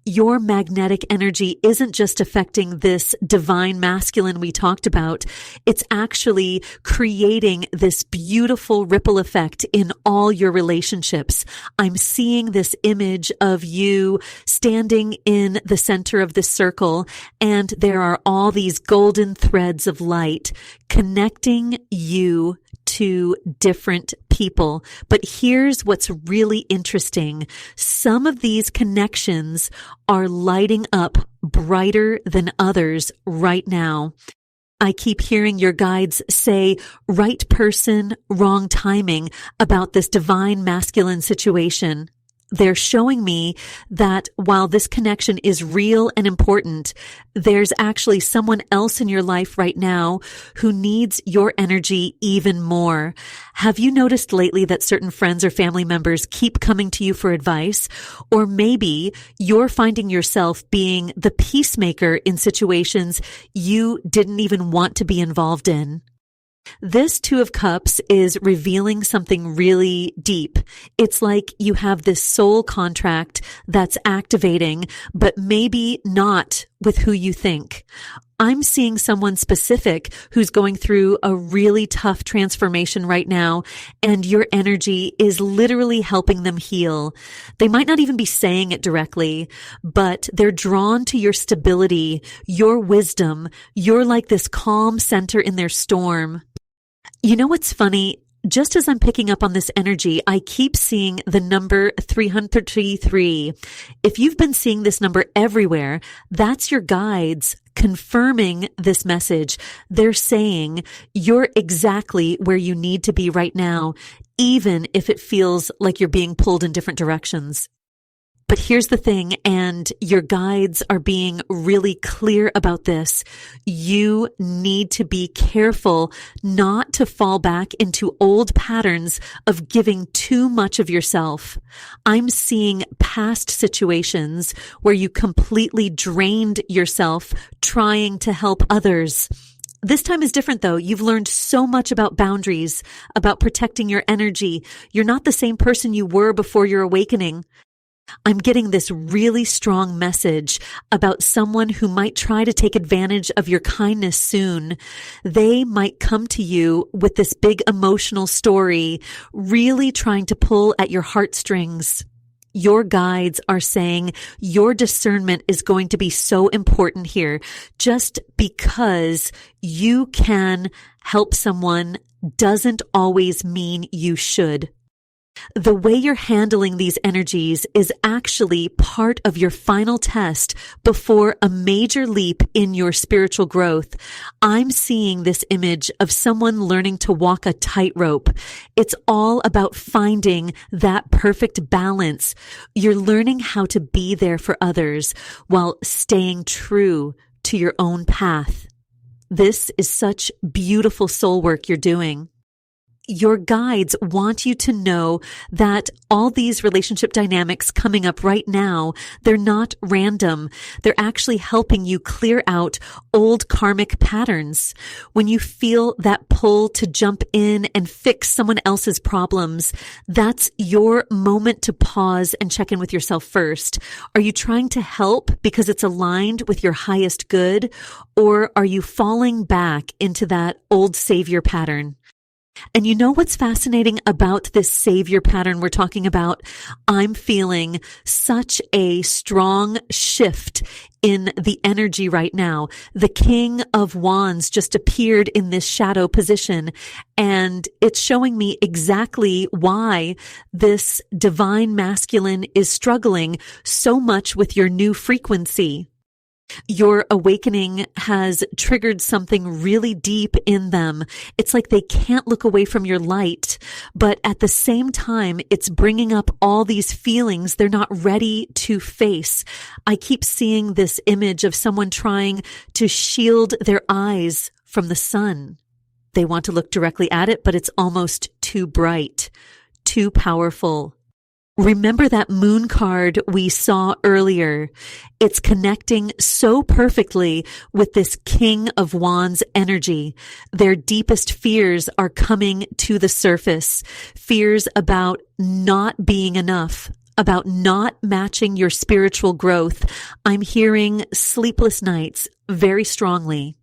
Your magnetic energy isn't just affecting this divine masculine we talked about. It's actually creating this beautiful ripple effect in all your relationships. I'm seeing this image of you standing in the center of this circle, and there are all these golden threads of light connecting you to different people. But here's what's really interesting. Some of these connections are lighting up brighter than others right now. I keep hearing your guides say right person, wrong timing about this divine masculine situation. They're showing me that while this connection is real and important, there's actually someone else in your life right now who needs your energy even more. Have you noticed lately that certain friends or family members keep coming to you for advice? Or maybe you're finding yourself being the peacemaker in situations you didn't even want to be involved in. This Two of Cups is revealing something really deep. It's like you have this soul contract that's activating, but maybe not with who you think. I'm seeing someone specific who's going through a really tough transformation right now, and your energy is literally helping them heal. They might not even be saying it directly, but they're drawn to your stability, your wisdom. You're like this calm center in their storm. You know what's funny? Just as I'm picking up on this energy, I keep seeing the number 333. If you've been seeing this number everywhere, that's your guides confirming this message. They're saying you're exactly where you need to be right now, even if it feels like you're being pulled in different directions. But here's the thing, and your guides are being really clear about this. You need to be careful not to fall back into old patterns of giving too much of yourself. I'm seeing past situations where you completely drained yourself trying to help others. This time is different though. You've learned so much about boundaries, about protecting your energy. You're not the same person you were before your awakening. I'm getting this really strong message about someone who might try to take advantage of your kindness soon. They might come to you with this big emotional story, really trying to pull at your heartstrings. Your guides are saying your discernment is going to be so important here. Just because you can help someone doesn't always mean you should. The way you're handling these energies is actually part of your final test before a major leap in your spiritual growth. I'm seeing this image of someone learning to walk a tightrope. It's all about finding that perfect balance. You're learning how to be there for others while staying true to your own path. This is such beautiful soul work you're doing. Your guides want you to know that all these relationship dynamics coming up right now, they're not random. They're actually helping you clear out old karmic patterns. When you feel that pull to jump in and fix someone else's problems, that's your moment to pause and check in with yourself first. Are you trying to help because it's aligned with your highest good, or are you falling back into that old savior pattern? And you know what's fascinating about this savior pattern we're talking about? I'm feeling such a strong shift in the energy right now. The King of Wands just appeared in this shadow position, and it's showing me exactly why this divine masculine is struggling so much with your new frequency. Your awakening has triggered something really deep in them. It's like they can't look away from your light, but at the same time, it's bringing up all these feelings they're not ready to face. I keep seeing this image of someone trying to shield their eyes from the sun. They want to look directly at it, but it's almost too bright, too powerful. Remember that moon card we saw earlier? It's connecting so perfectly with this King of Wands energy. Their deepest fears are coming to the surface. Fears about not being enough, about not matching your spiritual growth. I'm hearing sleepless nights very strongly.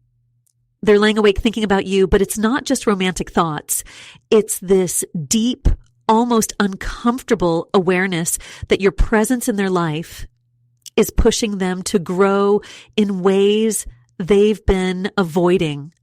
They're laying awake thinking about you, but it's not just romantic thoughts. It's this deep, almost uncomfortable awareness that your presence in their life is pushing them to grow in ways they've been avoiding.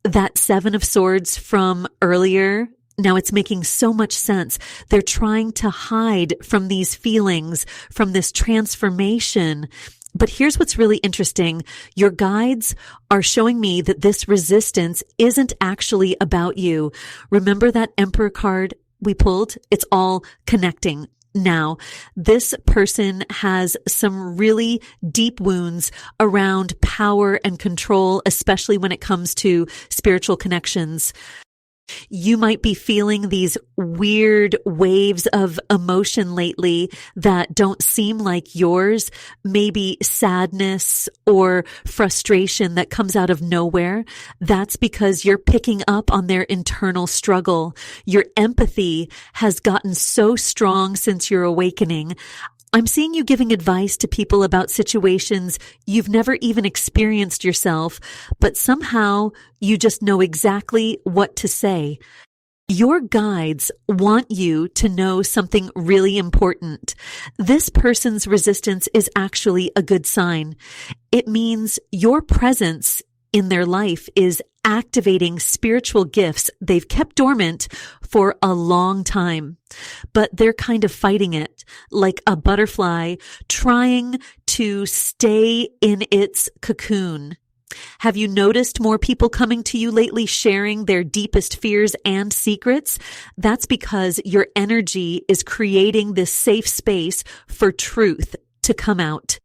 That Seven of Swords from earlier, now it's making so much sense. They're trying to hide from these feelings, from this transformation. But here's what's really interesting. Your guides are showing me that this resistance isn't actually about you. Remember that Emperor card we pulled? It's all connecting. Now, this person has some really deep wounds around power and control, especially when it comes to spiritual connections. You might be feeling these weird waves of emotion lately that don't seem like yours, maybe sadness or frustration that comes out of nowhere. That's because you're picking up on their internal struggle. Your empathy has gotten so strong since your awakening. I'm seeing you giving advice to people about situations you've never even experienced yourself, but somehow you just know exactly what to say. Your guides want you to know something really important. This person's resistance is actually a good sign. It means your presence in their life is activating spiritual gifts they've kept dormant for a long time. But they're kind of fighting it like a butterfly trying to stay in its cocoon. Have you noticed more people coming to you lately sharing their deepest fears and secrets? That's because your energy is creating this safe space for truth to come out.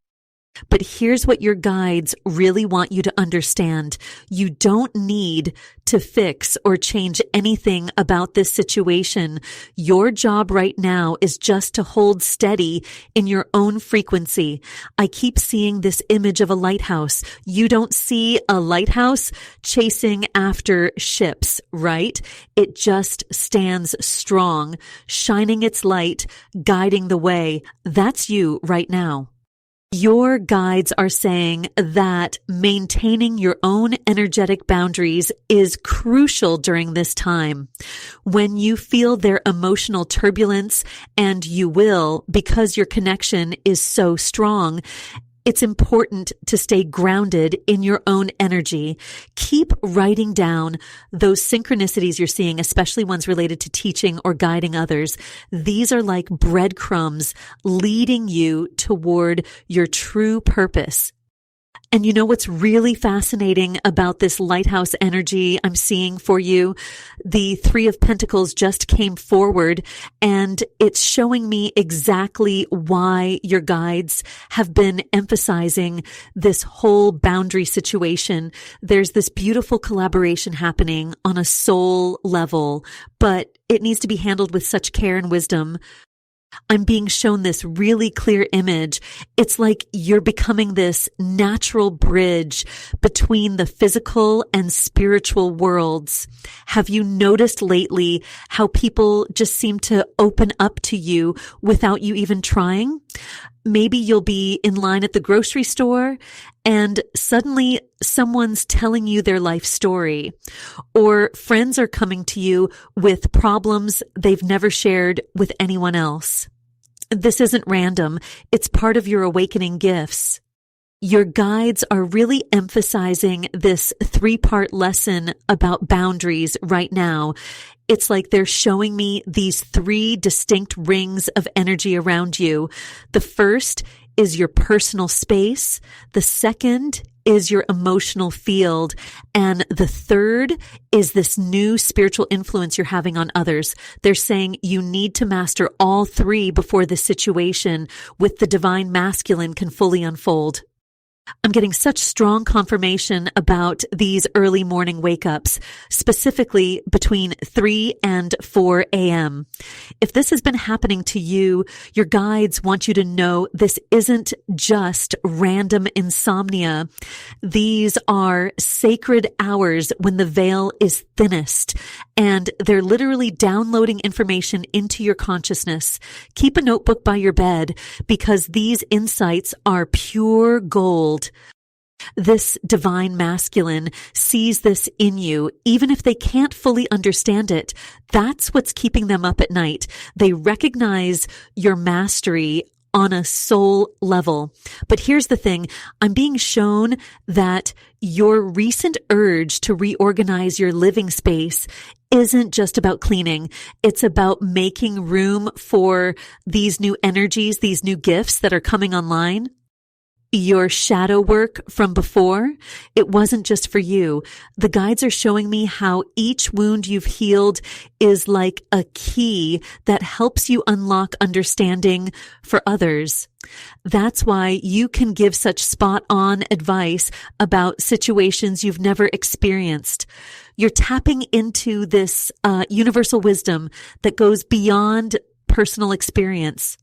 But here's what your guides really want you to understand. You don't need to fix or change anything about this situation. Your job right now is just to hold steady in your own frequency. I keep seeing this image of a lighthouse. You don't see a lighthouse chasing after ships, right? It just stands strong, shining its light, guiding the way. That's you right now. Your guides are saying that maintaining your own energetic boundaries is crucial during this time. When you feel their emotional turbulence, and you will because your connection is so strong, it's important to stay grounded in your own energy. Keep writing down those synchronicities you're seeing, especially ones related to teaching or guiding others. These are like breadcrumbs leading you toward your true purpose. And you know what's really fascinating about this lighthouse energy I'm seeing for you? The Three of Pentacles just came forward, and it's showing me exactly why your guides have been emphasizing this whole boundary situation. There's this beautiful collaboration happening on a soul level, but it needs to be handled with such care and wisdom. I'm being shown this really clear image. It's like you're becoming this natural bridge between the physical and spiritual worlds. Have you noticed lately how people just seem to open up to you without you even trying? Maybe you'll be in line at the grocery store and suddenly someone's telling you their life story, or friends are coming to you with problems they've never shared with anyone else. This isn't random. It's part of your awakening gifts. Your guides are really emphasizing this 3-part lesson about boundaries right now. It's like they're showing me these 3 distinct rings of energy around you. The first is your personal space. The second is your emotional field. And the third is this new spiritual influence you're having on others. They're saying you need to master all 3 before this situation with the divine masculine can fully unfold. I'm getting such strong confirmation about these early morning wake-ups, specifically between 3 and 4 a.m. If this has been happening to you, your guides want you to know this isn't just random insomnia. These are sacred hours when the veil is thinnest, and they're literally downloading information into your consciousness. Keep a notebook by your bed because these insights are pure gold. This divine masculine sees this in you, even if they can't fully understand it. That's what's keeping them up at night. They recognize your mastery on a soul level. But here's the thing. I'm being shown that your recent urge to reorganize your living space isn't just about cleaning. It's about making room for these new energies, these new gifts that are coming online. Your shadow work from before, it wasn't just for you. The guides are showing me how each wound you've healed is like a key that helps you unlock understanding for others. That's why you can give such spot-on advice about situations you've never experienced. You're tapping into this universal wisdom that goes beyond personal experience.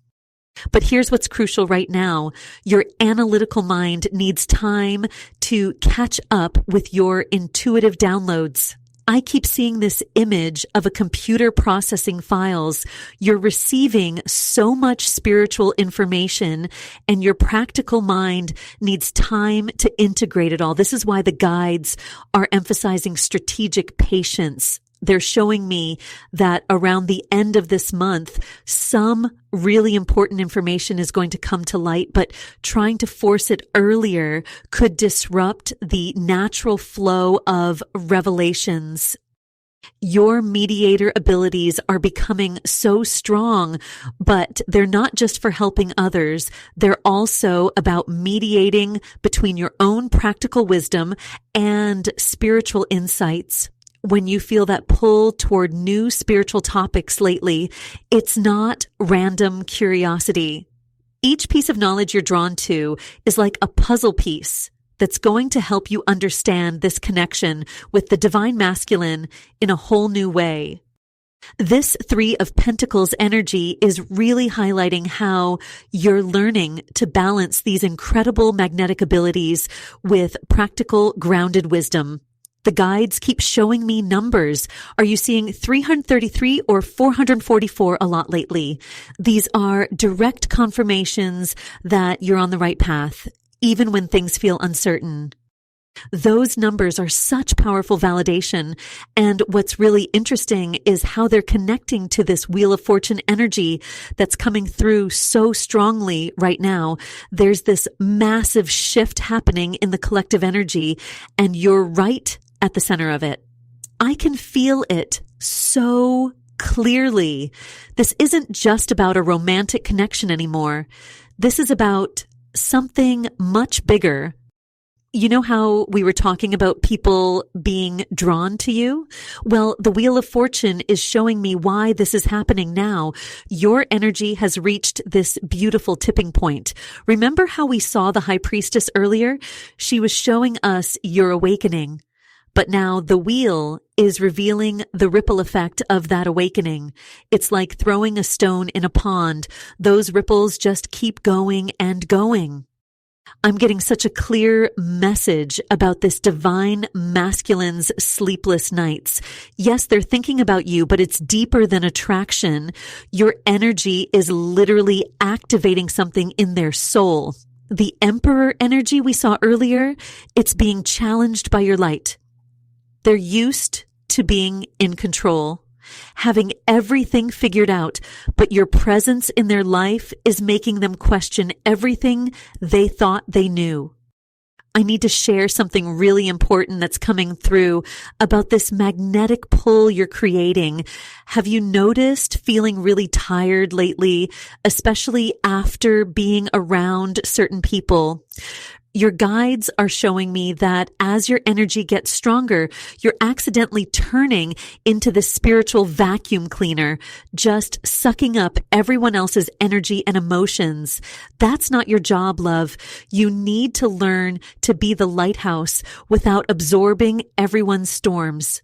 But here's what's crucial right now. Your analytical mind needs time to catch up with your intuitive downloads. I keep seeing this image of a computer processing files. You're receiving so much spiritual information, and your practical mind needs time to integrate it all. This is why the guides are emphasizing strategic patience. They're showing me that around the end of this month, some really important information is going to come to light, but trying to force it earlier could disrupt the natural flow of revelations. Your mediator abilities are becoming so strong, but they're not just for helping others. They're also about mediating between your own practical wisdom and spiritual insights. When you feel that pull toward new spiritual topics lately, it's not random curiosity. Each piece of knowledge you're drawn to is like a puzzle piece that's going to help you understand this connection with the divine masculine in a whole new way. This 3 of Pentacles energy is really highlighting how you're learning to balance these incredible magnetic abilities with practical, grounded wisdom. The guides keep showing me numbers. Are you seeing 333 or 444 a lot lately? These are direct confirmations that you're on the right path, even when things feel uncertain. Those numbers are such powerful validation. And what's really interesting is how they're connecting to this Wheel of Fortune energy that's coming through so strongly right now. There's this massive shift happening in the collective energy, and you're right at the center of it. I can feel it so clearly. This isn't just about a romantic connection anymore. This is about something much bigger. You know how we were talking about people being drawn to you? Well, the Wheel of Fortune is showing me why this is happening now. Your energy has reached this beautiful tipping point. Remember how we saw the High Priestess earlier? She was showing us your awakening. But now the wheel is revealing the ripple effect of that awakening. It's like throwing a stone in a pond. Those ripples just keep going and going. I'm getting such a clear message about this divine masculine's sleepless nights. Yes, they're thinking about you, but it's deeper than attraction. Your energy is literally activating something in their soul. The Emperor energy we saw earlier, it's being challenged by your light. They're used to being in control, having everything figured out, but your presence in their life is making them question everything they thought they knew. I need to share something really important that's coming through about this magnetic pull you're creating. Have you noticed feeling really tired lately, especially after being around certain people? Your guides are showing me that as your energy gets stronger, you're accidentally turning into the spiritual vacuum cleaner, just sucking up everyone else's energy and emotions. That's not your job, love. You need to learn to be the lighthouse without absorbing everyone's storms.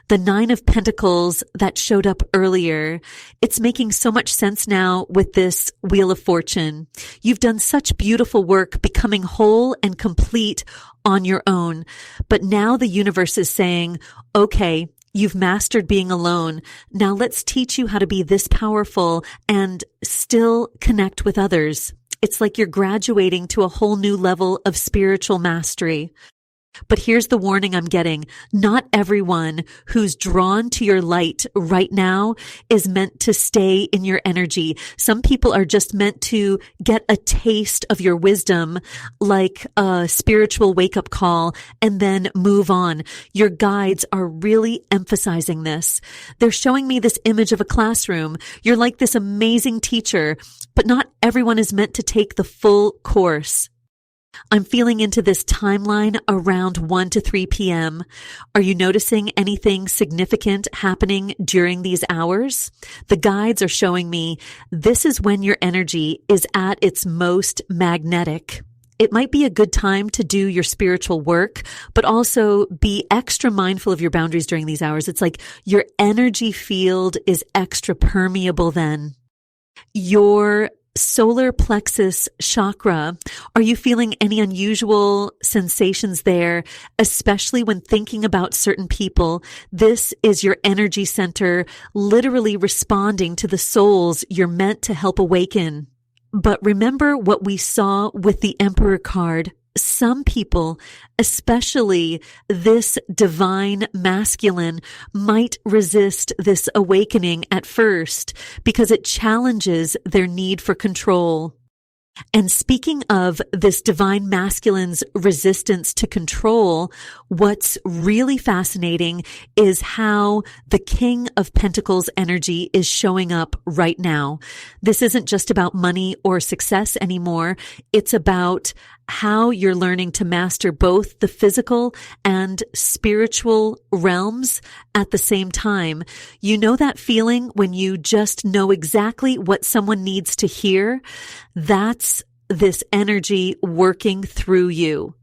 The Nine of Pentacles that showed up earlier, it's making so much sense now with this Wheel of Fortune. You've done such beautiful work becoming whole and complete on your own. But now the universe is saying, okay, you've mastered being alone. Now let's teach you how to be this powerful and still connect with others. It's like you're graduating to a whole new level of spiritual mastery. But here's the warning I'm getting. Not everyone who's drawn to your light right now is meant to stay in your energy. Some people are just meant to get a taste of your wisdom, like a spiritual wake-up call, and then move on. Your guides are really emphasizing this. They're showing me this image of a classroom. You're like this amazing teacher, but not everyone is meant to take the full course. I'm feeling into this timeline around 1 to 3 p.m. Are you noticing anything significant happening during these hours? The guides are showing me this is when your energy is at its most magnetic. It might be a good time to do your spiritual work, but also be extra mindful of your boundaries during these hours. It's like your energy field is extra permeable then. Your solar plexus chakra, are you feeling any unusual sensations there, especially when thinking about certain people? This is your energy center literally responding to the souls you're meant to help awaken. But remember what we saw with the Emperor card. Some people, especially this divine masculine, might resist this awakening at first because it challenges their need for control. And speaking of this divine masculine's resistance to control, what's really fascinating is how the King of Pentacles energy is showing up right now. This isn't just about money or success anymore. It's about how you're learning to master both the physical and spiritual realms at the same time. You know that feeling when you just know exactly what someone needs to hear? That's this energy working through you.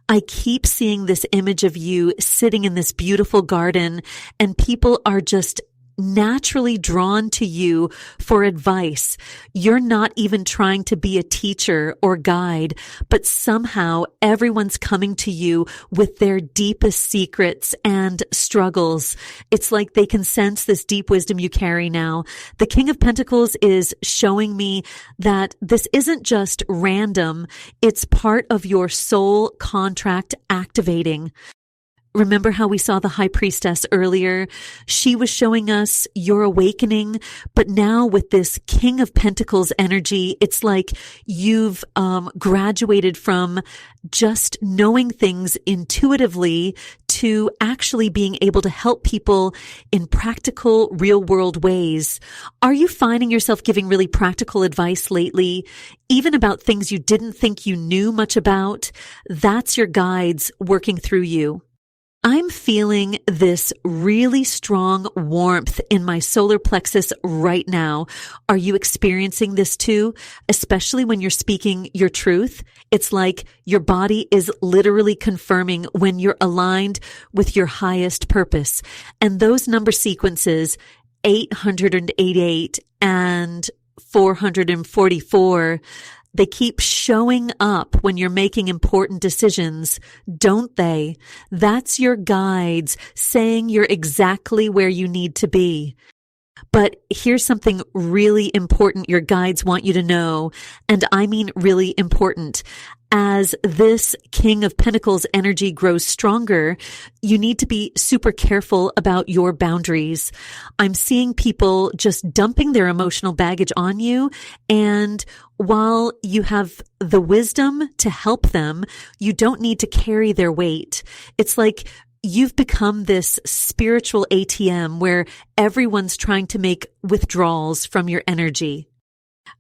I keep seeing this image of you sitting in this beautiful garden, and people are just naturally drawn to you for advice. You're not even trying to be a teacher or guide, but somehow everyone's coming to you with their deepest secrets and struggles. It's like they can sense this deep wisdom you carry now. The King of Pentacles is showing me that this isn't just random. It's part of your soul contract activating. Remember how we saw the High Priestess earlier? She was showing us your awakening, but now with this King of Pentacles energy, it's like you've graduated from just knowing things intuitively to actually being able to help people in practical, real world ways. Are you finding yourself giving really practical advice lately, even about things you didn't think you knew much about? That's your guides working through you. I'm feeling this really strong warmth in my solar plexus right now. Are you experiencing this too? Especially when you're speaking your truth. It's like your body is literally confirming when you're aligned with your highest purpose. And those number sequences, 888 and 444, they keep showing up when you're making important decisions, don't they? That's your guides saying you're exactly where you need to be. But here's something really important your guides want you to know, and I mean really important. As this King of Pentacles energy grows stronger, you need to be super careful about your boundaries. I'm seeing people just dumping their emotional baggage on you, and while you have the wisdom to help them, you don't need to carry their weight. It's like you've become this spiritual ATM where everyone's trying to make withdrawals from your energy.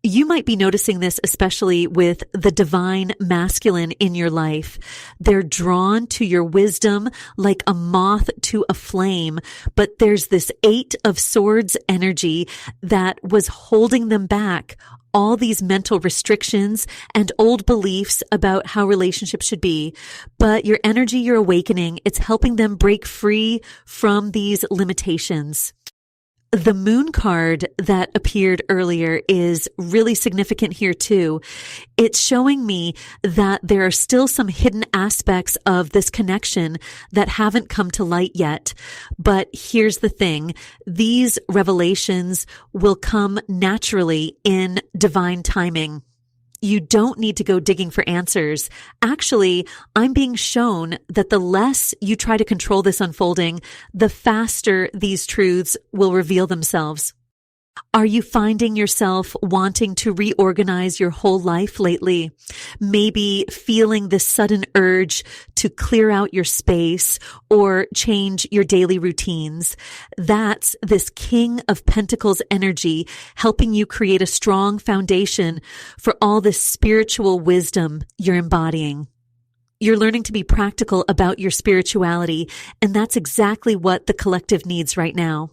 You might be noticing this especially with the divine masculine in your life. They're drawn to your wisdom like a moth to a flame, but there's this 8 of Swords energy that was holding them back. All these mental restrictions and old beliefs about how relationships should be. But your energy, your awakening, it's helping them break free from these limitations. The moon card that appeared earlier is really significant here too. It's showing me that there are still some hidden aspects of this connection that haven't come to light yet. But here's the thing. These revelations will come naturally in divine timing. You don't need to go digging for answers. Actually, I'm being shown that the less you try to control this unfolding, the faster these truths will reveal themselves. Are you finding yourself wanting to reorganize your whole life lately? Maybe feeling this sudden urge to clear out your space or change your daily routines. That's this King of Pentacles energy helping you create a strong foundation for all this spiritual wisdom you're embodying. You're learning to be practical about your spirituality, and that's exactly what the collective needs right now.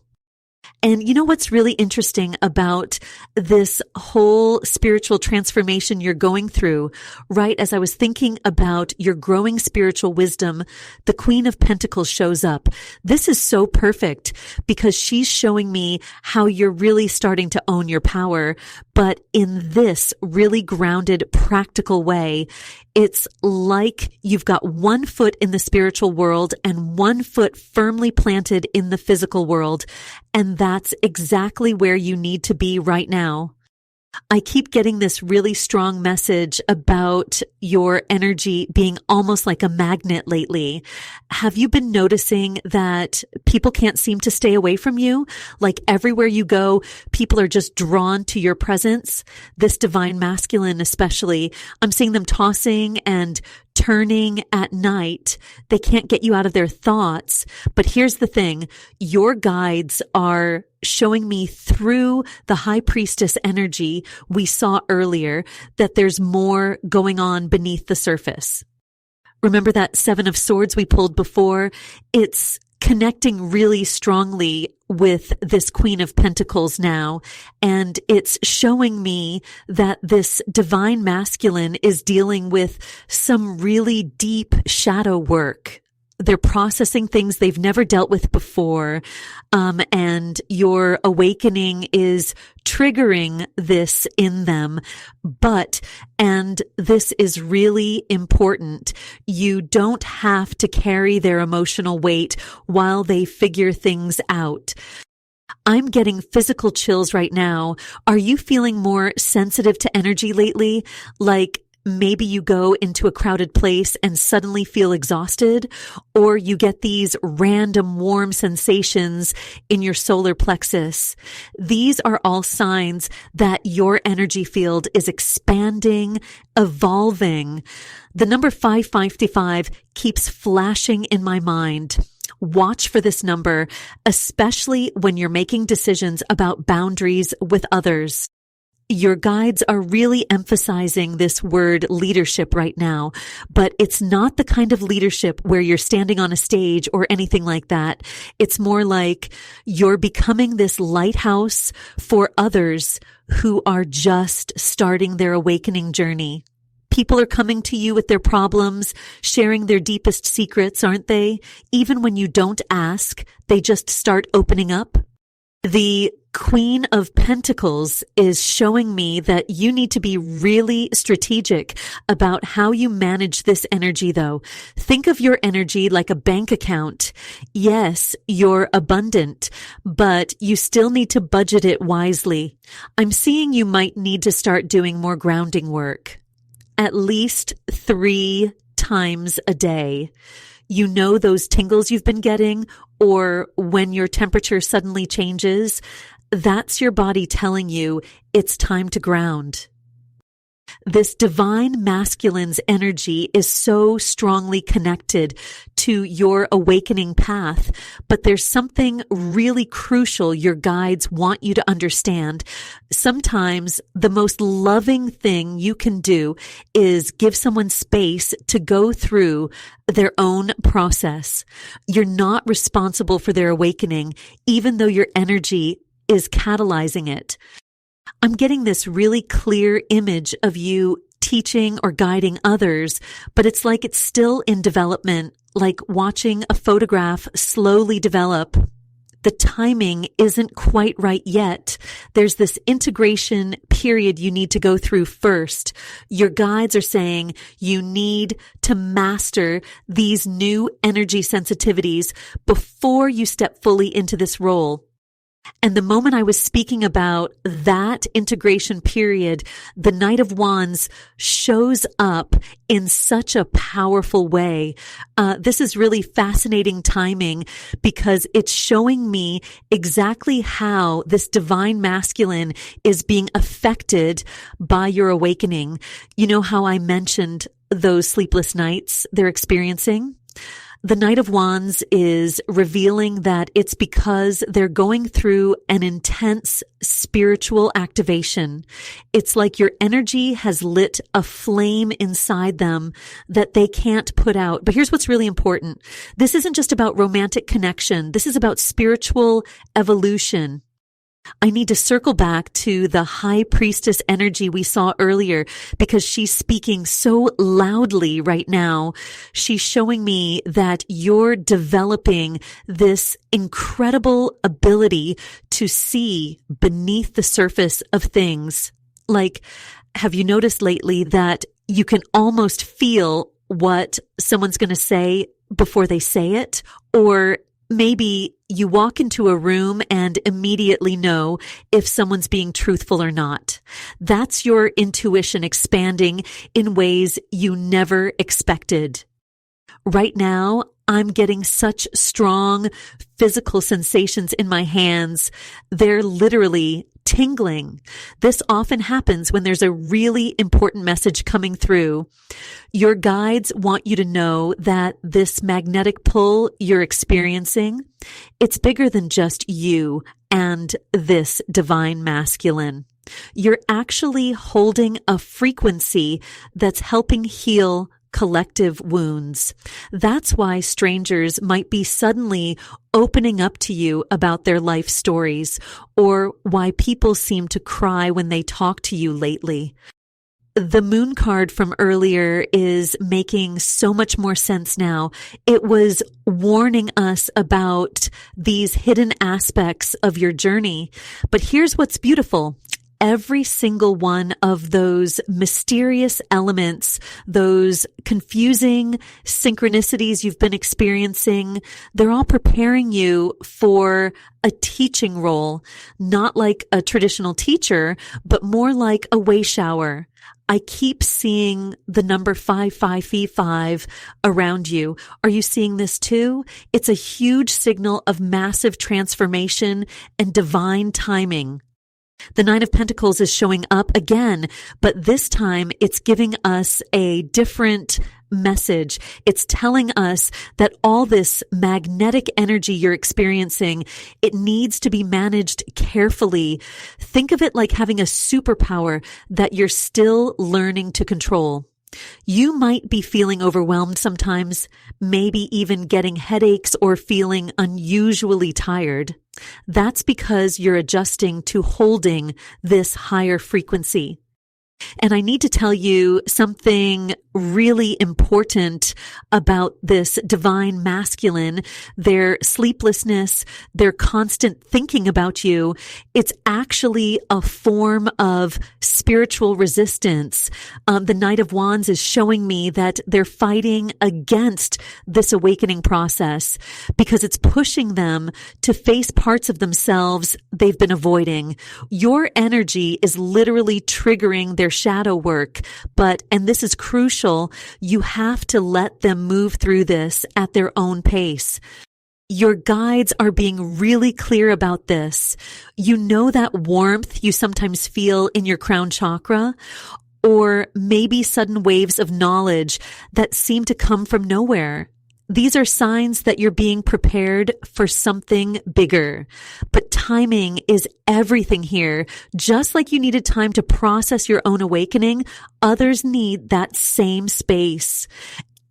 And you know what's really interesting about this whole spiritual transformation you're going through? Right as I was thinking about your growing spiritual wisdom, the Queen of Pentacles shows up. This is so perfect because she's showing me how you're really starting to own your power, but in this really grounded, practical way. It's like you've got one foot in the spiritual world and one foot firmly planted in the physical world. And that's exactly where you need to be right now. I keep getting this really strong message about your energy being almost like a magnet lately. Have you been noticing that people can't seem to stay away from you? Like everywhere you go, people are just drawn to your presence. This divine masculine especially, I'm seeing them tossing and turning at night. They can't get you out of their thoughts. But here's the thing. Your guides are showing me through the high priestess energy we saw earlier that there's more going on beneath the surface. Remember that 7 of Swords we pulled before? It's connecting really strongly with this Queen of Pentacles now, and it's showing me that this divine masculine is dealing with some really deep shadow work. They're processing things they've never dealt with before, and your awakening is triggering this in them. And this is really important, you don't have to carry their emotional weight while they figure things out. I'm getting physical chills right now. Are you feeling more sensitive to energy lately? Like Maybe you go into a crowded place and suddenly feel exhausted, or you get these random warm sensations in your solar plexus. These are all signs that your energy field is expanding, evolving. The number 555 keeps flashing in my mind. Watch for this number, especially when you're making decisions about boundaries with others. Your guides are really emphasizing this word leadership right now, but it's not the kind of leadership where you're standing on a stage or anything like that. It's more like you're becoming this lighthouse for others who are just starting their awakening journey. People are coming to you with their problems, sharing their deepest secrets, aren't they? Even when you don't ask, they just start opening up. The Queen of Pentacles is showing me that you need to be really strategic about how you manage this energy, though. Think of your energy like a bank account. Yes, you're abundant, but you still need to budget it wisely. I'm seeing you might need to start doing more grounding work. At least 3 times a day. You know those tingles you've been getting, or when your temperature suddenly changes, that's your body telling you it's time to ground. This divine masculine's energy is so strongly connected to your awakening path, but there's something really crucial your guides want you to understand. Sometimes the most loving thing you can do is give someone space to go through their own process. You're not responsible for their awakening, even though your energy is catalyzing it. I'm getting this really clear image of you teaching or guiding others, but it's like it's still in development, like watching a photograph slowly develop. The timing isn't quite right yet. There's this integration period you need to go through first. Your guides are saying you need to master these new energy sensitivities before you step fully into this role. And the moment I was speaking about that integration period, the Knight of Wands shows up in such a powerful way. This is really fascinating timing because it's showing me exactly how this divine masculine is being affected by your awakening. You know how I mentioned those sleepless nights they're experiencing? The Knight of Wands is revealing that it's because they're going through an intense spiritual activation. It's like your energy has lit a flame inside them that they can't put out. But here's what's really important. This isn't just about romantic connection. This is about spiritual evolution. I need to circle back to the high priestess energy we saw earlier because she's speaking so loudly right now. She's showing me that you're developing this incredible ability to see beneath the surface of things. Like, have you noticed lately that you can almost feel what someone's going to say before they say it? Or maybe you walk into a room and immediately know if someone's being truthful or not. That's your intuition expanding in ways you never expected. Right now, I'm getting such strong physical sensations in my hands. They're literally tingling. This often happens when there's a really important message coming through. Your guides want you to know that this magnetic pull you're experiencing, it's bigger than just you and this divine masculine. You're actually holding a frequency that's helping heal collective wounds. That's why strangers might be suddenly opening up to you about their life stories, or why people seem to cry when they talk to you lately. The moon card from earlier is making so much more sense now. It was warning us about these hidden aspects of your journey. But here's what's beautiful. Every single one of those mysterious elements, those confusing synchronicities you've been experiencing, they're all preparing you for a teaching role, not like a traditional teacher, but more like a way shower. I keep seeing the number 5555 around you. Are you seeing this too? It's a huge signal of massive transformation and divine timing. The Nine of Pentacles is showing up again, but this time it's giving us a different message. It's telling us that all this magnetic energy you're experiencing, it needs to be managed carefully. Think of it like having a superpower that you're still learning to control. You might be feeling overwhelmed sometimes, maybe even getting headaches or feeling unusually tired. That's because you're adjusting to holding this higher frequency. And I need to tell you something really important about this divine masculine, their sleeplessness, their constant thinking about you. It's actually a form of spiritual resistance. The Knight of Wands is showing me that they're fighting against this awakening process because it's pushing them to face parts of themselves they've been avoiding. Your energy is literally triggering their shadow work, and this is crucial, you have to let them move through this at their own pace. Your guides are being really clear about this. You know that warmth you sometimes feel in your crown chakra, or maybe sudden waves of knowledge that seem to come from nowhere. These are signs that you're being prepared for something bigger. But timing is everything here. Just like you needed time to process your own awakening, others need that same space.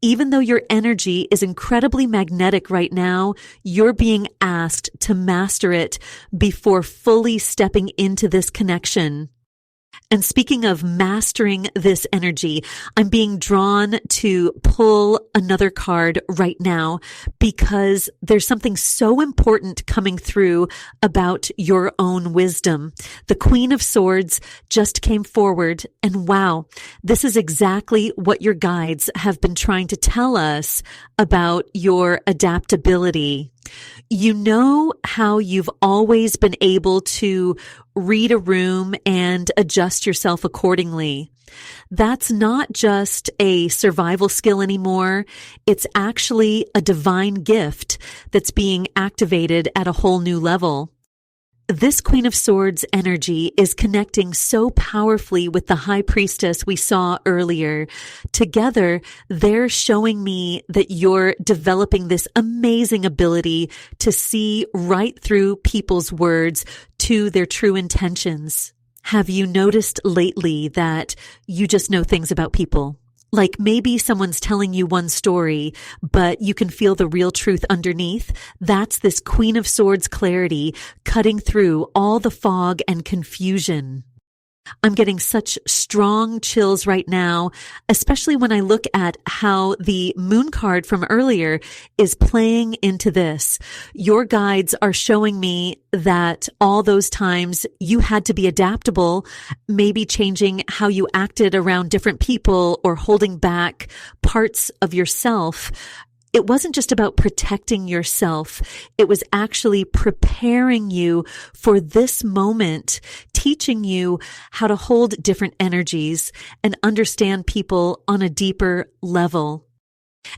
Even though your energy is incredibly magnetic right now, you're being asked to master it before fully stepping into this connection. And speaking of mastering this energy, I'm being drawn to pull another card right now because there's something so important coming through about your own wisdom. The Queen of Swords just came forward, and wow, this is exactly what your guides have been trying to tell us about your adaptability. You know how you've always been able to read a room and adjust yourself accordingly. That's not just a survival skill anymore. It's actually a divine gift that's being activated at a whole new level. This Queen of Swords energy is connecting so powerfully with the High Priestess we saw earlier. Together, they're showing me that you're developing this amazing ability to see right through people's words to their true intentions. Have you noticed lately that you just know things about people? Like maybe someone's telling you one story, but you can feel the real truth underneath. That's this Queen of Swords clarity cutting through all the fog and confusion. I'm getting such strong chills right now, especially when I look at how the moon card from earlier is playing into this. Your guides are showing me that all those times you had to be adaptable, maybe changing how you acted around different people or holding back parts of yourself. It wasn't just about protecting yourself. It was actually preparing you for this moment, teaching you how to hold different energies and understand people on a deeper level.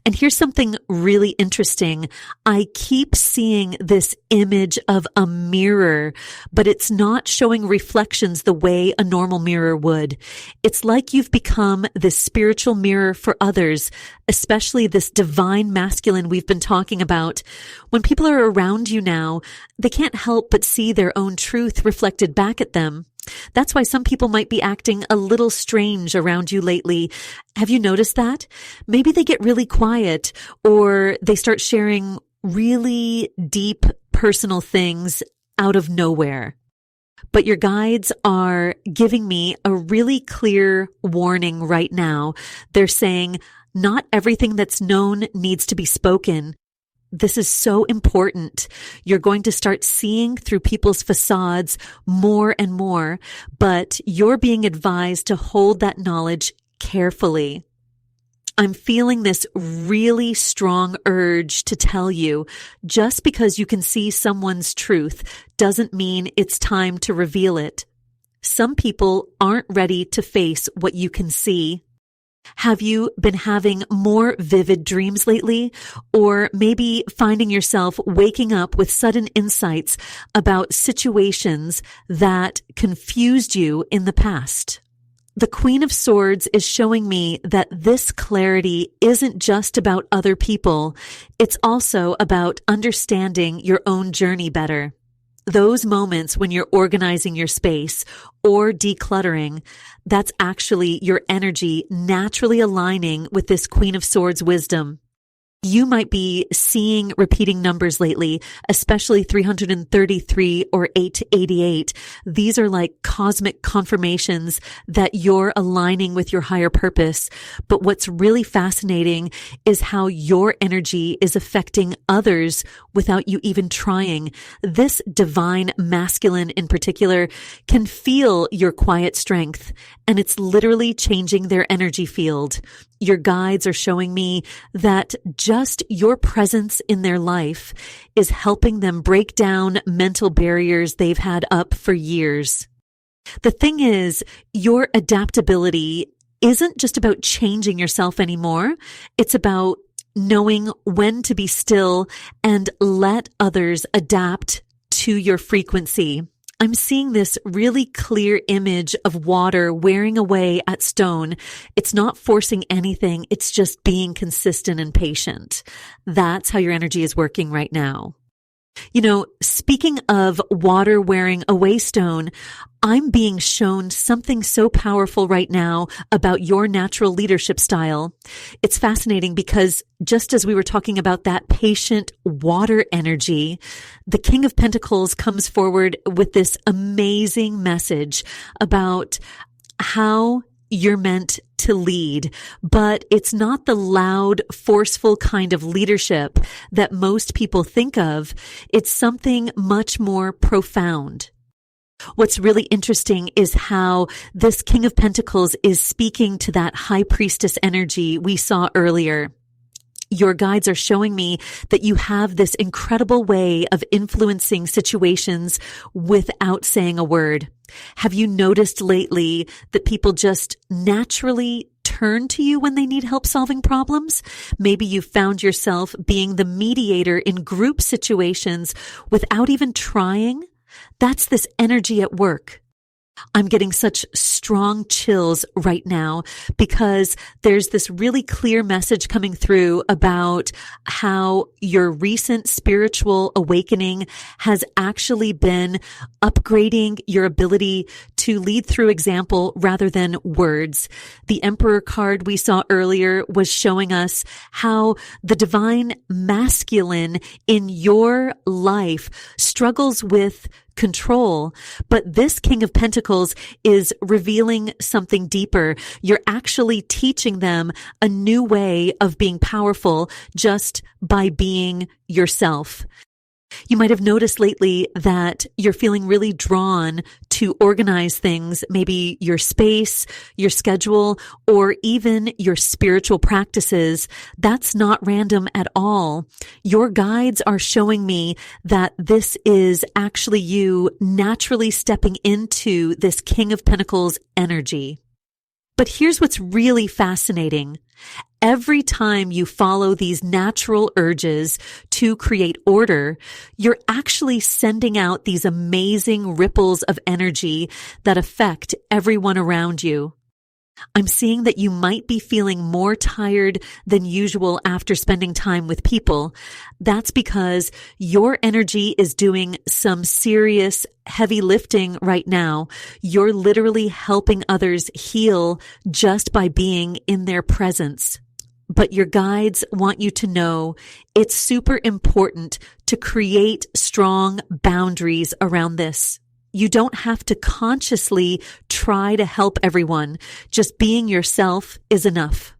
And here's something really interesting. I keep seeing this image of a mirror, but it's not showing reflections the way a normal mirror would. It's like you've become this spiritual mirror for others, especially this divine masculine we've been talking about. When people are around you now, they can't help but see their own truth reflected back at them. That's why some people might be acting a little strange around you lately. Have you noticed that? Maybe they get really quiet or they start sharing really deep personal things out of nowhere. But your guides are giving me a really clear warning right now. They're saying not everything that's known needs to be spoken. This is so important. You're going to start seeing through people's facades more and more, but you're being advised to hold that knowledge carefully. I'm feeling this really strong urge to tell you, just because you can see someone's truth doesn't mean it's time to reveal it. Some people aren't ready to face what you can see. Have you been having more vivid dreams lately? Or maybe finding yourself waking up with sudden insights about situations that confused you in the past? The Queen of Swords is showing me that this clarity isn't just about other people. It's also about understanding your own journey better. Those moments when you're organizing your space or decluttering, that's actually your energy naturally aligning with this Queen of Swords wisdom. You might be seeing repeating numbers lately, especially 333 or 888. These are like cosmic confirmations that you're aligning with your higher purpose. But what's really fascinating is how your energy is affecting others without you even trying. This divine masculine in particular can feel your quiet strength, and it's literally changing their energy field. Your guides are showing me that just your presence in their life is helping them break down mental barriers they've had up for years. The thing is, your adaptability isn't just about changing yourself anymore. It's about knowing when to be still and let others adapt to your frequency. I'm seeing this really clear image of water wearing away at stone. It's not forcing anything. It's just being consistent and patient. That's how your energy is working right now. You know, speaking of water wearing away stone, I'm being shown something so powerful right now about your natural leadership style. It's fascinating because just as we were talking about that patient water energy, the King of Pentacles comes forward with this amazing message about how you're meant to lead, but it's not the loud, forceful kind of leadership that most people think of. It's something much more profound. What's really interesting is how this King of Pentacles is speaking to that High Priestess energy we saw earlier. Your guides are showing me that you have this incredible way of influencing situations without saying a word. Have you noticed lately that people just naturally turn to you when they need help solving problems? Maybe you found yourself being the mediator in group situations without even trying. That's this energy at work. I'm getting such strong chills right now because there's this really clear message coming through about how your recent spiritual awakening has actually been upgrading your ability to lead through example rather than words. The Emperor card we saw earlier was showing us how the divine masculine in your life struggles with control, but this King of Pentacles is revealing something deeper. You're actually teaching them a new way of being powerful just by being yourself. You might have noticed lately that you're feeling really drawn to organize things, maybe your space, your schedule, or even your spiritual practices. That's not random at all. Your guides are showing me that this is actually you naturally stepping into this King of Pentacles energy. But here's what's really fascinating. Every time you follow these natural urges to create order, you're actually sending out these amazing ripples of energy that affect everyone around you. I'm seeing that you might be feeling more tired than usual after spending time with people. That's because your energy is doing some serious heavy lifting right now. You're literally helping others heal just by being in their presence. But your guides want you to know it's super important to create strong boundaries around this. You don't have to consciously try to help everyone. Just being yourself is enough.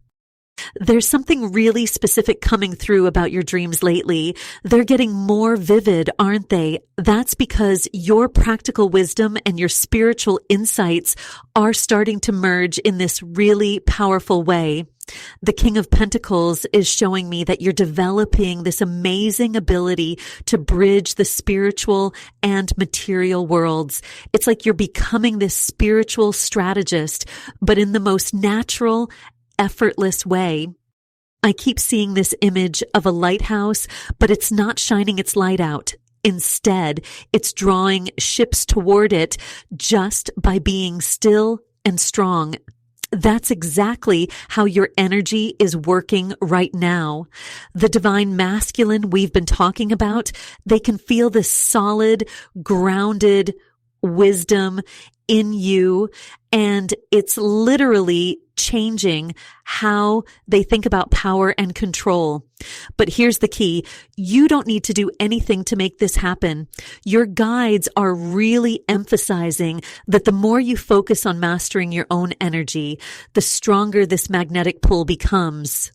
There's something really specific coming through about your dreams lately. They're getting more vivid, aren't they? That's because your practical wisdom and your spiritual insights are starting to merge in this really powerful way. The King of Pentacles is showing me that you're developing this amazing ability to bridge the spiritual and material worlds. It's like you're becoming this spiritual strategist, but in the most natural, effortless way. I keep seeing this image of a lighthouse, but it's not shining its light out. Instead, it's drawing ships toward it just by being still and strong. That's exactly how your energy is working right now. The divine masculine we've been talking about, they can feel this solid, grounded wisdom in you, and it's literally changing how they think about power and control. But here's the key. You don't need to do anything to make this happen. Your guides are really emphasizing that the more you focus on mastering your own energy, the stronger this magnetic pull becomes.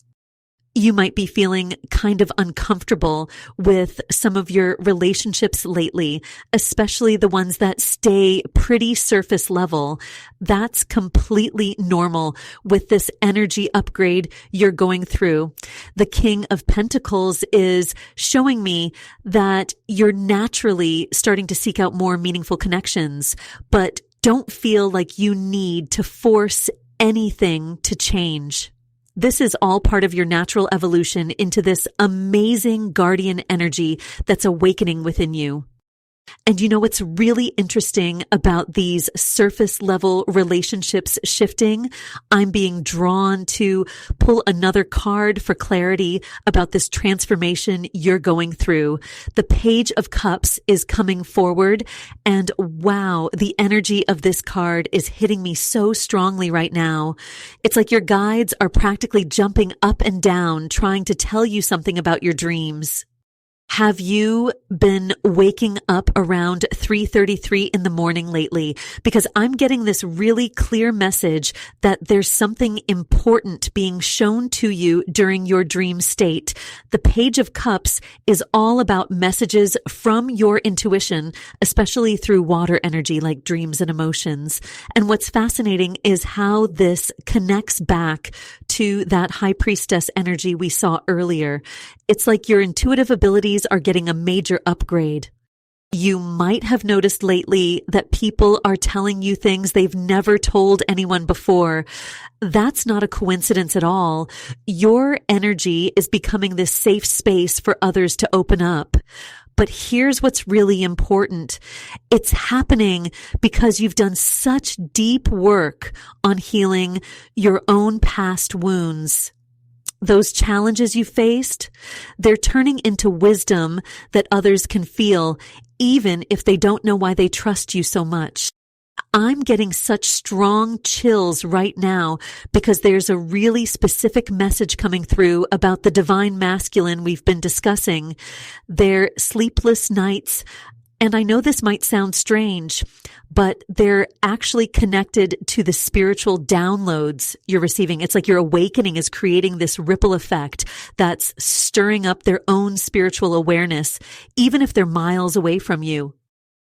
You might be feeling kind of uncomfortable with some of your relationships lately, especially the ones that stay pretty surface level. That's completely normal with this energy upgrade you're going through. The King of Pentacles is showing me that you're naturally starting to seek out more meaningful connections, but don't feel like you need to force anything to change. This is all part of your natural evolution into this amazing guardian energy that's awakening within you. And you know what's really interesting about these surface level relationships shifting? I'm being drawn to pull another card for clarity about this transformation you're going through. The Page of Cups is coming forward, and wow, the energy of this card is hitting me so strongly right now. It's like your guides are practically jumping up and down, trying to tell you something about your dreams. Have you been waking up around 3:33 in the morning lately? Because I'm getting this really clear message that there's something important being shown to you during your dream state. The Page of Cups is all about messages from your intuition, especially through water energy like dreams and emotions. And what's fascinating is how this connects back to that High Priestess energy we saw earlier. It's like your intuitive abilities are getting a major upgrade. You might have noticed lately that people are telling you things they've never told anyone before. That's not a coincidence at all. Your energy is becoming this safe space for others to open up. But here's what's really important. It's happening because you've done such deep work on healing your own past wounds. Those challenges you faced, they're turning into wisdom that others can feel, even if they don't know why they trust you so much. I'm getting such strong chills right now because there's a really specific message coming through about the divine masculine we've been discussing. Their sleepless nights, and I know this might sound strange, but they're actually connected to the spiritual downloads you're receiving. It's like your awakening is creating this ripple effect that's stirring up their own spiritual awareness, even if they're miles away from you.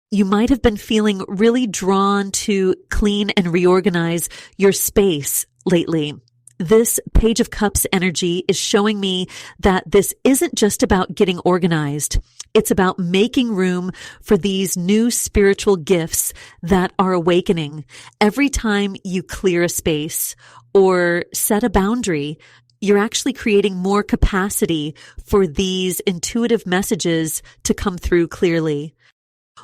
You might have been feeling really drawn to clean and reorganize your space lately. This Page of Cups energy is showing me that this isn't just about getting organized. It's about making room for these new spiritual gifts that are awakening. Every time you clear a space or set a boundary, you're actually creating more capacity for these intuitive messages to come through clearly.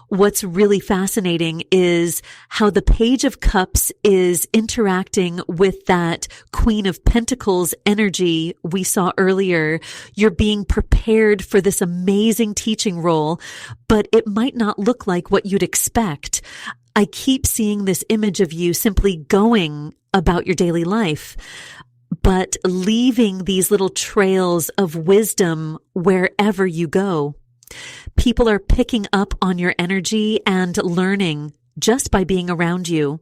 What's really fascinating is how the Page of Cups is interacting with that Queen of Pentacles energy we saw earlier. You're being prepared for this amazing teaching role, but it might not look like what you'd expect. I keep seeing this image of you simply going about your daily life, but leaving these little trails of wisdom wherever you go. People are picking up on your energy and learning just by being around you.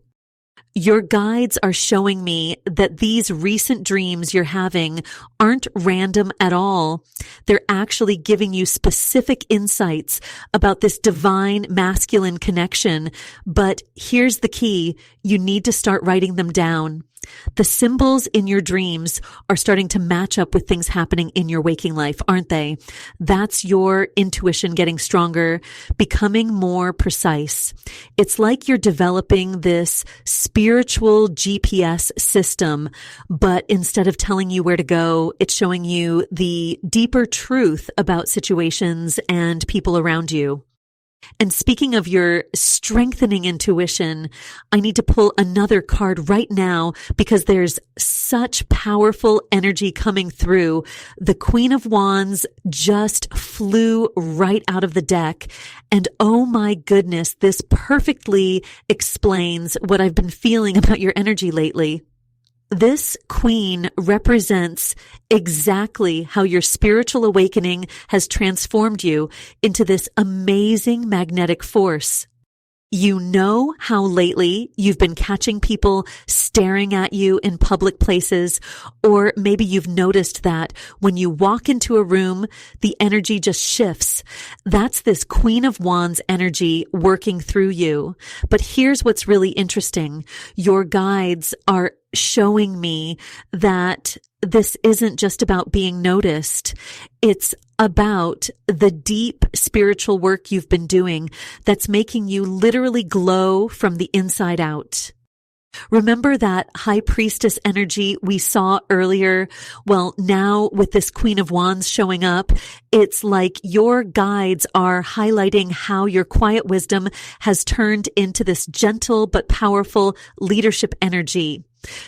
Your guides are showing me that these recent dreams you're having aren't random at all. They're actually giving you specific insights about this divine masculine connection. But here's the key. You need to start writing them down. The symbols in your dreams are starting to match up with things happening in your waking life, aren't they? That's your intuition getting stronger, becoming more precise. It's like you're developing this spiritual GPS system, but instead of telling you where to go, it's showing you the deeper truth about situations and people around you. And speaking of your strengthening intuition, I need to pull another card right now because there's such powerful energy coming through. The Queen of Wands just flew right out of the deck. And oh my goodness, this perfectly explains what I've been feeling about your energy lately. This queen represents exactly how your spiritual awakening has transformed you into this amazing magnetic force. You know how lately you've been catching people staring at you in public places, or maybe you've noticed that when you walk into a room, the energy just shifts. That's this Queen of Wands energy working through you. But here's what's really interesting. Your guides are showing me that this isn't just about being noticed. It's about the deep spiritual work you've been doing that's making you literally glow from the inside out. Remember that high priestess energy we saw earlier? Well, now with this Queen of Wands showing up, it's like your guides are highlighting how your quiet wisdom has turned into this gentle but powerful leadership energy.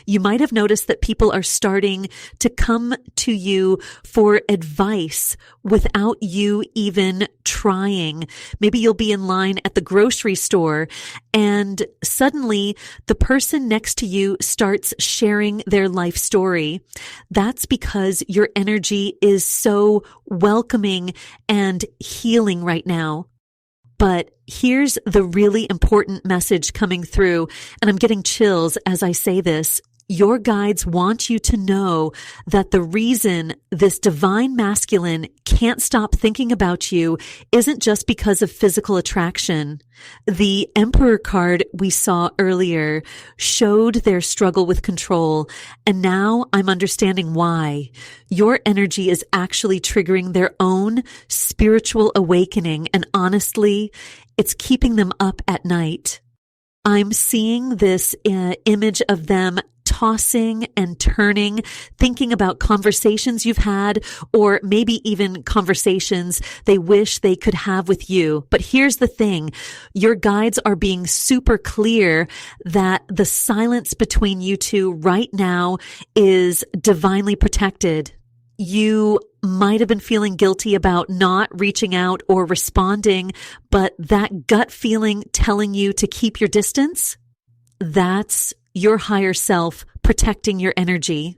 You might have noticed that people are starting to come to you for advice without you even trying. Maybe you'll be in line at the grocery store and suddenly the person next to you starts sharing their life story. That's because your energy is so welcoming and healing right now. But here's the really important message coming through, and I'm getting chills as I say this. Your guides want you to know that the reason this divine masculine can't stop thinking about you isn't just because of physical attraction. The Emperor card we saw earlier showed their struggle with control, and now I'm understanding why. Your energy is actually triggering their own spiritual awakening, and honestly, it's keeping them up at night. I'm seeing this image of them tossing and turning, thinking about conversations you've had, or maybe even conversations they wish they could have with you. But here's the thing. Your guides are being super clear that the silence between you two right now is divinely protected. You might have been feeling guilty about not reaching out or responding, but that gut feeling telling you to keep your distance, that's your higher self protecting your energy.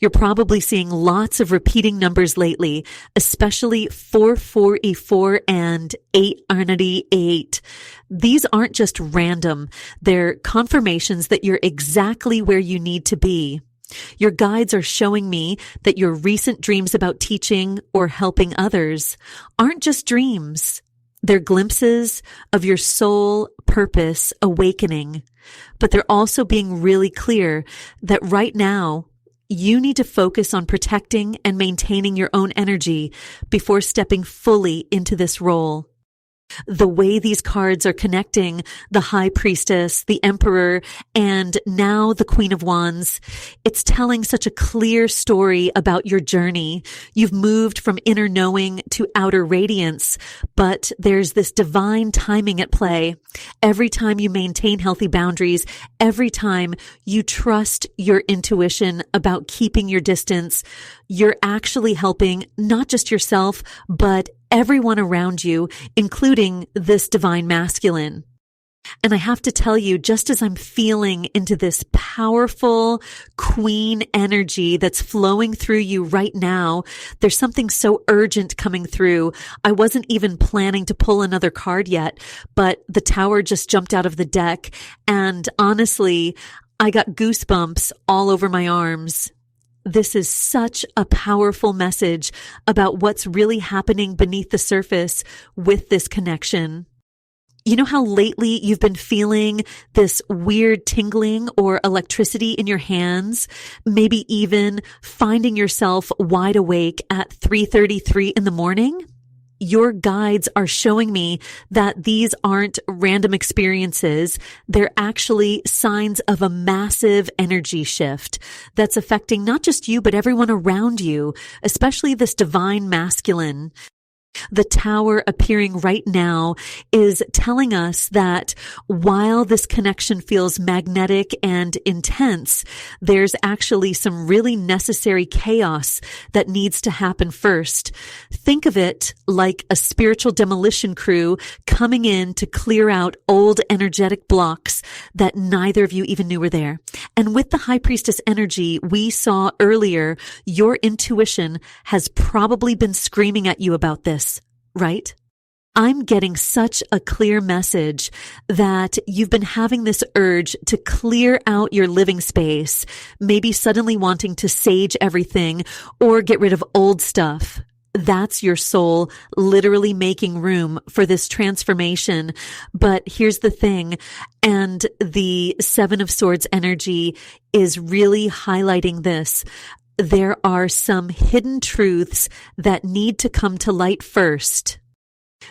You're probably seeing lots of repeating numbers lately, especially 444 and 898. These aren't just random. They're confirmations that you're exactly where you need to be. Your guides are showing me that your recent dreams about teaching or helping others aren't just dreams. They're glimpses of your soul purpose awakening. But they're also being really clear that right now, you need to focus on protecting and maintaining your own energy before stepping fully into this role. The way these cards are connecting the High Priestess, the Emperor, and now the Queen of Wands, it's telling such a clear story about your journey. You've moved from inner knowing to outer radiance, but there's this divine timing at play. Every time you maintain healthy boundaries, every time you trust your intuition about keeping your distance, you're actually helping not just yourself, but everyone around you, including this divine masculine. And I have to tell you, just as I'm feeling into this powerful queen energy that's flowing through you right now, there's something so urgent coming through. I wasn't even planning to pull another card yet, but the Tower just jumped out of the deck. And honestly, I got goosebumps all over my arms. This is such a powerful message about what's really happening beneath the surface with this connection. You know how lately you've been feeling this weird tingling or electricity in your hands? Maybe even finding yourself wide awake at 3:33 in the morning? Your guides are showing me that these aren't random experiences. They're actually signs of a massive energy shift that's affecting not just you, but everyone around you, especially this divine masculine. The tower appearing right now is telling us that while this connection feels magnetic and intense, there's actually some really necessary chaos that needs to happen first. Think of it like a spiritual demolition crew coming in to clear out old energetic blocks that neither of you even knew were there. And with the High Priestess energy we saw earlier, your intuition has probably been screaming at you about this. Right? I'm getting such a clear message that you've been having this urge to clear out your living space, maybe suddenly wanting to sage everything or get rid of old stuff. That's your soul literally making room for this transformation. But here's the thing, and the Seven of Swords energy is really highlighting this. There are some hidden truths that need to come to light first.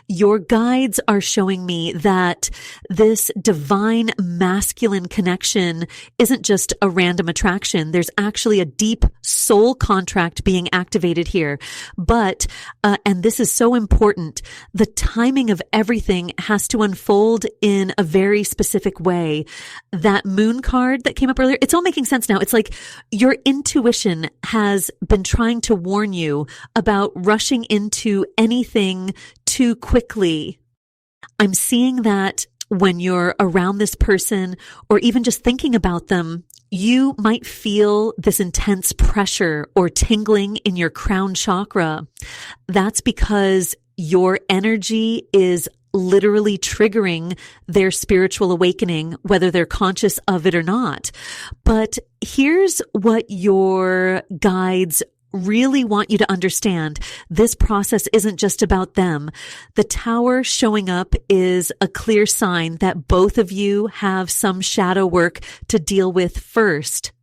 Your guides are showing me that this divine masculine connection isn't just a random attraction. There's actually a deep soul contract being activated here. But, and this is so important, the timing of everything has to unfold in a very specific way. That moon card that came up earlier, it's all making sense now. It's like your intuition has been trying to warn you about rushing into anything too quickly. I'm seeing that when you're around this person or even just thinking about them, you might feel this intense pressure or tingling in your crown chakra. That's because your energy is literally triggering their spiritual awakening, whether they're conscious of it or not. But here's what your guides really want you to understand. This process isn't just about them. The tower showing up is a clear sign that both of you have some shadow work to deal with first.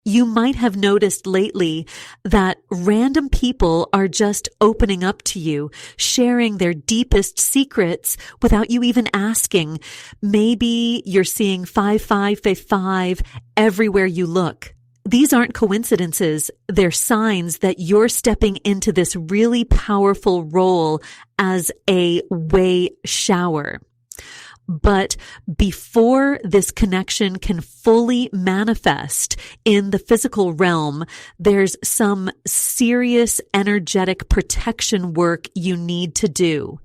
You might have noticed lately that random people are just opening up to you, sharing their deepest secrets without you even asking. Maybe you're seeing 5555 everywhere you look. These aren't coincidences. They're signs that you're stepping into this really powerful role as a way shower. But before this connection can fully manifest in the physical realm, there's some serious energetic protection work you need to do.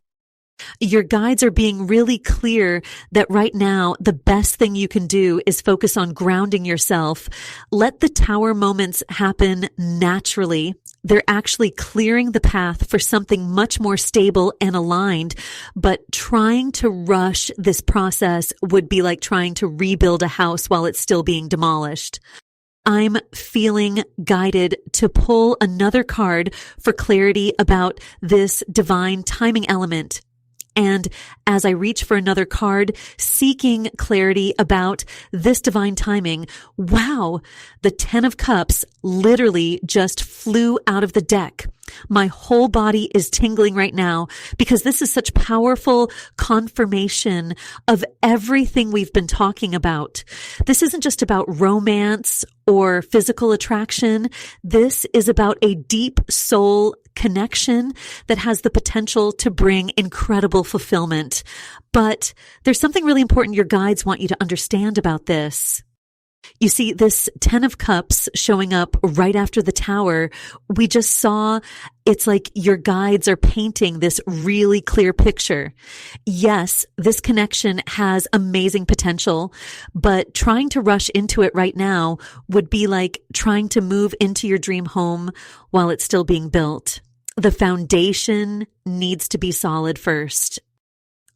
Your guides are being really clear that right now, the best thing you can do is focus on grounding yourself. Let the tower moments happen naturally. They're actually clearing the path for something much more stable and aligned. But trying to rush this process would be like trying to rebuild a house while it's still being demolished. I'm feeling guided to pull another card for clarity about this divine timing element. And as I reach for another card, seeking clarity about this divine timing, wow, the 10 of Cups literally just flew out of the deck. My whole body is tingling right now because this is such powerful confirmation of everything we've been talking about. This isn't just about romance or physical attraction. This is about a deep soul connection that has the potential to bring incredible fulfillment. But there's something really important your guides want you to understand about this. You see, this 10 of Cups showing up right after the tower, we just saw it's like your guides are painting this really clear picture. Yes, this connection has amazing potential, but trying to rush into it right now would be like trying to move into your dream home while it's still being built. The foundation needs to be solid first.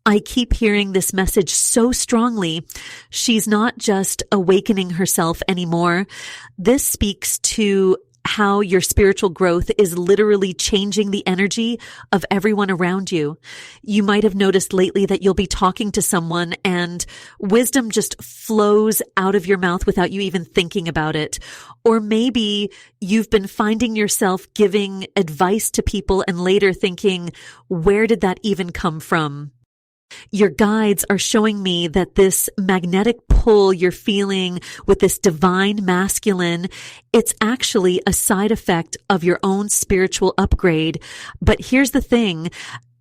I keep hearing this message so strongly. She's not just awakening herself anymore. This speaks to how your spiritual growth is literally changing the energy of everyone around you. You might have noticed lately that you'll be talking to someone and wisdom just flows out of your mouth without you even thinking about it. Or maybe you've been finding yourself giving advice to people and later thinking, where did that even come from? Your guides are showing me that this magnetic pull you're feeling with this divine masculine, it's actually a side effect of your own spiritual upgrade. But here's the thing,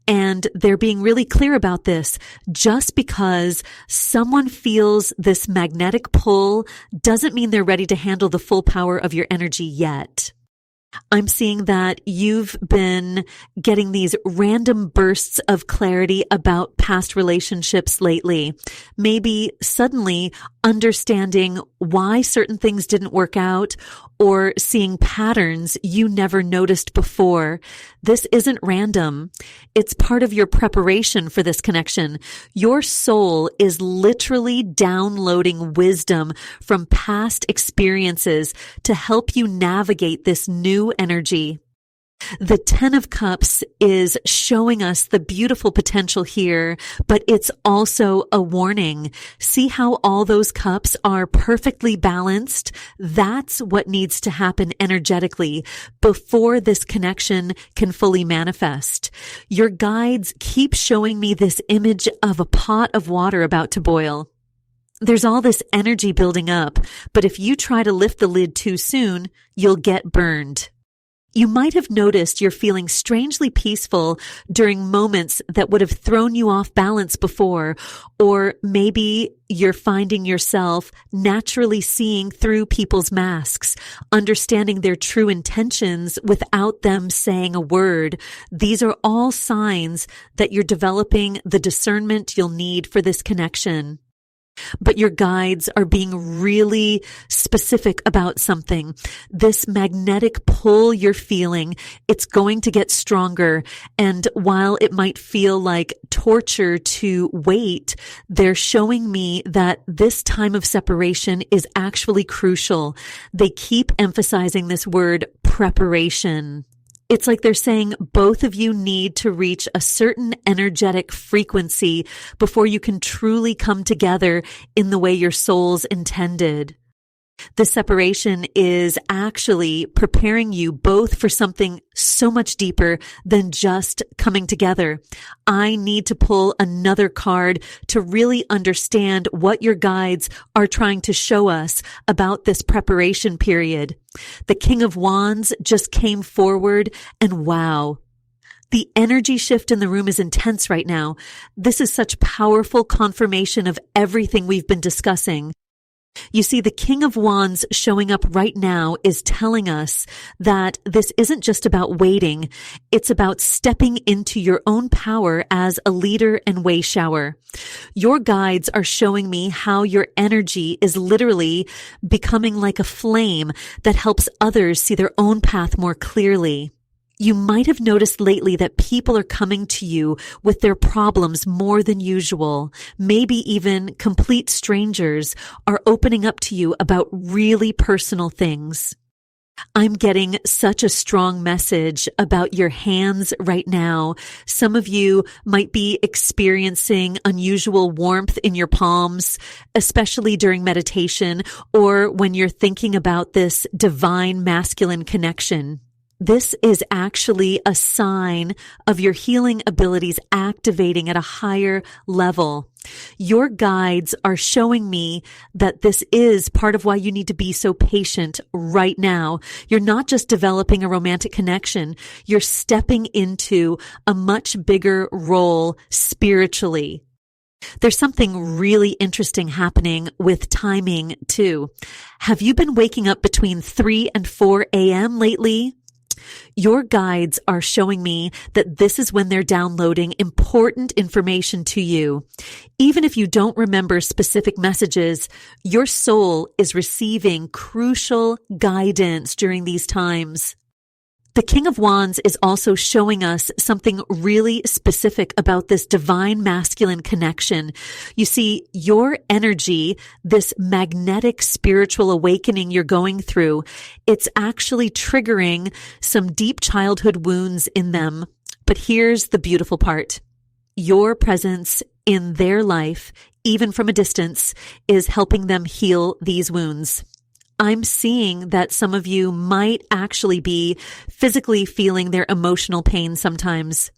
and they're being really clear about this. Just because someone feels this magnetic pull doesn't mean they're ready to handle the full power of your energy yet. I'm seeing that you've been getting these random bursts of clarity about past relationships lately. Maybe suddenly understanding why certain things didn't work out or seeing patterns you never noticed before. This isn't random. It's part of your preparation for this connection. Your soul is literally downloading wisdom from past experiences to help you navigate this new energy. The 10 of Cups is showing us the beautiful potential here, but it's also a warning. See how all those cups are perfectly balanced? That's what needs to happen energetically before this connection can fully manifest. Your guides keep showing me this image of a pot of water about to boil. There's all this energy building up, but if you try to lift the lid too soon, you'll get burned. You might have noticed you're feeling strangely peaceful during moments that would have thrown you off balance before, or maybe you're finding yourself naturally seeing through people's masks, understanding their true intentions without them saying a word. These are all signs that you're developing the discernment you'll need for this connection. But your guides are being really specific about something. This magnetic pull you're feeling, it's going to get stronger. And while it might feel like torture to wait, they're showing me that this time of separation is actually crucial. They keep emphasizing this word preparation. It's like they're saying both of you need to reach a certain energetic frequency before you can truly come together in the way your souls intended. The separation is actually preparing you both for something so much deeper than just coming together. I need to pull another card to really understand what your guides are trying to show us about this preparation period. The King of Wands just came forward, and wow. The energy shift in the room is intense right now. This is such powerful confirmation of everything we've been discussing. You see, the King of Wands showing up right now is telling us that this isn't just about waiting. It's about stepping into your own power as a leader and way shower. Your guides are showing me how your energy is literally becoming like a flame that helps others see their own path more clearly. You might have noticed lately that people are coming to you with their problems more than usual. Maybe even complete strangers are opening up to you about really personal things. I'm getting such a strong message about your hands right now. Some of you might be experiencing unusual warmth in your palms, especially during meditation or when you're thinking about this divine masculine connection. This is actually a sign of your healing abilities activating at a higher level. Your guides are showing me that this is part of why you need to be so patient right now. You're not just developing a romantic connection. You're stepping into a much bigger role spiritually. There's something really interesting happening with timing too. Have you been waking up between 3 and 4 a.m. lately? Your guides are showing me that this is when they're downloading important information to you. Even if you don't remember specific messages, your soul is receiving crucial guidance during these times. The King of Wands is also showing us something really specific about this divine masculine connection. You see, your energy, this magnetic spiritual awakening you're going through, it's actually triggering some deep childhood wounds in them. But here's the beautiful part. Your presence in their life, even from a distance, is helping them heal these wounds. I'm seeing that some of you might actually be physically feeling their emotional pain sometimes.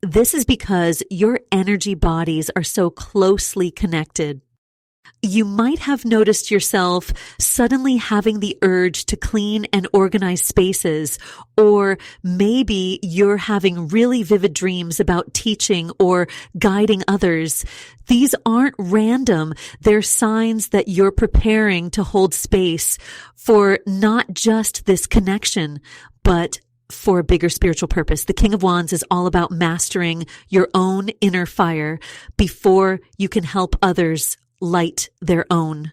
This is because your energy bodies are so closely connected. You might have noticed yourself suddenly having the urge to clean and organize spaces, or maybe you're having really vivid dreams about teaching or guiding others. These aren't random. They're signs that you're preparing to hold space for not just this connection, but for a bigger spiritual purpose. The King of Wands is all about mastering your own inner fire before you can help others light their own.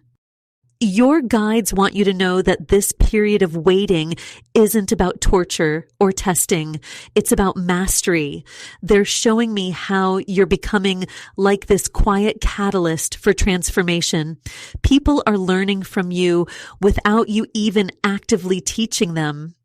Your guides want you to know that this period of waiting isn't about torture or testing. It's about mastery. They're showing me how you're becoming like this quiet catalyst for transformation. People are learning from you without you even actively teaching them.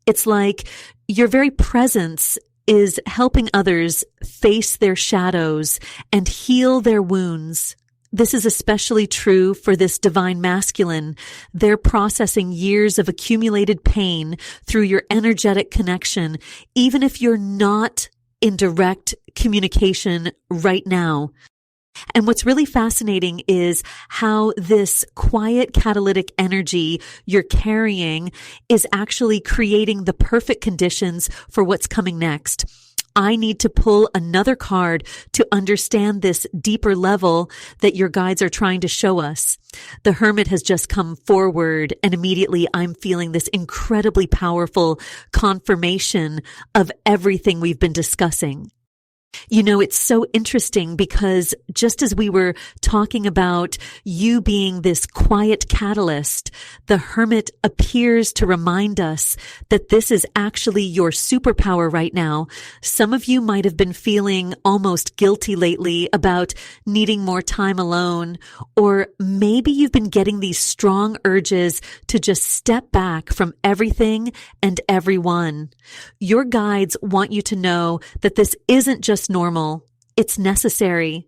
It's like your very presence is helping others face their shadows and heal their wounds. This is especially true for this divine masculine. They're processing years of accumulated pain through your energetic connection, even if you're not in direct communication right now. And what's really fascinating is how this quiet catalytic energy you're carrying is actually creating the perfect conditions for what's coming next. I need to pull another card to understand this deeper level that your guides are trying to show us. The Hermit has just come forward, and immediately I'm feeling this incredibly powerful confirmation of everything we've been discussing. You know, it's so interesting because just as we were talking about you being this quiet catalyst, the Hermit appears to remind us that this is actually your superpower right now. Some of you might have been feeling almost guilty lately about needing more time alone, or maybe you've been getting these strong urges to just step back from everything and everyone. Your guides want you to know that this isn't just normal. It's necessary.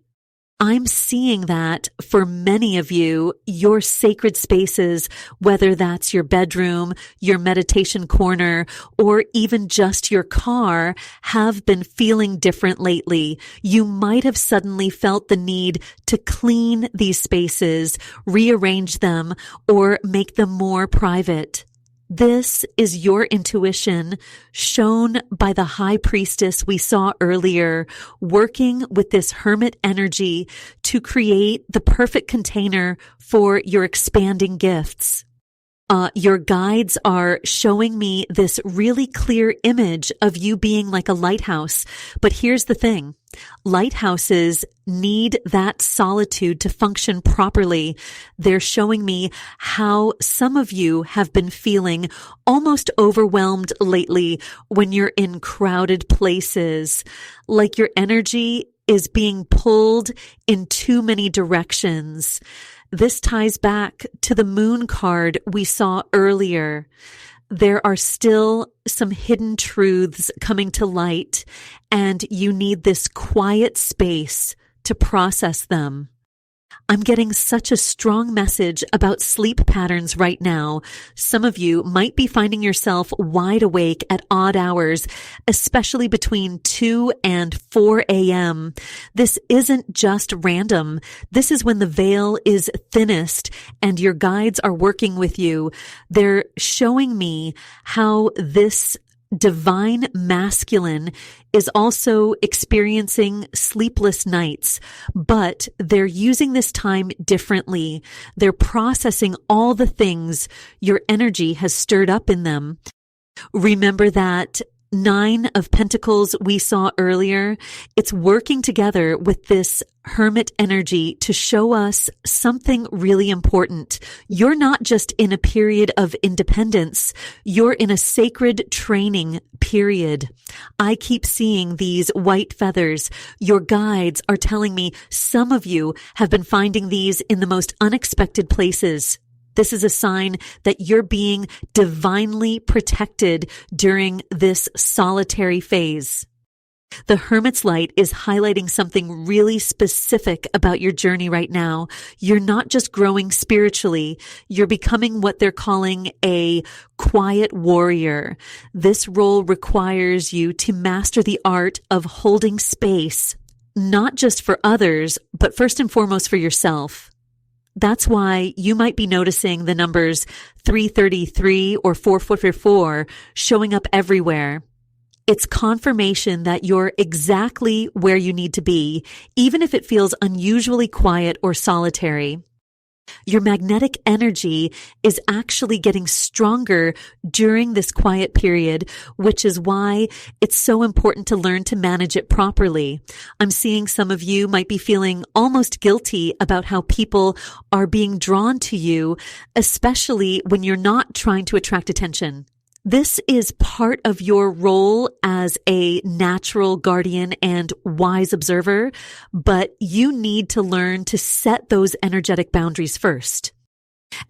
I'm seeing that for many of you, your sacred spaces, whether that's your bedroom, your meditation corner, or even just your car, have been feeling different lately. You might have suddenly felt the need to clean these spaces, rearrange them, or make them more private. This is your intuition shown by the high priestess we saw earlier, working with this hermit energy to create the perfect container for your expanding gifts. Your guides are showing me this really clear image of you being like a lighthouse. But here's the thing. Lighthouses need that solitude to function properly. They're showing me how some of you have been feeling almost overwhelmed lately when you're in crowded places, like your energy is being pulled in too many directions. This ties back to the moon card we saw earlier. There are still some hidden truths coming to light, and you need this quiet space to process them. I'm getting such a strong message about sleep patterns right now. Some of you might be finding yourself wide awake at odd hours, especially between 2 and 4 a.m. This isn't just random. This is when the veil is thinnest and your guides are working with you. They're showing me how this divine masculine is also experiencing sleepless nights, but they're using this time differently. They're processing all the things your energy has stirred up in them. Remember that Nine of Pentacles we saw earlier, it's working together with this Hermit energy to show us something really important. You're not just in a period of independence, you're in a sacred training period. I keep seeing these white feathers. Your guides are telling me some of you have been finding these in the most unexpected places. This is a sign that you're being divinely protected during this solitary phase. The Hermit's light is highlighting something really specific about your journey right now. You're not just growing spiritually, you're becoming what they're calling a quiet warrior. This role requires you to master the art of holding space, not just for others, but first and foremost for yourself. That's why you might be noticing the numbers 333 or 444 showing up everywhere. It's confirmation that you're exactly where you need to be, even if it feels unusually quiet or solitary. Your magnetic energy is actually getting stronger during this quiet period, which is why it's so important to learn to manage it properly. I'm seeing some of you might be feeling almost guilty about how people are being drawn to you, especially when you're not trying to attract attention. This is part of your role as a natural guardian and wise observer, but you need to learn to set those energetic boundaries first.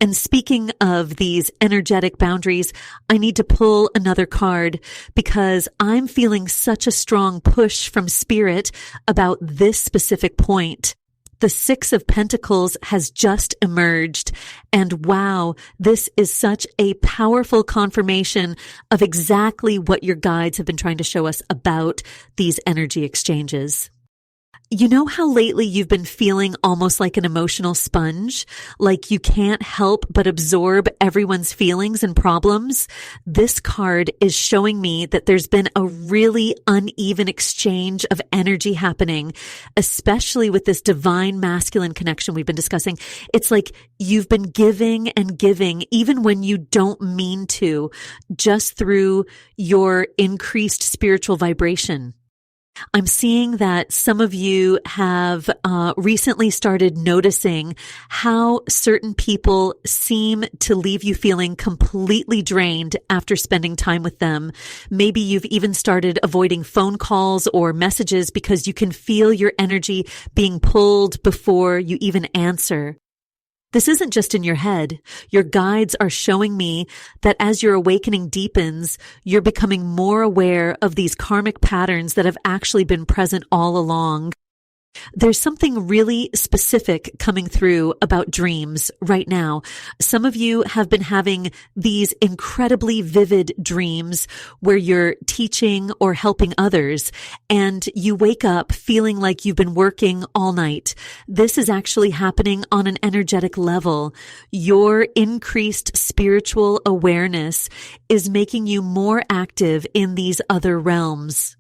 And speaking of these energetic boundaries, I need to pull another card because I'm feeling such a strong push from Spirit about this specific point. The Six of Pentacles has just emerged, and wow, this is such a powerful confirmation of exactly what your guides have been trying to show us about these energy exchanges. You know how lately you've been feeling almost like an emotional sponge? Like you can't help but absorb everyone's feelings and problems? This card is showing me that there's been a really uneven exchange of energy happening, especially with this divine masculine connection we've been discussing. It's like you've been giving and giving, even when you don't mean to, just through your increased spiritual vibration. I'm seeing that some of you have recently started noticing how certain people seem to leave you feeling completely drained after spending time with them. Maybe you've even started avoiding phone calls or messages because you can feel your energy being pulled before you even answer. This isn't just in your head. Your guides are showing me that as your awakening deepens, you're becoming more aware of these karmic patterns that have actually been present all along. There's something really specific coming through about dreams right now. Some of you have been having these incredibly vivid dreams where you're teaching or helping others, and you wake up feeling like you've been working all night. This is actually happening on an energetic level. Your increased spiritual awareness is making you more active in these other realms.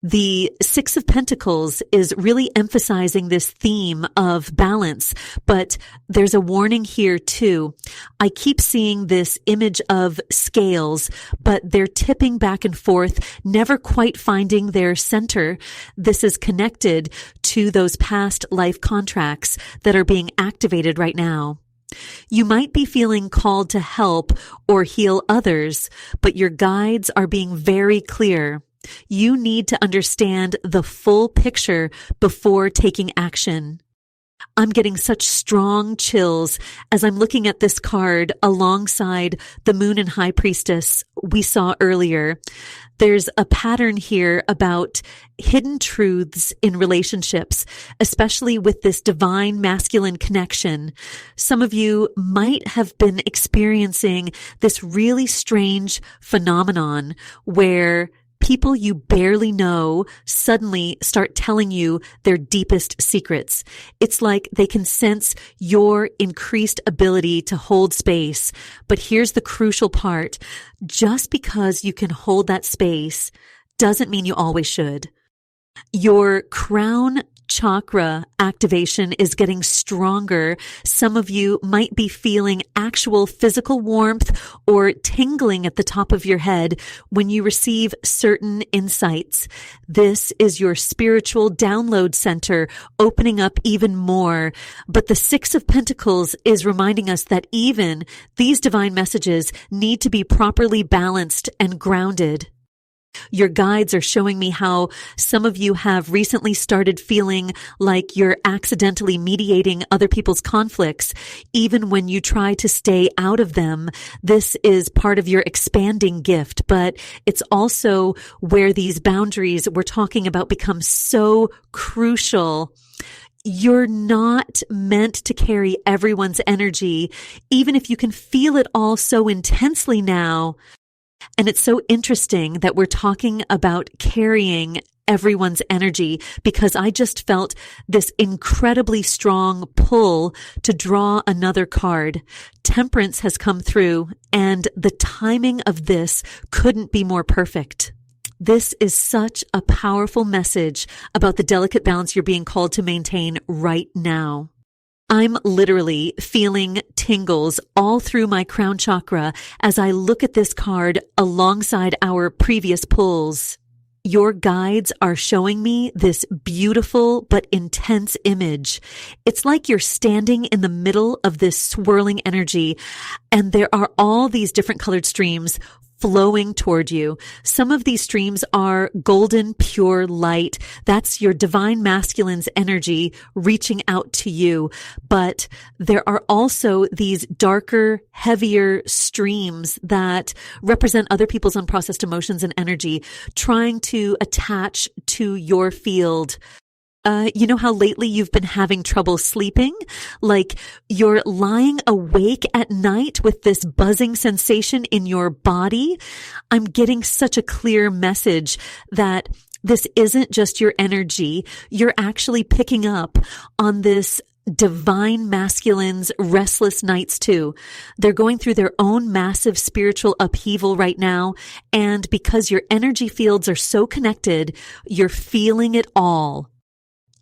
The Six of Pentacles is really emphasizing this theme of balance, but there's a warning here too. I keep seeing this image of scales, but they're tipping back and forth, never quite finding their center. This is connected to those past life contracts that are being activated right now. You might be feeling called to help or heal others, but your guides are being very clear. You need to understand the full picture before taking action. I'm getting such strong chills as I'm looking at this card alongside the Moon and High Priestess we saw earlier. There's a pattern here about hidden truths in relationships, especially with this divine masculine connection. Some of you might have been experiencing this really strange phenomenon where people you barely know suddenly start telling you their deepest secrets. It's like they can sense your increased ability to hold space. But here's the crucial part. Just because you can hold that space doesn't mean you always should. Your crown chakra activation is getting stronger. Some of you might be feeling actual physical warmth or tingling at the top of your head when you receive certain insights. This is your spiritual download center opening up even more. But the Six of Pentacles is reminding us that even these divine messages need to be properly balanced and grounded. Your guides are showing me how some of you have recently started feeling like you're accidentally mediating other people's conflicts, even when you try to stay out of them. This is part of your expanding gift, but it's also where these boundaries we're talking about become so crucial. You're not meant to carry everyone's energy, even if you can feel it all so intensely now. And it's so interesting that we're talking about carrying everyone's energy, because I just felt this incredibly strong pull to draw another card. Temperance has come through, and the timing of this couldn't be more perfect. This is such a powerful message about the delicate balance you're being called to maintain right now. I'm literally feeling tingles all through my crown chakra as I look at this card alongside our previous pulls. Your guides are showing me this beautiful but intense image. It's like you're standing in the middle of this swirling energy, and there are all these different colored streams flowing toward you. Some of these streams are golden, pure light. That's your divine masculine's energy reaching out to you. But there are also these darker, heavier streams that represent other people's unprocessed emotions and energy, trying to attach to your field. You know how lately you've been having trouble sleeping? Like you're lying awake at night with this buzzing sensation in your body? I'm getting such a clear message that this isn't just your energy. You're actually picking up on this divine masculine's restless nights too. They're going through their own massive spiritual upheaval right now. And because your energy fields are so connected, you're feeling it all.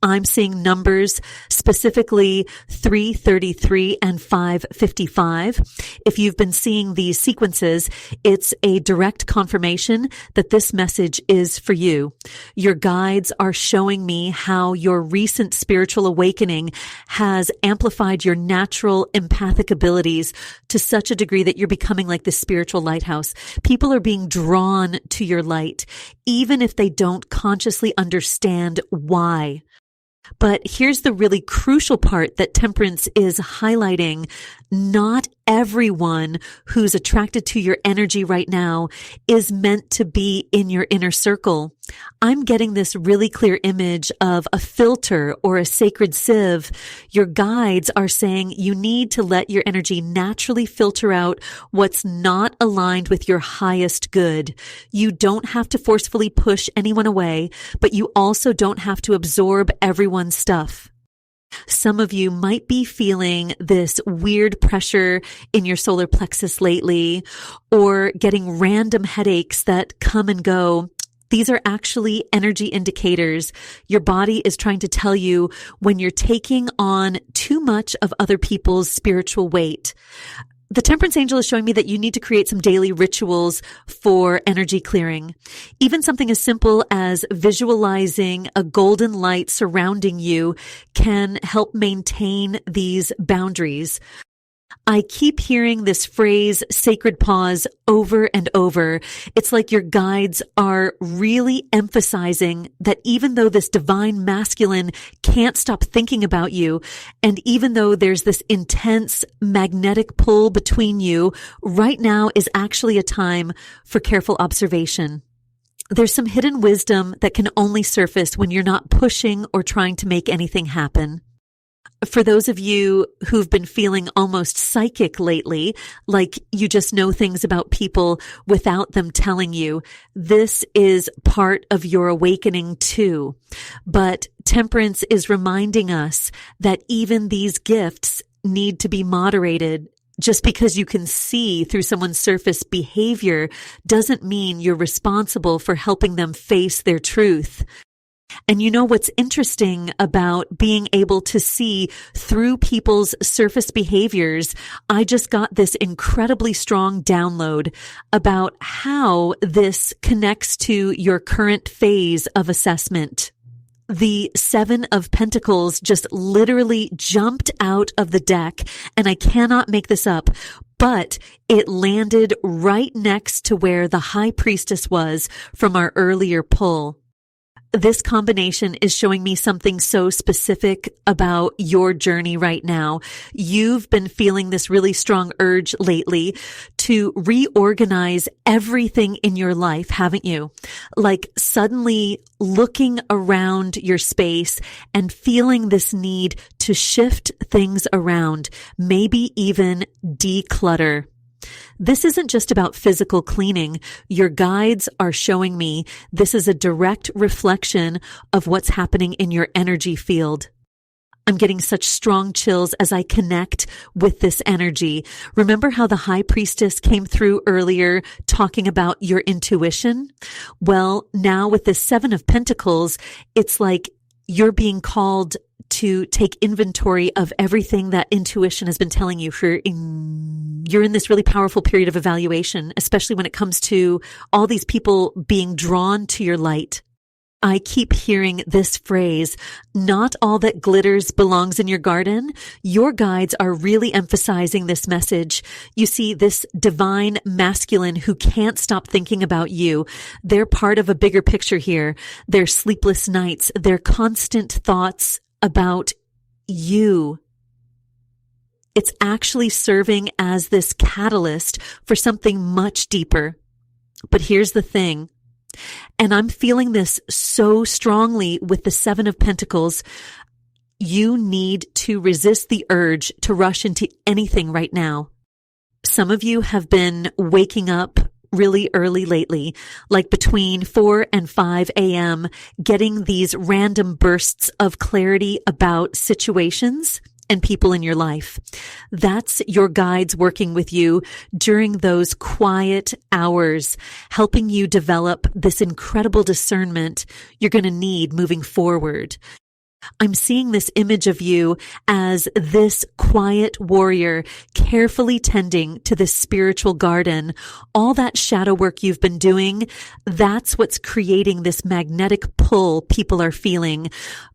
I'm seeing numbers, specifically 333 and 555. If you've been seeing these sequences, it's a direct confirmation that this message is for you. Your guides are showing me how your recent spiritual awakening has amplified your natural empathic abilities to such a degree that you're becoming like this spiritual lighthouse. People are being drawn to your light, even if they don't consciously understand why. But here's the really crucial part that Temperance is highlighting. Not everyone who's attracted to your energy right now is meant to be in your inner circle. I'm getting this really clear image of a filter or a sacred sieve. Your guides are saying you need to let your energy naturally filter out what's not aligned with your highest good. You don't have to forcefully push anyone away, but you also don't have to absorb everyone's stuff. Some of you might be feeling this weird pressure in your solar plexus lately, or getting random headaches that come and go. These are actually energy indicators. Your body is trying to tell you when you're taking on too much of other people's spiritual weight. The Temperance Angel is showing me that you need to create some daily rituals for energy clearing. Even something as simple as visualizing a golden light surrounding you can help maintain these boundaries. I keep hearing this phrase, sacred pause, over and over. It's like your guides are really emphasizing that even though this divine masculine can't stop thinking about you, and even though there's this intense magnetic pull between you, right now is actually a time for careful observation. There's some hidden wisdom that can only surface when you're not pushing or trying to make anything happen. For those of you who've been feeling almost psychic lately, like you just know things about people without them telling you, this is part of your awakening too. But Temperance is reminding us that even these gifts need to be moderated. Just because you can see through someone's surface behavior doesn't mean you're responsible for helping them face their truth. And you know what's interesting about being able to see through people's surface behaviors? I just got this incredibly strong download about how this connects to your current phase of assessment. The Seven of Pentacles just literally jumped out of the deck, and I cannot make this up, but it landed right next to where the High Priestess was from our earlier pull. This combination is showing me something so specific about your journey right now. You've been feeling this really strong urge lately to reorganize everything in your life, haven't you? Like suddenly looking around your space and feeling this need to shift things around, maybe even declutter. This isn't just about physical cleaning. Your guides are showing me this is a direct reflection of what's happening in your energy field. I'm getting such strong chills as I connect with this energy. Remember how the High Priestess came through earlier talking about your intuition? Well, now with this Seven of Pentacles, it's like you're being called to take inventory of everything that intuition has been telling you. You're in this really powerful period of evaluation, especially when it comes to all these people being drawn to your light. I keep hearing this phrase, not all that glitters belongs in your garden. Your guides are really emphasizing this message. You see, this divine masculine who can't stop thinking about you. They're part of a bigger picture here. Their sleepless nights, their constant thoughts about you. It's actually serving as this catalyst for something much deeper. But here's the thing. And I'm feeling this so strongly with the Seven of Pentacles. You need to resist the urge to rush into anything right now. Some of you have been waking up really early lately, like between 4 and 5 a.m., getting these random bursts of clarity about situations and people in your life. That's your guides working with you during those quiet hours, helping you develop this incredible discernment you're going to need moving forward. I'm seeing this image of you as this quiet warrior carefully tending to this spiritual garden. All that shadow work you've been doing, that's what's creating this magnetic pull people are feeling.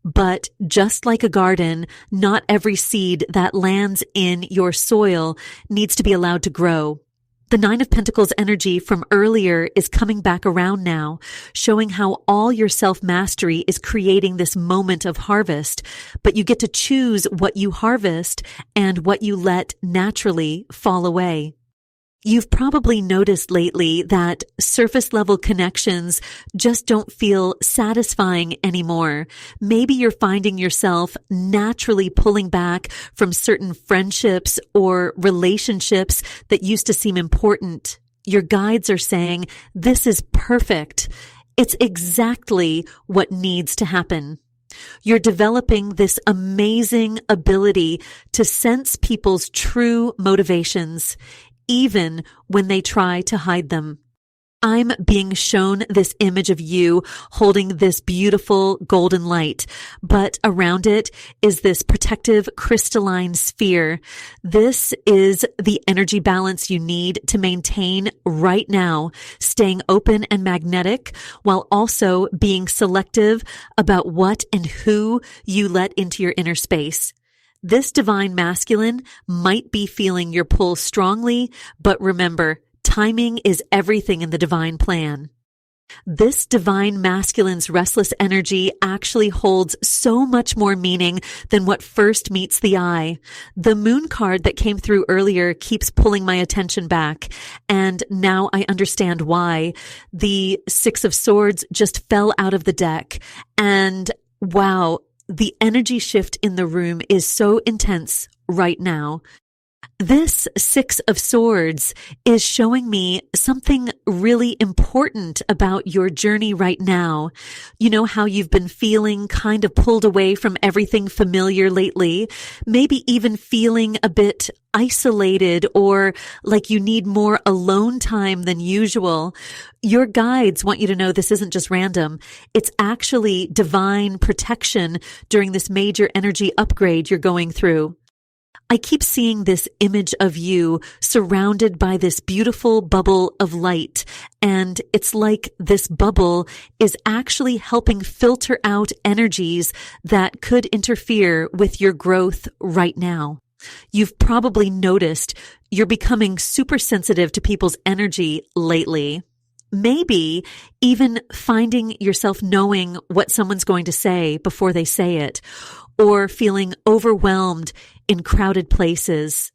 But just like a garden, not every seed that lands in your soil needs to be allowed to grow. The Nine of Pentacles energy from earlier is coming back around now, showing how all your self-mastery is creating this moment of harvest, but you get to choose what you harvest and what you let naturally fall away. You've probably noticed lately that surface level connections just don't feel satisfying anymore. Maybe you're finding yourself naturally pulling back from certain friendships or relationships that used to seem important. Your guides are saying, this is perfect. It's exactly what needs to happen. You're developing this amazing ability to sense people's true motivations, even when they try to hide them. I'm being shown this image of you holding this beautiful golden light, but around it is this protective crystalline sphere. This is the energy balance you need to maintain right now, staying open and magnetic while also being selective about what and who you let into your inner space. This divine masculine might be feeling your pull strongly, but remember, timing is everything in the divine plan. This divine masculine's restless energy actually holds so much more meaning than what first meets the eye. The moon card that came through earlier keeps pulling my attention back, and now I understand why. The Six of Swords just fell out of the deck, and wow, the energy shift in the room is so intense right now. This Six of Swords is showing me something really important about your journey right now. You know how you've been feeling kind of pulled away from everything familiar lately, maybe even feeling a bit isolated or like you need more alone time than usual. Your guides want you to know this isn't just random. It's actually divine protection during this major energy upgrade you're going through. I keep seeing this image of you surrounded by this beautiful bubble of light, and it's like this bubble is actually helping filter out energies that could interfere with your growth right now. You've probably noticed you're becoming super sensitive to people's energy lately. Maybe even finding yourself knowing what someone's going to say before they say it, or feeling overwhelmed in crowded places.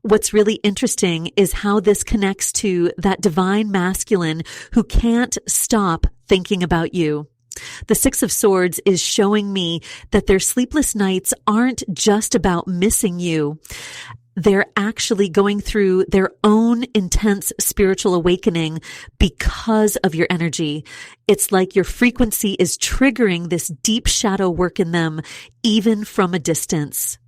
What's really interesting is how this connects to that divine masculine who can't stop thinking about you. The Six of Swords is showing me that their sleepless nights aren't just about missing you. They're actually going through their own intense spiritual awakening because of your energy. It's like your frequency is triggering this deep shadow work in them, even from a distance.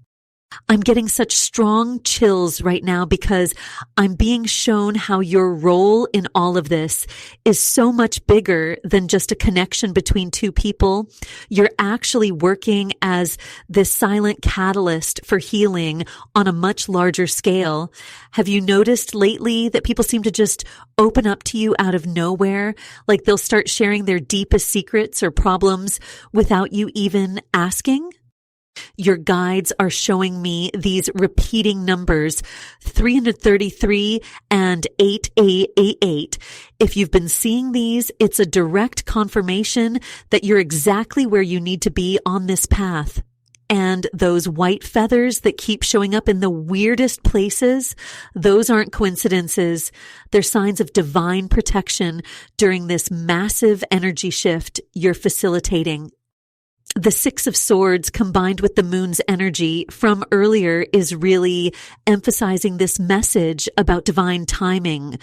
I'm getting such strong chills right now because I'm being shown how your role in all of this is so much bigger than just a connection between two people. You're actually working as this silent catalyst for healing on a much larger scale. Have you noticed lately that people seem to just open up to you out of nowhere? Like they'll start sharing their deepest secrets or problems without you even asking? Your guides are showing me these repeating numbers, 333 and 8888. If you've been seeing these, it's a direct confirmation that you're exactly where you need to be on this path. And those white feathers that keep showing up in the weirdest places, those aren't coincidences. They're signs of divine protection during this massive energy shift you're facilitating. The Six of Swords combined with the moon's energy from earlier is really emphasizing this message about divine timing.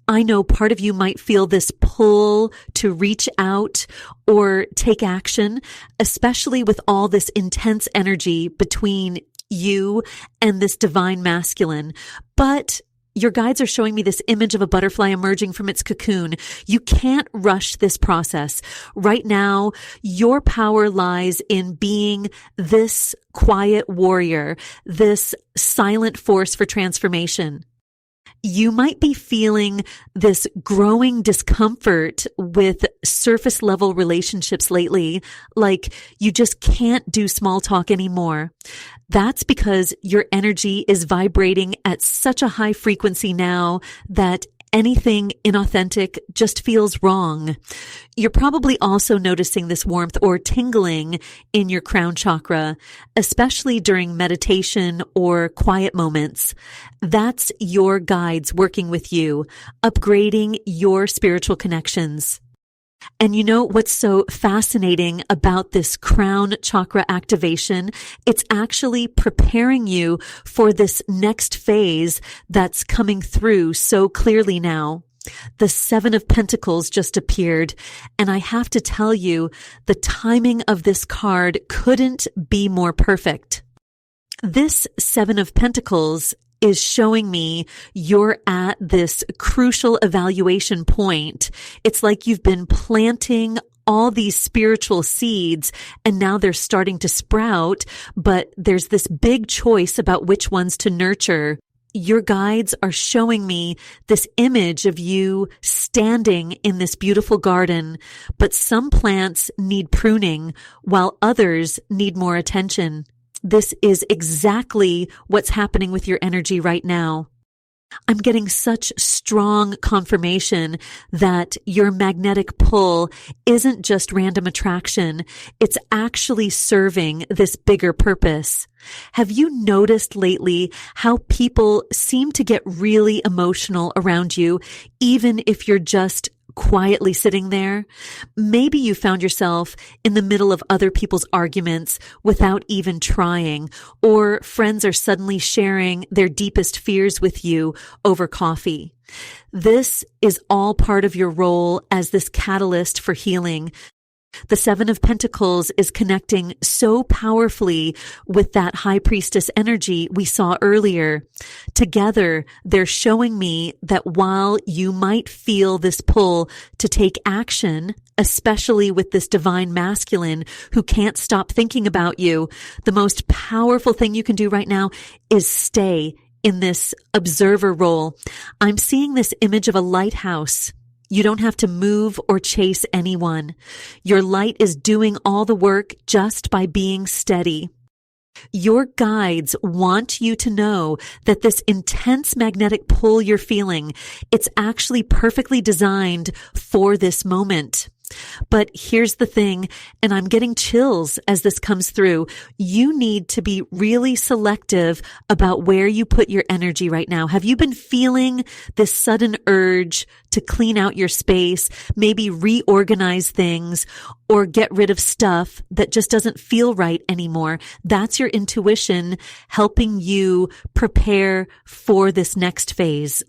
I know part of you might feel this pull to reach out or take action, especially with all this intense energy between you and this divine masculine. But your guides are showing me this image of a butterfly emerging from its cocoon. You can't rush this process. Right now, your power lies in being this quiet warrior, this silent force for transformation. You might be feeling this growing discomfort with surface level relationships lately, like you just can't do small talk anymore. That's because your energy is vibrating at such a high frequency now that anything inauthentic just feels wrong. You're probably also noticing this warmth or tingling in your crown chakra, especially during meditation or quiet moments. That's your guides working with you, upgrading your spiritual connections. And you know what's so fascinating about this crown chakra activation? It's actually preparing you for this next phase that's coming through so clearly now. The Seven of Pentacles just appeared, and I have to tell you, the timing of this card couldn't be more perfect. This Seven of Pentacles is showing me you're at this crucial evaluation point. It's like you've been planting all these spiritual seeds and now they're starting to sprout, but there's this big choice about which ones to nurture. Your guides are showing me this image of you standing in this beautiful garden, but some plants need pruning while others need more attention. This is exactly what's happening with your energy right now. I'm getting such strong confirmation that your magnetic pull isn't just random attraction. It's actually serving this bigger purpose. Have you noticed lately how people seem to get really emotional around you, even if you're just quietly sitting there. Maybe you found yourself in the middle of other people's arguments without even trying, or friends are suddenly sharing their deepest fears with you over coffee. This is all part of your role as this catalyst for healing. The Seven of Pentacles is connecting so powerfully with that High Priestess energy we saw earlier. Together, they're showing me that while you might feel this pull to take action, especially with this divine masculine who can't stop thinking about you, the most powerful thing you can do right now is stay in this observer role. I'm seeing this image of a lighthouse. You don't have to move or chase anyone. Your light is doing all the work just by being steady. Your guides want you to know that this intense magnetic pull you're feeling, it's actually perfectly designed for this moment. But here's the thing, and I'm getting chills as this comes through. You need to be really selective about where you put your energy right now. Have you been feeling this sudden urge to clean out your space, maybe reorganize things, or get rid of stuff that just doesn't feel right anymore? That's your intuition helping you prepare for this next phase.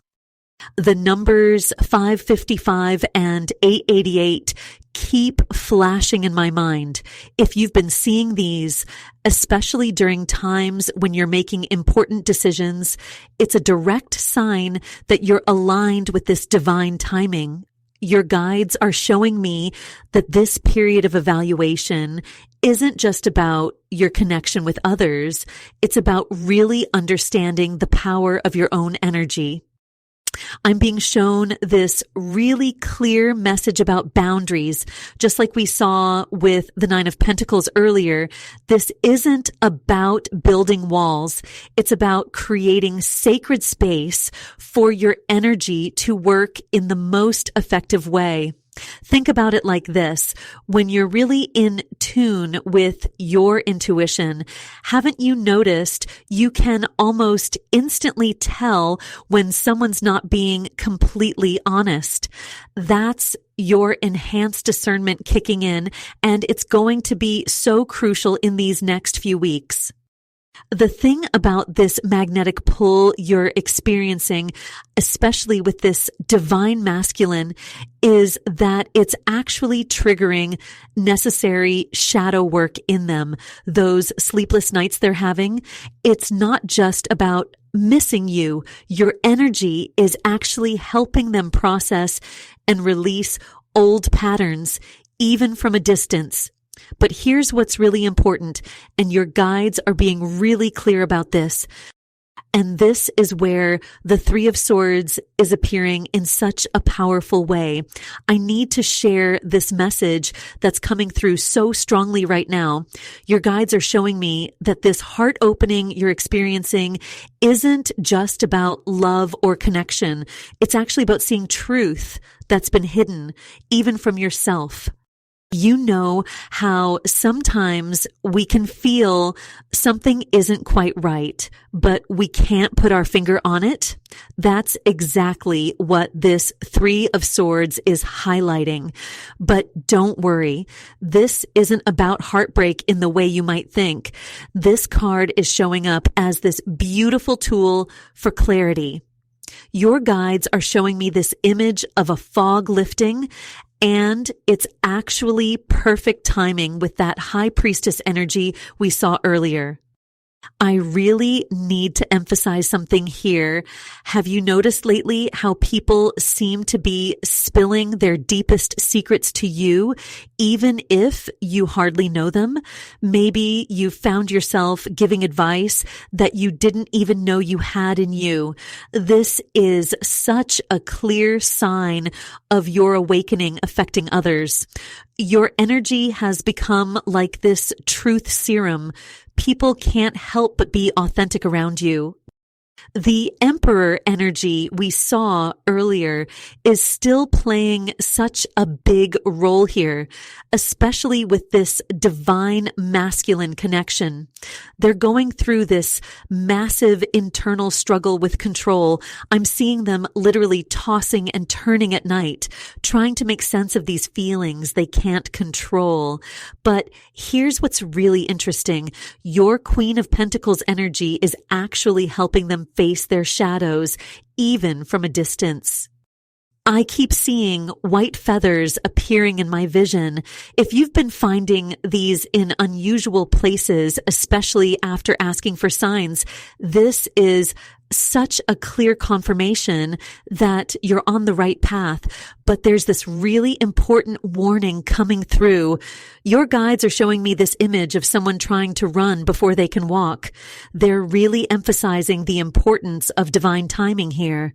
The numbers 555 and 888 keep flashing in my mind. If you've been seeing these, especially during times when you're making important decisions, it's a direct sign that you're aligned with this divine timing. Your guides are showing me that this period of evaluation isn't just about your connection with others. It's about really understanding the power of your own energy. I'm being shown this really clear message about boundaries, just like we saw with the Nine of Pentacles earlier. This isn't about building walls. It's about creating sacred space for your energy to work in the most effective way. Think about it like this. When you're really in tune with your intuition, haven't you noticed you can almost instantly tell when someone's not being completely honest? That's your enhanced discernment kicking in, and it's going to be so crucial in these next few weeks. The thing about this magnetic pull you're experiencing, especially with this divine masculine, is that it's actually triggering necessary shadow work in them. Those sleepless nights they're having, it's not just about missing you. Your energy is actually helping them process and release old patterns, even from a distance. But here's what's really important, and your guides are being really clear about this. And this is where the Three of Swords is appearing in such a powerful way. I need to share this message that's coming through so strongly right now. Your guides are showing me that this heart opening you're experiencing isn't just about love or connection. It's actually about seeing truth that's been hidden, even from yourself. You know how sometimes we can feel something isn't quite right, but we can't put our finger on it? That's exactly what this Three of Swords is highlighting. But don't worry, this isn't about heartbreak in the way you might think. This card is showing up as this beautiful tool for clarity. Your guides are showing me this image of a fog lifting, and it's actually perfect timing with that High Priestess energy we saw earlier. I really need to emphasize something here. Have you noticed lately how people seem to be spilling their deepest secrets to you, even if you hardly know them? Maybe you found yourself giving advice that you didn't even know you had in you. This is such a clear sign of your awakening affecting others. Your energy has become like this truth serum. People can't help but be authentic around you. The Emperor energy we saw earlier is still playing such a big role here, especially with this divine masculine connection. They're going through this massive internal struggle with control. I'm seeing them literally tossing and turning at night, trying to make sense of these feelings they can't control. But here's what's really interesting. Your Queen of Pentacles energy is actually helping them face their shadows, even from a distance. I keep seeing white feathers appearing in my vision. If you've been finding these in unusual places, especially after asking for signs, this is such a clear confirmation that you're on the right path. But there's this really important warning coming through. Your guides are showing me this image of someone trying to run before they can walk. They're really emphasizing the importance of divine timing here.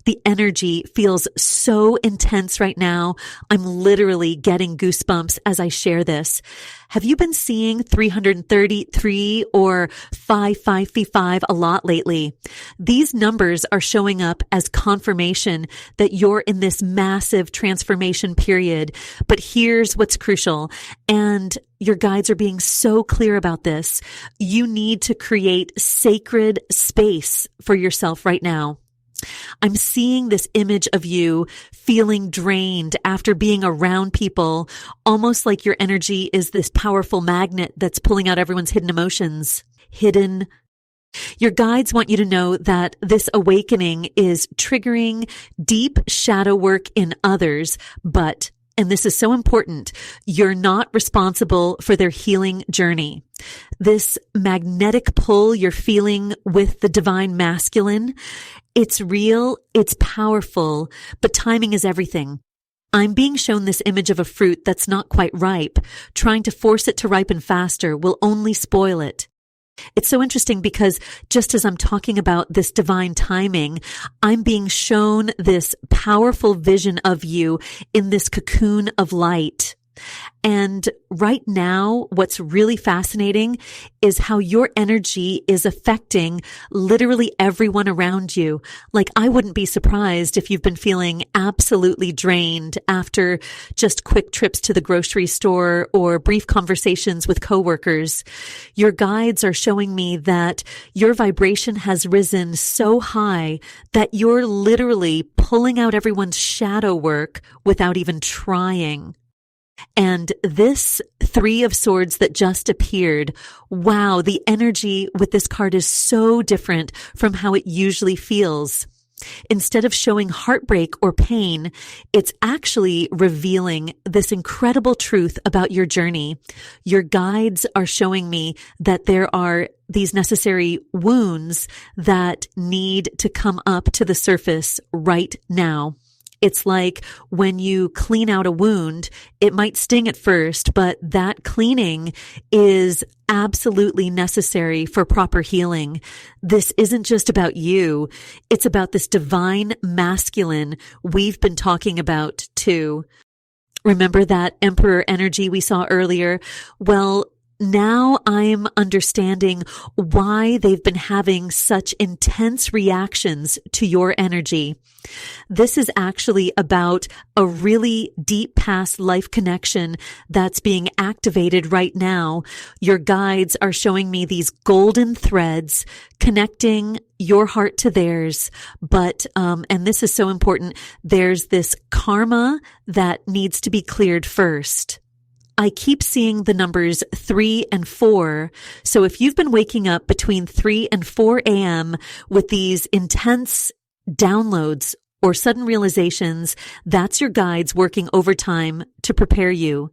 The energy feels so intense right now. I'm literally getting goosebumps as I share this. Have you been seeing 333 or 555 a lot lately? These numbers are showing up as confirmation that you're in this massive transformation period. But here's what's crucial, and your guides are being so clear about this. You need to create sacred space for yourself right now. I'm seeing this image of you feeling drained after being around people, almost like your energy is this powerful magnet that's pulling out everyone's hidden emotions. Your guides want you to know that this awakening is triggering deep shadow work in others, but, and this is so important, you're not responsible for their healing journey. This magnetic pull you're feeling with the divine masculine, it's real, it's powerful, but timing is everything. I'm being shown this image of a fruit that's not quite ripe. Trying to force it to ripen faster will only spoil it. It's so interesting because just as I'm talking about this divine timing, I'm being shown this powerful vision of you in this cocoon of light. And right now, what's really fascinating is how your energy is affecting literally everyone around you. Like, I wouldn't be surprised if you've been feeling absolutely drained after just quick trips to the grocery store or brief conversations with coworkers. Your guides are showing me that your vibration has risen so high that you're literally pulling out everyone's shadow work without even trying. And this Three of Swords that just appeared, wow, the energy with this card is so different from how it usually feels. Instead of showing heartbreak or pain, it's actually revealing this incredible truth about your journey. Your guides are showing me that there are these necessary wounds that need to come up to the surface right now. It's like when you clean out a wound, it might sting at first, but that cleaning is absolutely necessary for proper healing. This isn't just about you. It's about this divine masculine we've been talking about too. Remember that Emperor energy we saw earlier? Well, now I'm understanding why they've been having such intense reactions to your energy. This is actually about a really deep past life connection that's being activated right now. Your guides are showing me these golden threads connecting your heart to theirs. But, and this is so important, there's this karma that needs to be cleared first. I keep seeing the numbers 3 and 4. So if you've been waking up between 3 and 4 a.m. with these intense downloads or sudden realizations, that's your guides working overtime to prepare you.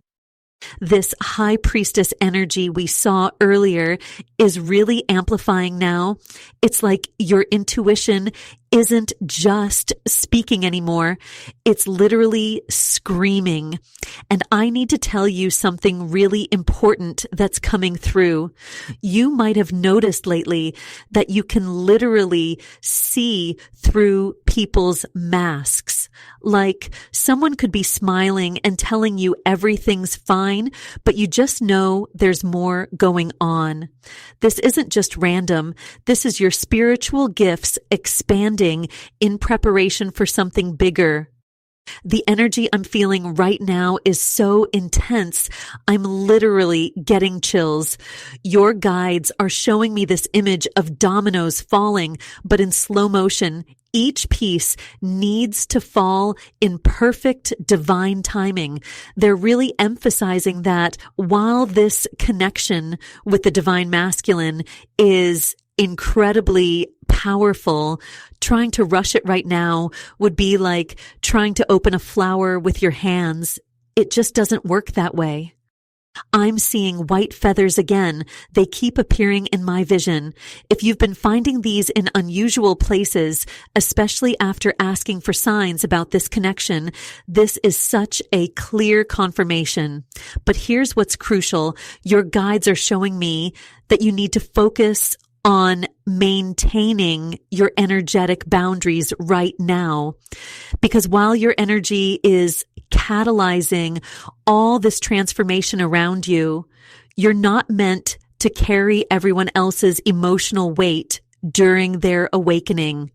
This high priestess energy we saw earlier is really amplifying now. It's like your intuition isn't just speaking anymore. It's literally screaming. And I need to tell you something really important that's coming through. You might have noticed lately that you can literally see through people's masks. Like someone could be smiling and telling you everything's fine, but you just know there's more going on. This isn't just random. This is your spiritual gifts expanding in preparation for something bigger. The energy I'm feeling right now is so intense. I'm literally getting chills. Your guides are showing me this image of dominoes falling, but in slow motion. Each piece needs to fall in perfect divine timing. They're really emphasizing that while this connection with the divine masculine is incredibly powerful, trying to rush it right now would be like trying to open a flower with your hands. It just doesn't work that way. I'm seeing white feathers again. They keep appearing in my vision. If you've been finding these in unusual places, especially after asking for signs about this connection, this is such a clear confirmation. But here's what's crucial. Your guides are showing me that you need to focus on maintaining your energetic boundaries right now. Because while your energy is catalyzing all this transformation around you, you're not meant to carry everyone else's emotional weight during their awakening.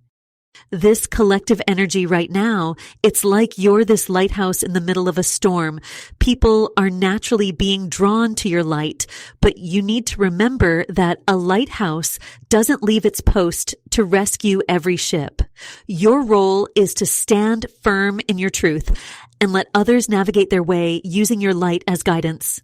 This collective energy right now, it's like you're this lighthouse in the middle of a storm. People are naturally being drawn to your light, but you need to remember that a lighthouse doesn't leave its post to rescue every ship. Your role is to stand firm in your truth and let others navigate their way using your light as guidance.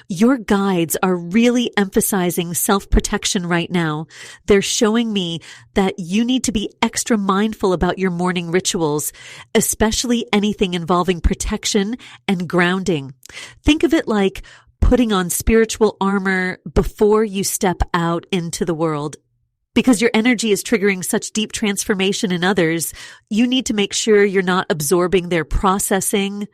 Your guides are really emphasizing self-protection right now. They're showing me that you need to be extra mindful about your morning rituals, especially anything involving protection and grounding. Think of it like putting on spiritual armor before you step out into the world. Because your energy is triggering such deep transformation in others, you need to make sure you're not absorbing their processing.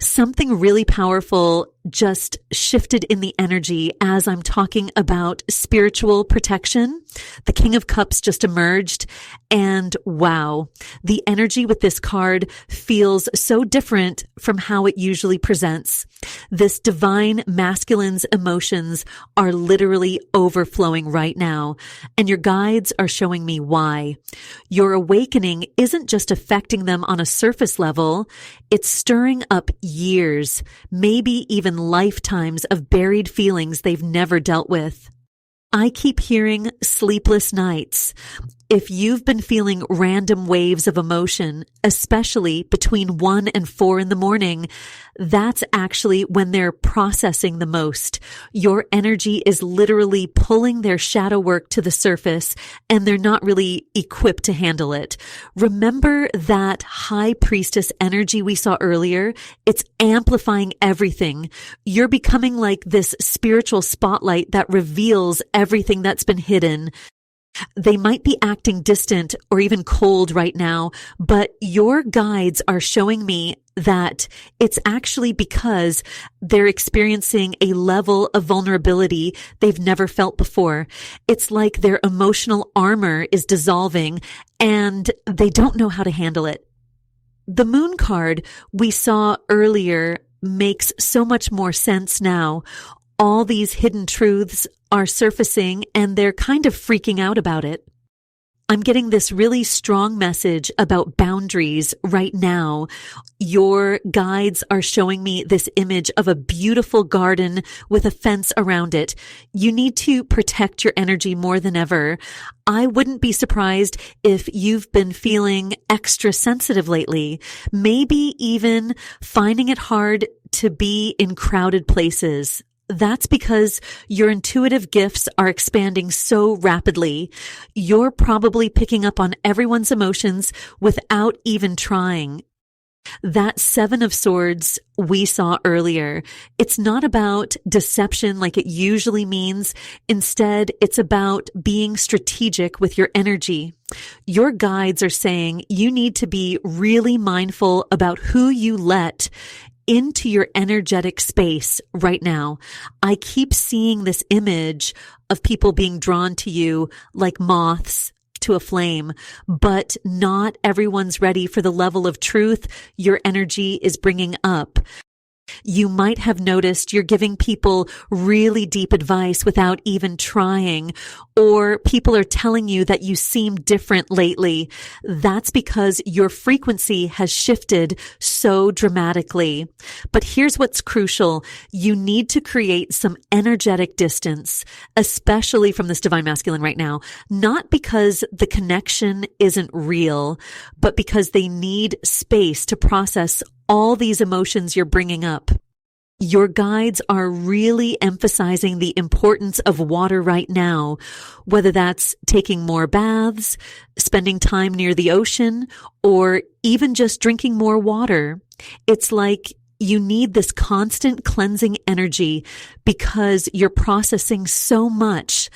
Something really powerful just shifted in the energy as I'm talking about spiritual protection. The King of Cups just emerged, and wow, the energy with this card feels so different from how it usually presents. This divine masculine's emotions are literally overflowing right now, and your guides are showing me why. Your awakening isn't just affecting them on a surface level, it's stirring up years, maybe even lifetimes of buried feelings they've never dealt with. I keep hearing sleepless nights. If you've been feeling random waves of emotion, especially between 1 and 4 in the morning, that's actually when they're processing the most. Your energy is literally pulling their shadow work to the surface, and they're not really equipped to handle it. Remember that high priestess energy we saw earlier? It's amplifying everything. You're becoming like this spiritual spotlight that reveals everything that's been hidden. They might be acting distant or even cold right now, but your guides are showing me that it's actually because they're experiencing a level of vulnerability they've never felt before. It's like their emotional armor is dissolving and they don't know how to handle it. The moon card we saw earlier makes so much more sense now. All these hidden truths are surfacing and they're kind of freaking out about it. I'm getting this really strong message about boundaries right now. Your guides are showing me this image of a beautiful garden with a fence around it. You need to protect your energy more than ever. I wouldn't be surprised if you've been feeling extra sensitive lately, maybe even finding it hard to be in crowded places. That's because your intuitive gifts are expanding so rapidly. You're probably picking up on everyone's emotions without even trying. That Seven of Swords we saw earlier, it's not about deception like it usually means. Instead, it's about being strategic with your energy. Your guides are saying you need to be really mindful about who you let into your energetic space right now. I keep seeing this image of people being drawn to you like moths to a flame, but not everyone's ready for the level of truth your energy is bringing up. You might have noticed you're giving people really deep advice without even trying, or people are telling you that you seem different lately. That's because your frequency has shifted so dramatically. But here's what's crucial. You need to create some energetic distance, especially from this divine masculine right now, not because the connection isn't real, but because they need space to process all these emotions you're bringing up. Your guides are really emphasizing the importance of water right now, whether that's taking more baths, spending time near the ocean, or even just drinking more water. It's like you need this constant cleansing energy because you're processing so much.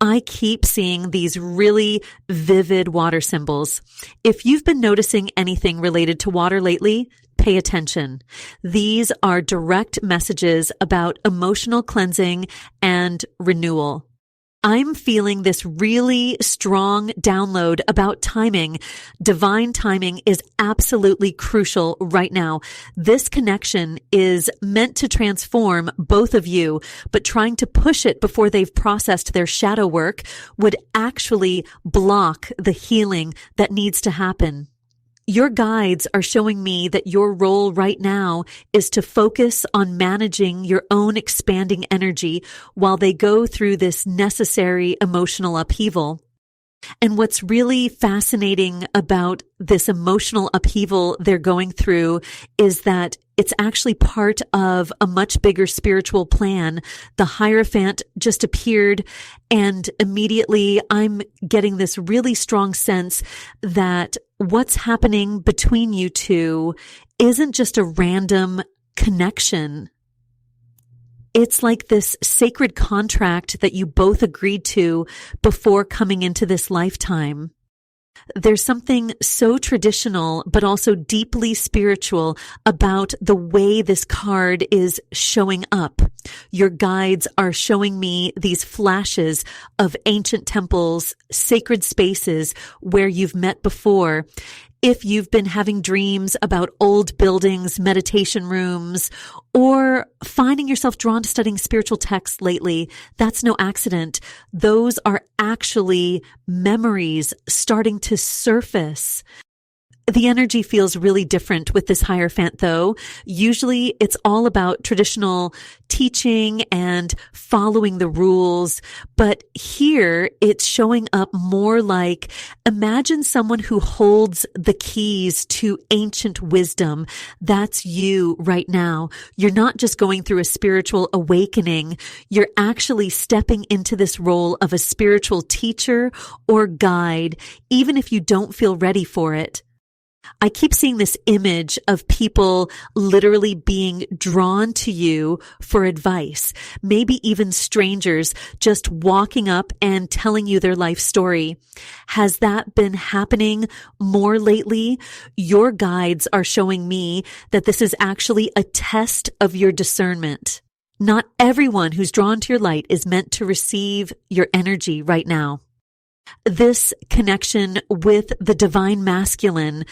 I keep seeing these really vivid water symbols. If you've been noticing anything related to water lately, pay attention. These are direct messages about emotional cleansing and renewal. I'm feeling this really strong download about timing. Divine timing is absolutely crucial right now. This connection is meant to transform both of you, but trying to push it before they've processed their shadow work would actually block the healing that needs to happen. Your guides are showing me that your role right now is to focus on managing your own expanding energy while they go through this necessary emotional upheaval. And what's really fascinating about this emotional upheaval they're going through is that it's actually part of a much bigger spiritual plan. The Hierophant just appeared, and immediately I'm getting this really strong sense that what's happening between you two isn't just a random connection. It's like this sacred contract that you both agreed to before coming into this lifetime. There's something so traditional, but also deeply spiritual about the way this card is showing up. Your guides are showing me these flashes of ancient temples, sacred spaces where you've met before. If you've been having dreams about old buildings, meditation rooms, or finding yourself drawn to studying spiritual texts lately, that's no accident. Those are actually memories starting to surface. The energy feels really different with this Hierophant, though. Usually it's all about traditional teaching and following the rules. But here it's showing up more like, imagine someone who holds the keys to ancient wisdom. That's you right now. You're not just going through a spiritual awakening. You're actually stepping into this role of a spiritual teacher or guide, even if you don't feel ready for it. I keep seeing this image of people literally being drawn to you for advice, maybe even strangers just walking up and telling you their life story. Has that been happening more lately? Your guides are showing me that this is actually a test of your discernment. Not everyone who's drawn to your light is meant to receive your energy right now. This connection with the divine masculine,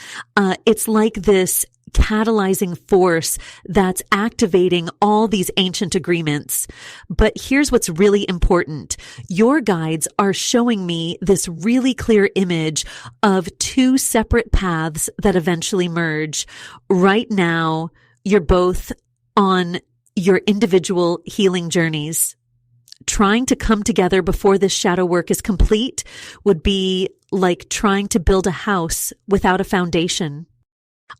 it's like this catalyzing force that's activating all these ancient agreements. But here's what's really important. Your guides are showing me this really clear image of two separate paths that eventually merge. Right now, you're both on your individual healing journeys. Trying to come together before this shadow work is complete would be like trying to build a house without a foundation.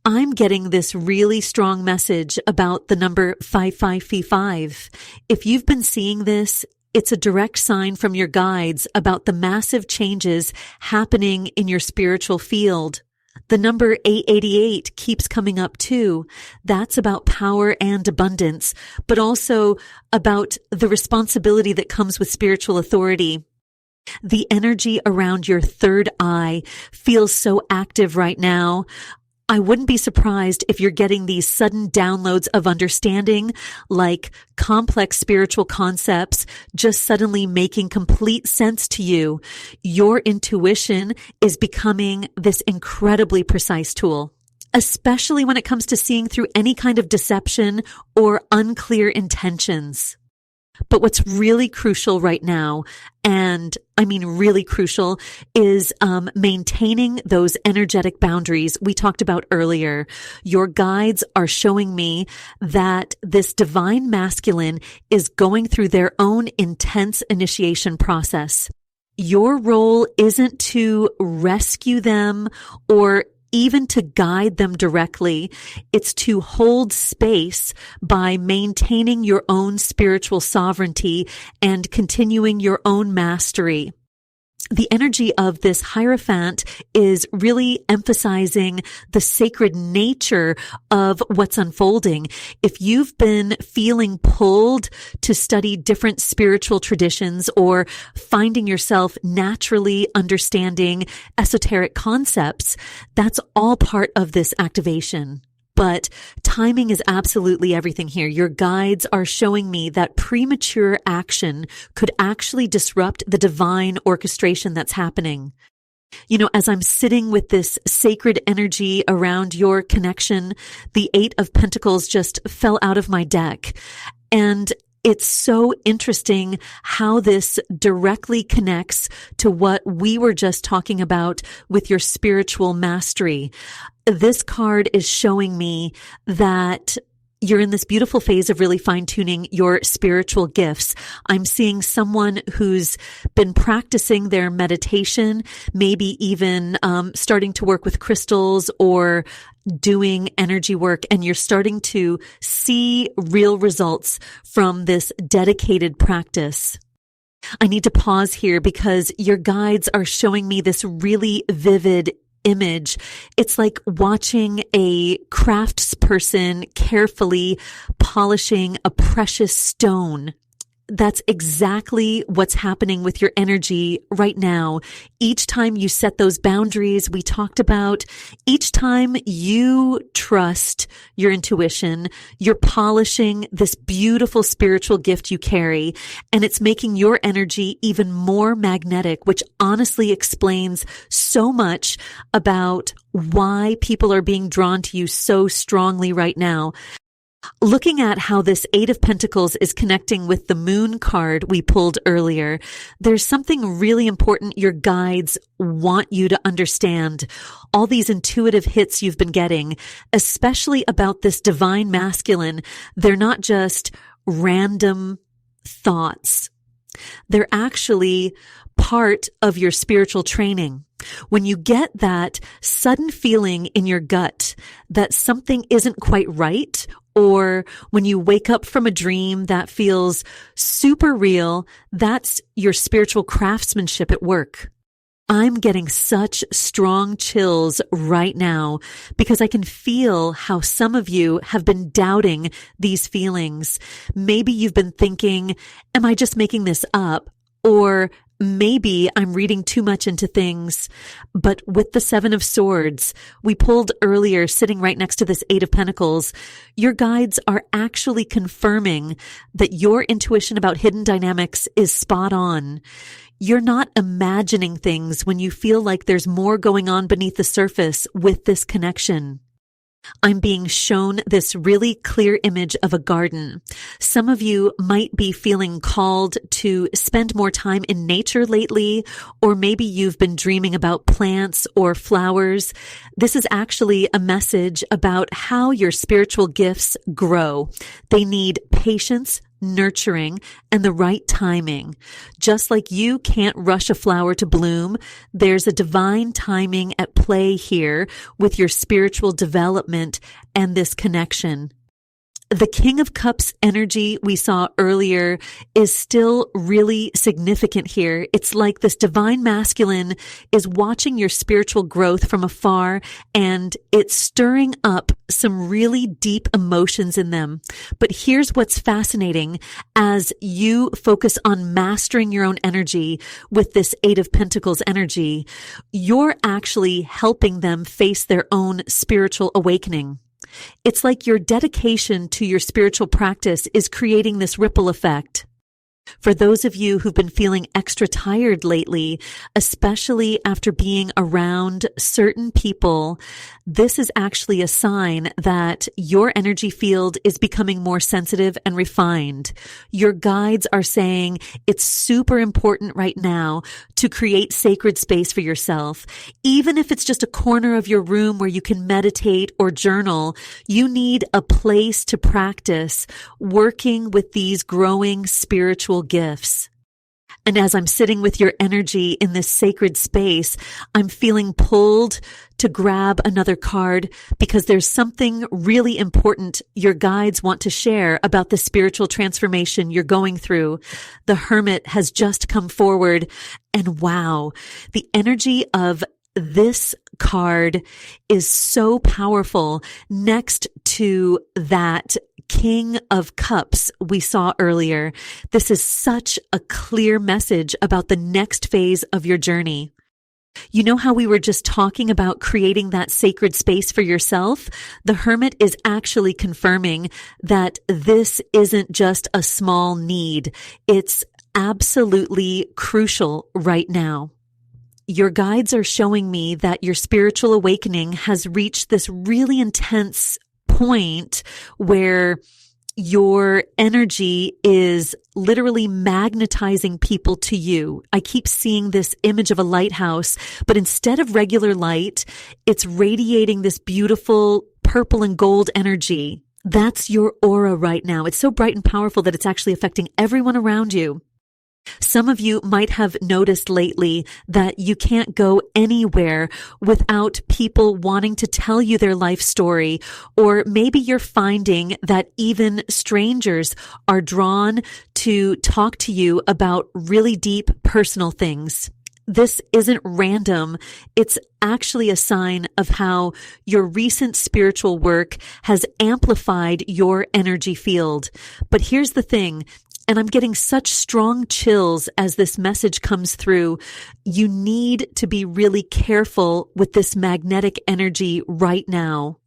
I'm getting this really strong message about the number 5555. If you've been seeing this, it's a direct sign from your guides about the massive changes happening in your spiritual field. The number 888 keeps coming up too. That's about power and abundance, but also about the responsibility that comes with spiritual authority. The energy around your third eye feels so active right now. I wouldn't be surprised if you're getting these sudden downloads of understanding, like complex spiritual concepts just suddenly making complete sense to you. Your intuition is becoming this incredibly precise tool, especially when it comes to seeing through any kind of deception or unclear intentions. But what's really crucial right now, and I mean really crucial, is maintaining those energetic boundaries we talked about earlier. Your guides are showing me that this divine masculine is going through their own intense initiation process. Your role isn't to rescue them or even to guide them directly. It's to hold space by maintaining your own spiritual sovereignty and continuing your own mastery. The energy of this Hierophant is really emphasizing the sacred nature of what's unfolding. If you've been feeling pulled to study different spiritual traditions or finding yourself naturally understanding esoteric concepts, that's all part of this activation. But timing is absolutely everything here. Your guides are showing me that premature action could actually disrupt the divine orchestration that's happening. You know, as I'm sitting with this sacred energy around your connection, the 8 of Pentacles just fell out of my deck. And it's so interesting how this directly connects to what we were just talking about with your spiritual mastery. This card is showing me that you're in this beautiful phase of really fine-tuning your spiritual gifts. I'm seeing someone who's been practicing their meditation, maybe even starting to work with crystals or doing energy work, and you're starting to see real results from this dedicated practice. I need to pause here because your guides are showing me this really vivid image. It's like watching a craftsperson carefully polishing a precious stone. That's exactly what's happening with your energy right now. Each time you set those boundaries we talked about, each time you trust your intuition, you're polishing this beautiful spiritual gift you carry, and it's making your energy even more magnetic, which honestly explains so much about why people are being drawn to you so strongly right now. Looking at how this 8 of Pentacles is connecting with the Moon card we pulled earlier, there's something really important your guides want you to understand. All these intuitive hits you've been getting, especially about this divine masculine, they're not just random thoughts. They're actually part of your spiritual training. When you get that sudden feeling in your gut that something isn't quite right, or when you wake up from a dream that feels super real, that's your spiritual craftsmanship at work. I'm getting such strong chills right now because I can feel how some of you have been doubting these feelings. Maybe you've been thinking, am I just making this up? Or maybe I'm reading too much into things. But with the 7 of Swords we pulled earlier, sitting right next to this 8 of Pentacles, your guides are actually confirming that your intuition about hidden dynamics is spot on. You're not imagining things when you feel like there's more going on beneath the surface with this connection. I'm being shown this really clear image of a garden. Some of you might be feeling called to spend more time in nature lately, or maybe you've been dreaming about plants or flowers. This is actually a message about how your spiritual gifts grow. They need patience, nurturing, and the right timing. Just like you can't rush a flower to bloom, there's a divine timing at play here with your spiritual development and this connection. The King of Cups energy we saw earlier is still really significant here. It's like this divine masculine is watching your spiritual growth from afar, and it's stirring up some really deep emotions in them. But here's what's fascinating. As you focus on mastering your own energy with this Eight of Pentacles energy, you're actually helping them face their own spiritual awakening. It's like your dedication to your spiritual practice is creating this ripple effect. For those of you who've been feeling extra tired lately, especially after being around certain people, this is actually a sign that your energy field is becoming more sensitive and refined. Your guides are saying it's super important right now to create sacred space for yourself. Even if it's just a corner of your room where you can meditate or journal, you need a place to practice working with these growing spiritual gifts. And as I'm sitting with your energy in this sacred space, I'm feeling pulled to grab another card because there's something really important your guides want to share about the spiritual transformation you're going through. The Hermit has just come forward, and wow, the energy of this card is so powerful next to that King of Cups we saw earlier. This is such a clear message about the next phase of your journey. You know how we were just talking about creating that sacred space for yourself? The Hermit is actually confirming that this isn't just a small need. It's absolutely crucial right now. Your guides are showing me that your spiritual awakening has reached this really intense point where your energy is literally magnetizing people to you. I keep seeing this image of a lighthouse, but instead of regular light, it's radiating this beautiful purple and gold energy. That's your aura right now. It's so bright and powerful that it's actually affecting everyone around you. Some of you might have noticed lately that you can't go anywhere without people wanting to tell you their life story, or maybe you're finding that even strangers are drawn to talk to you about really deep personal things. This isn't random. It's actually a sign of how your recent spiritual work has amplified your energy field. But here's the thing. And I'm getting such strong chills as this message comes through. You need to be really careful with this magnetic energy right now.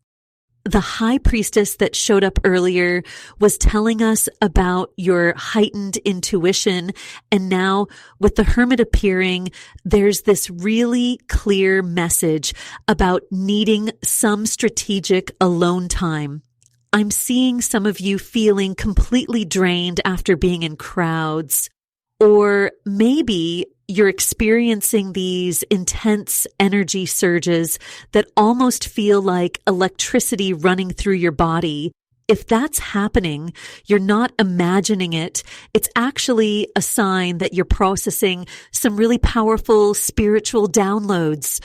The High Priestess that showed up earlier was telling us about your heightened intuition. And now with the Hermit appearing, there's this really clear message about needing some strategic alone time. I'm seeing some of you feeling completely drained after being in crowds, or maybe you're experiencing these intense energy surges that almost feel like electricity running through your body. If that's happening, you're not imagining it. It's actually a sign that you're processing some really powerful spiritual downloads.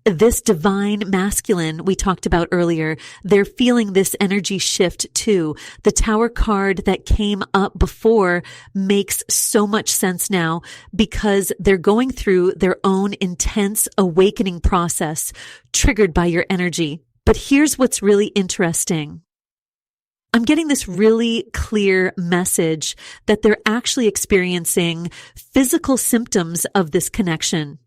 This divine masculine we talked about earlier, they're feeling this energy shift too. The Tower card that came up before makes so much sense now because they're going through their own intense awakening process triggered by your energy. But here's what's really interesting. I'm getting this really clear message that they're actually experiencing physical symptoms of this connection.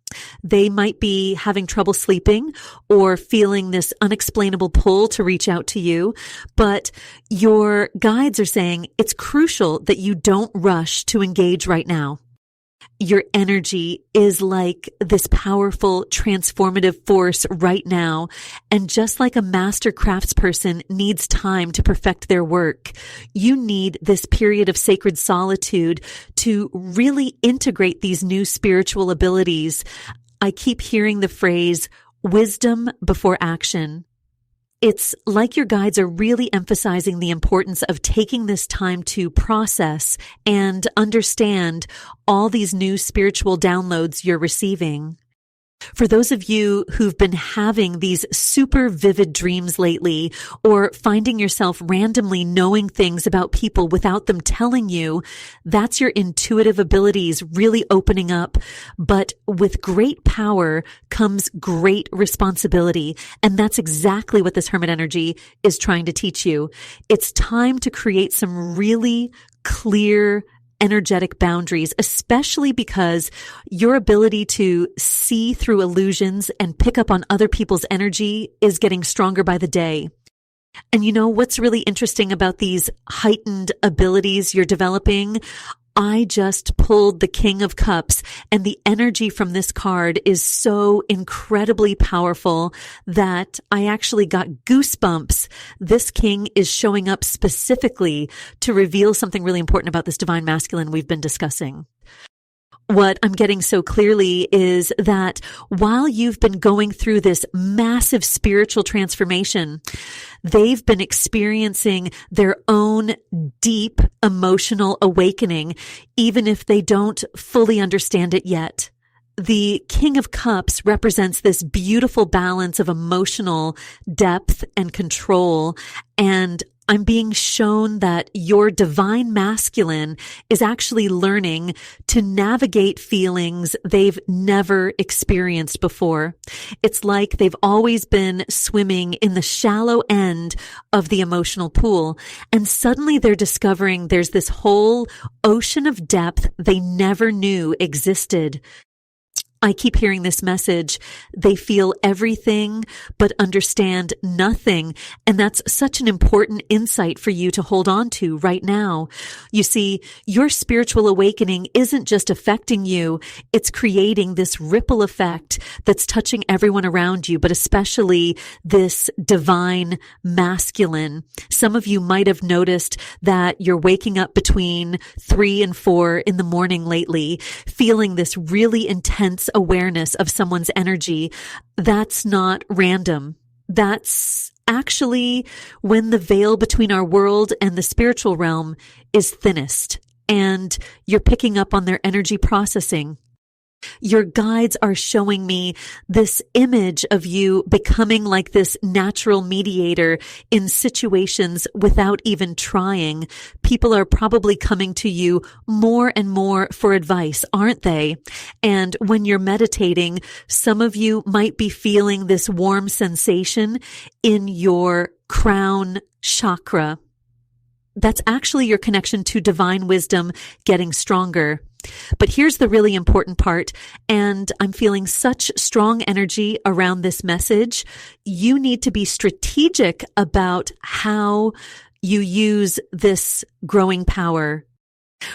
They might be having trouble sleeping or feeling this unexplainable pull to reach out to you, but your guides are saying it's crucial that you don't rush to engage right now. Your energy is like this powerful transformative force right now. And just like a master craftsperson needs time to perfect their work, you need this period of sacred solitude to really integrate these new spiritual abilities. I keep hearing the phrase wisdom before action. It's like your guides are really emphasizing the importance of taking this time to process and understand all these new spiritual downloads you're receiving. For those of you who've been having these super vivid dreams lately, or finding yourself randomly knowing things about people without them telling you, that's your intuitive abilities really opening up. But with great power comes great responsibility. And that's exactly what this hermit energy is trying to teach you. It's time to create some really clear energetic boundaries, especially because your ability to see through illusions and pick up on other people's energy is getting stronger by the day. And you know what's really interesting about these heightened abilities you're developing? I just pulled the King of Cups, and the energy from this card is so incredibly powerful that I actually got goosebumps. This king is showing up specifically to reveal something really important about this divine masculine we've been discussing. What I'm getting so clearly is that while you've been going through this massive spiritual transformation, they've been experiencing their own deep emotional awakening, even if they don't fully understand it yet. The King of Cups represents this beautiful balance of emotional depth and control, and I'm being shown that your divine masculine is actually learning to navigate feelings they've never experienced before. It's like they've always been swimming in the shallow end of the emotional pool, and suddenly they're discovering there's this whole ocean of depth they never knew existed. I keep hearing this message. They feel everything, but understand nothing. And that's such an important insight for you to hold on to right now. You see, your spiritual awakening isn't just affecting you. It's creating this ripple effect that's touching everyone around you, but especially this divine masculine. Some of you might have noticed that you're waking up between 3 and 4 in the morning lately, feeling this really intense awareness of someone's energy. That's not random. That's actually when the veil between our world and the spiritual realm is thinnest, and you're picking up on their energy processing. Your guides are showing me this image of you becoming like this natural mediator in situations without even trying. People are probably coming to you more and more for advice, aren't they? And when you're meditating, some of you might be feeling this warm sensation in your crown chakra. That's actually your connection to divine wisdom getting stronger. But here's the really important part, and I'm feeling such strong energy around this message. You need to be strategic about how you use this growing power.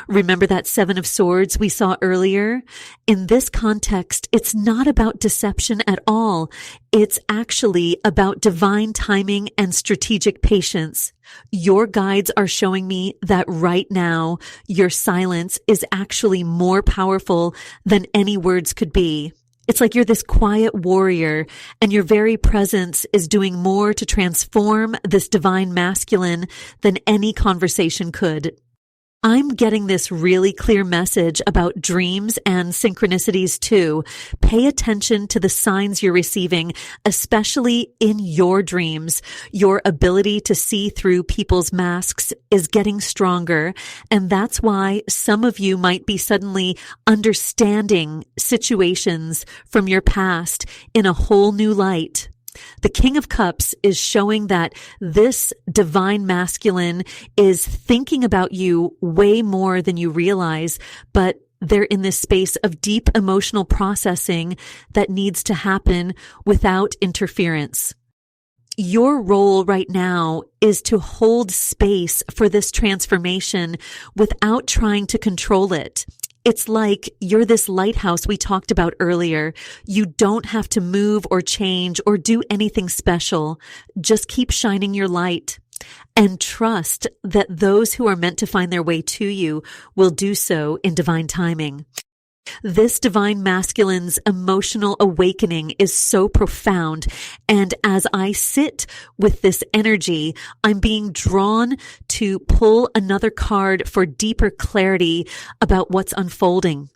Remember that 7 of Swords we saw earlier? In this context, it's not about deception at all. It's actually about divine timing and strategic patience. Your guides are showing me that right now, your silence is actually more powerful than any words could be. It's like you're this quiet warrior, and your very presence is doing more to transform this divine masculine than any conversation could. I'm getting this really clear message about dreams and synchronicities too. Pay attention to the signs you're receiving, especially in your dreams. Your ability to see through people's masks is getting stronger, and that's why some of you might be suddenly understanding situations from your past in a whole new light. The King of Cups is showing that this divine masculine is thinking about you way more than you realize, but they're in this space of deep emotional processing that needs to happen without interference. Your role right now is to hold space for this transformation without trying to control it. It's like you're this lighthouse we talked about earlier. You don't have to move or change or do anything special. Just keep shining your light and trust that those who are meant to find their way to you will do so in divine timing. This divine masculine's emotional awakening is so profound, and as I sit with this energy, I'm being drawn to pull another card for deeper clarity about what's unfolding.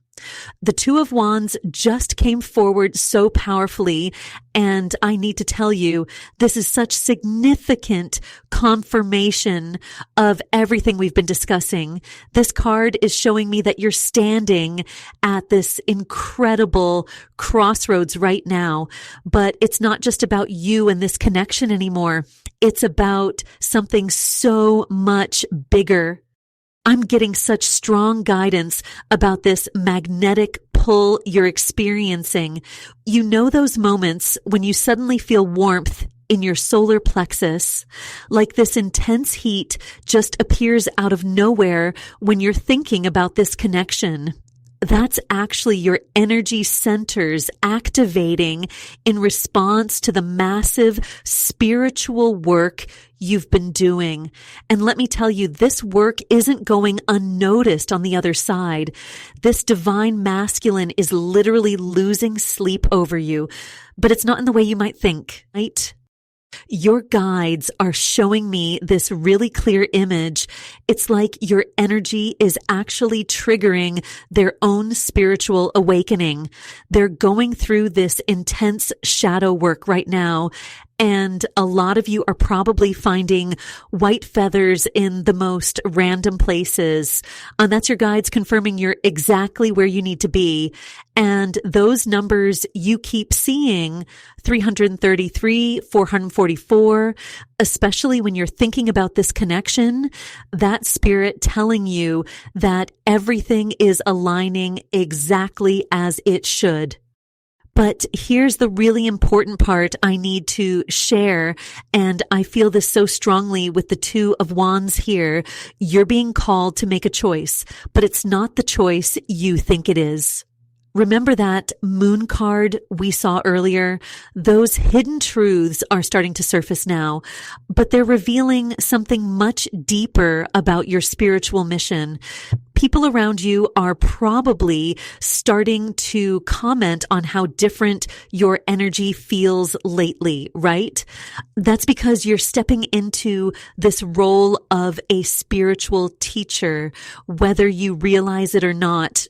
The Two of Wands just came forward so powerfully, and I need to tell you, this is such significant confirmation of everything we've been discussing. This card is showing me that you're standing at this incredible crossroads right now, but it's not just about you and this connection anymore. It's about something so much bigger. I'm getting such strong guidance about this magnetic pull you're experiencing. You know those moments when you suddenly feel warmth in your solar plexus, like this intense heat just appears out of nowhere when you're thinking about this connection. That's actually your energy centers activating in response to the massive spiritual work you've been doing. And let me tell you, this work isn't going unnoticed on the other side. This divine masculine is literally losing sleep over you, but it's not in the way you might think, right? Your guides are showing me this really clear image. It's like your energy is actually triggering their own spiritual awakening. They're going through this intense shadow work right now. And a lot of you are probably finding white feathers in the most random places. And that's your guides confirming you're exactly where you need to be. And those numbers you keep seeing, 333, 444, especially when you're thinking about this connection, that spirit telling you that everything is aligning exactly as it should. But here's the really important part I need to share, and I feel this so strongly with the Two of Wands here. You're being called to make a choice, but it's not the choice you think it is. Remember that moon card we saw earlier? Those hidden truths are starting to surface now, but they're revealing something much deeper about your spiritual mission. People around you are probably starting to comment on how different your energy feels lately, right? That's because you're stepping into this role of a spiritual teacher, whether you realize it or not.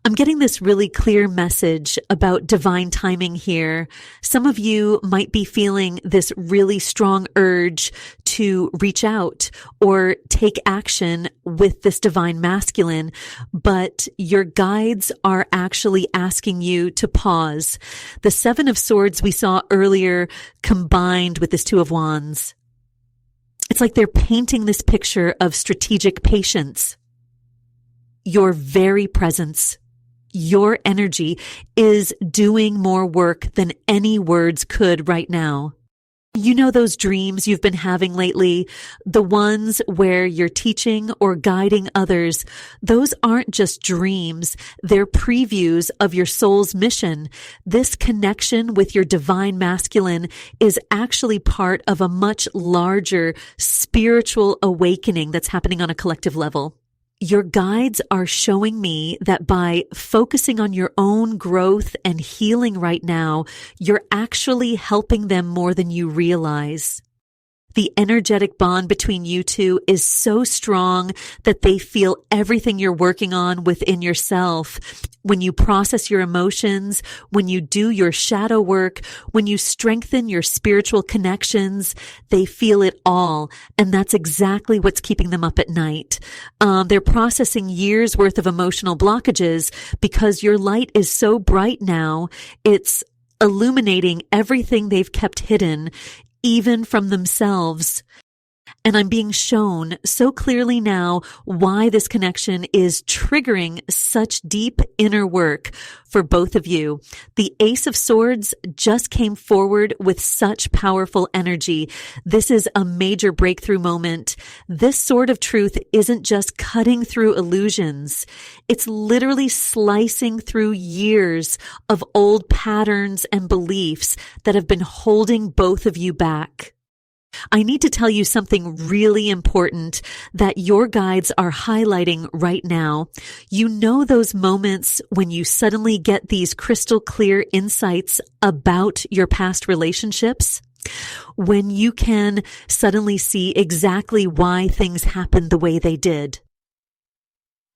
I'm getting this really clear message about divine timing here. Some of you might be feeling this really strong urge to reach out or take action with this divine masculine, but your guides are actually asking you to pause. The Seven of Swords we saw earlier combined with this Two of Wands. It's like they're painting this picture of strategic patience. Your very presence, your energy is doing more work than any words could right now. You know those dreams you've been having lately, the ones where you're teaching or guiding others. Those aren't just dreams. They're previews of your soul's mission. This connection with your divine masculine is actually part of a much larger spiritual awakening that's happening on a collective level. Your guides are showing me that by focusing on your own growth and healing right now, you're actually helping them more than you realize. The energetic bond between you two is so strong that they feel everything you're working on within yourself. When you process your emotions, when you do your shadow work, when you strengthen your spiritual connections, they feel it all. And that's exactly what's keeping them up at night. They're processing years worth of emotional blockages because your light is so bright now. It's illuminating everything they've kept hidden, even from themselves. And I'm being shown so clearly now why this connection is triggering such deep inner work for both of you. The Ace of Swords just came forward with such powerful energy. This is a major breakthrough moment. This sword of truth isn't just cutting through illusions. It's literally slicing through years of old patterns and beliefs that have been holding both of you back. I need to tell you something really important that your guides are highlighting right now. You know those moments when you suddenly get these crystal clear insights about your past relationships? When you can suddenly see exactly why things happened the way they did.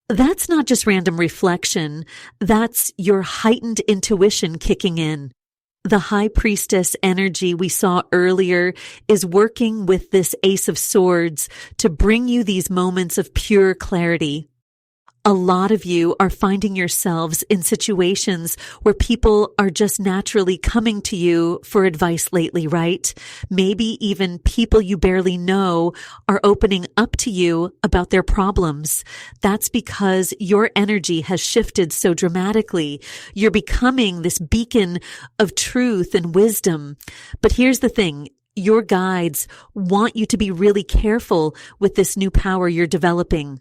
That's not just random reflection. That's your heightened intuition kicking in. The high priestess energy we saw earlier is working with this Ace of Swords to bring you these moments of pure clarity. A lot of you are finding yourselves in situations where people are just naturally coming to you for advice lately, right? Maybe even people you barely know are opening up to you about their problems. That's because your energy has shifted so dramatically. You're becoming this beacon of truth and wisdom. But here's the thing. Your guides want you to be really careful with this new power you're developing.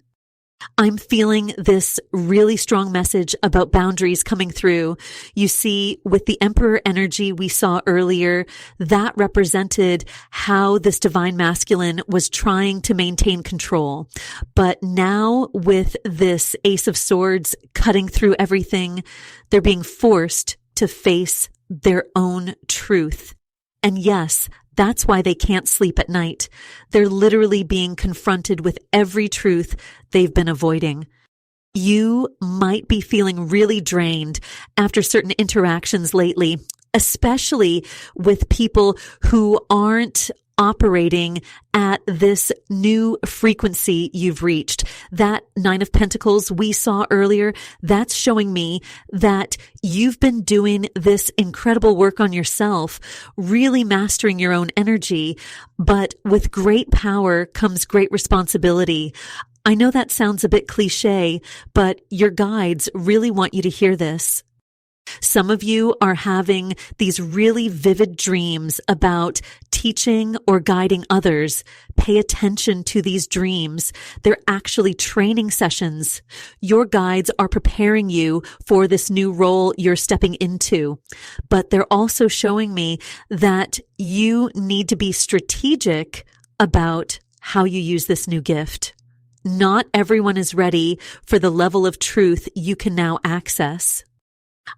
I'm feeling this really strong message about boundaries coming through. You see, with the Emperor energy we saw earlier, that represented how this divine masculine was trying to maintain control. But now with this Ace of Swords cutting through everything, they're being forced to face their own truth. And yes, that's why they can't sleep at night. They're literally being confronted with every truth they've been avoiding. You might be feeling really drained after certain interactions lately, especially with people who aren't operating at this new frequency you've reached. That Nine of Pentacles we saw earlier, that's showing me that you've been doing this incredible work on yourself, really mastering your own energy, but with great power comes great responsibility. I know that sounds a bit cliche, but your guides really want you to hear this. Some of you are having these really vivid dreams about teaching or guiding others. Pay attention to these dreams. They're actually training sessions. Your guides are preparing you for this new role you're stepping into. But they're also showing me that you need to be strategic about how you use this new gift. Not everyone is ready for the level of truth you can now access.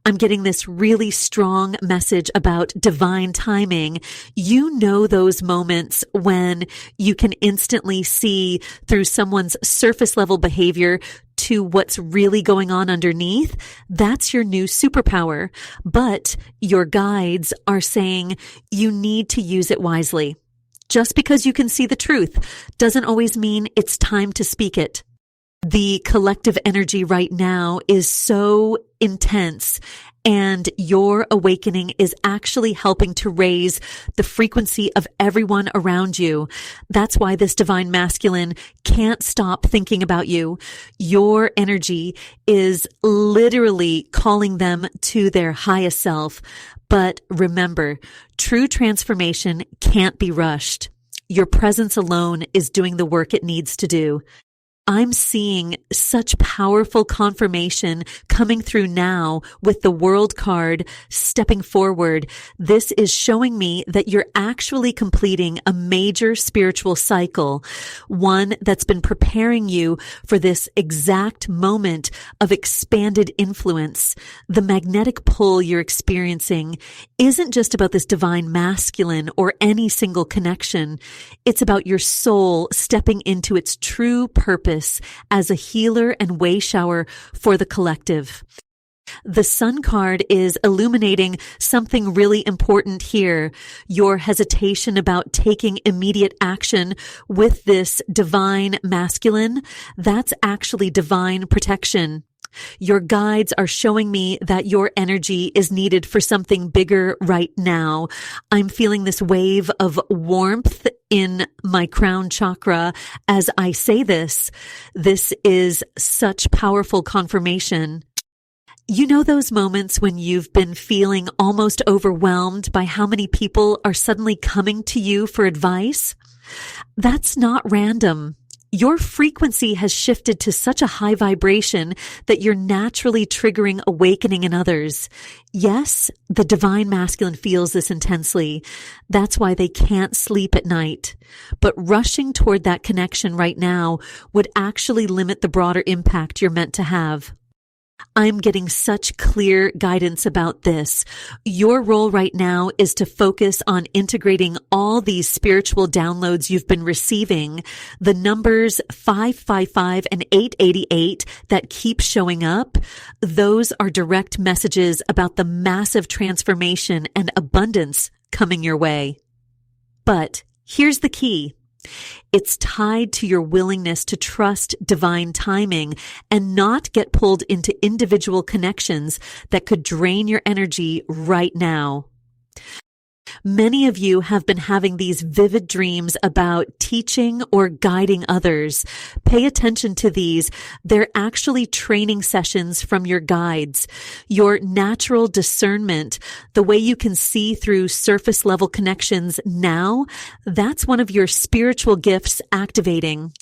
I'm getting this really strong message about divine timing. You know those moments when you can instantly see through someone's surface level behavior to what's really going on underneath. That's your new superpower. But your guides are saying you need to use it wisely. Just because you can see the truth doesn't always mean it's time to speak it. The collective energy right now is so intense, and your awakening is actually helping to raise the frequency of everyone around you. That's why this divine masculine can't stop thinking about you. Your energy is literally calling them to their highest self. But remember, true transformation can't be rushed. Your presence alone is doing the work it needs to do. I'm seeing such powerful confirmation coming through now with the World card stepping forward. This is showing me that you're actually completing a major spiritual cycle, one that's been preparing you for this exact moment of expanded influence. The magnetic pull you're experiencing isn't just about this divine masculine or any single connection. It's about your soul stepping into its true purpose as a healer and way shower for the collective. The Sun card is illuminating something really important here. Your hesitation about taking immediate action with this divine masculine, that's actually divine protection. Your guides are showing me that your energy is needed for something bigger right now. I'm feeling this wave of warmth in my crown chakra as I say this. This is such powerful confirmation. You know those moments when you've been feeling almost overwhelmed by how many people are suddenly coming to you for advice? That's not random. Your frequency has shifted to such a high vibration that you're naturally triggering awakening in others. Yes, the divine masculine feels this intensely. That's why they can't sleep at night. But rushing toward that connection right now would actually limit the broader impact you're meant to have. I'm getting such clear guidance about this. Your role right now is to focus on integrating all these spiritual downloads you've been receiving. The numbers 555 and 888 that keep showing up, those are direct messages about the massive transformation and abundance coming your way. But here's the key. It's tied to your willingness to trust divine timing and not get pulled into individual connections that could drain your energy right now. Many of you have been having these vivid dreams about teaching or guiding others. Pay attention to these. They're actually training sessions from your guides. Your natural discernment, the way you can see through surface level connections now, that's one of your spiritual gifts activating.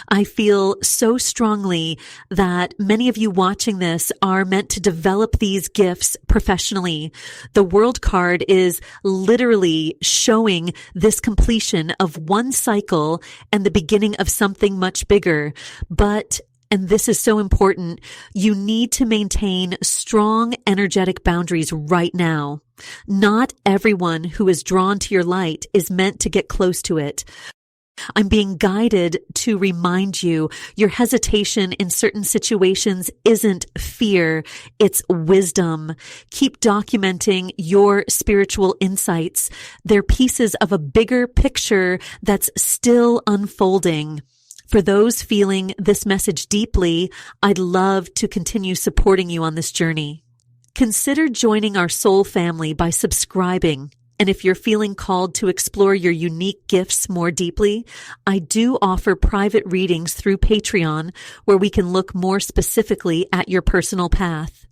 I feel so strongly that many of you watching this are meant to develop these gifts professionally. The World card is literally showing this completion of one cycle and the beginning of something much bigger. But, and this is so important, you need to maintain strong energetic boundaries right now. Not everyone who is drawn to your light is meant to get close to it. I'm being guided to remind you your hesitation in certain situations isn't fear, it's wisdom. Keep documenting your spiritual insights. They're pieces of a bigger picture that's still unfolding. For those feeling this message deeply, I'd love to continue supporting you on this journey. Consider joining our soul family by subscribing. And if you're feeling called to explore your unique gifts more deeply, I do offer private readings through Patreon where we can look more specifically at your personal path.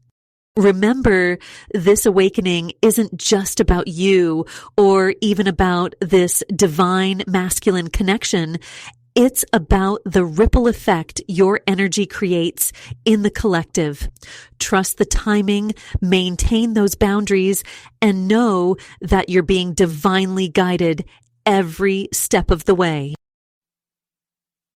Remember, this awakening isn't just about you or even about this divine masculine connection. It's about the ripple effect your energy creates in the collective. Trust the timing, maintain those boundaries, and know that you're being divinely guided every step of the way.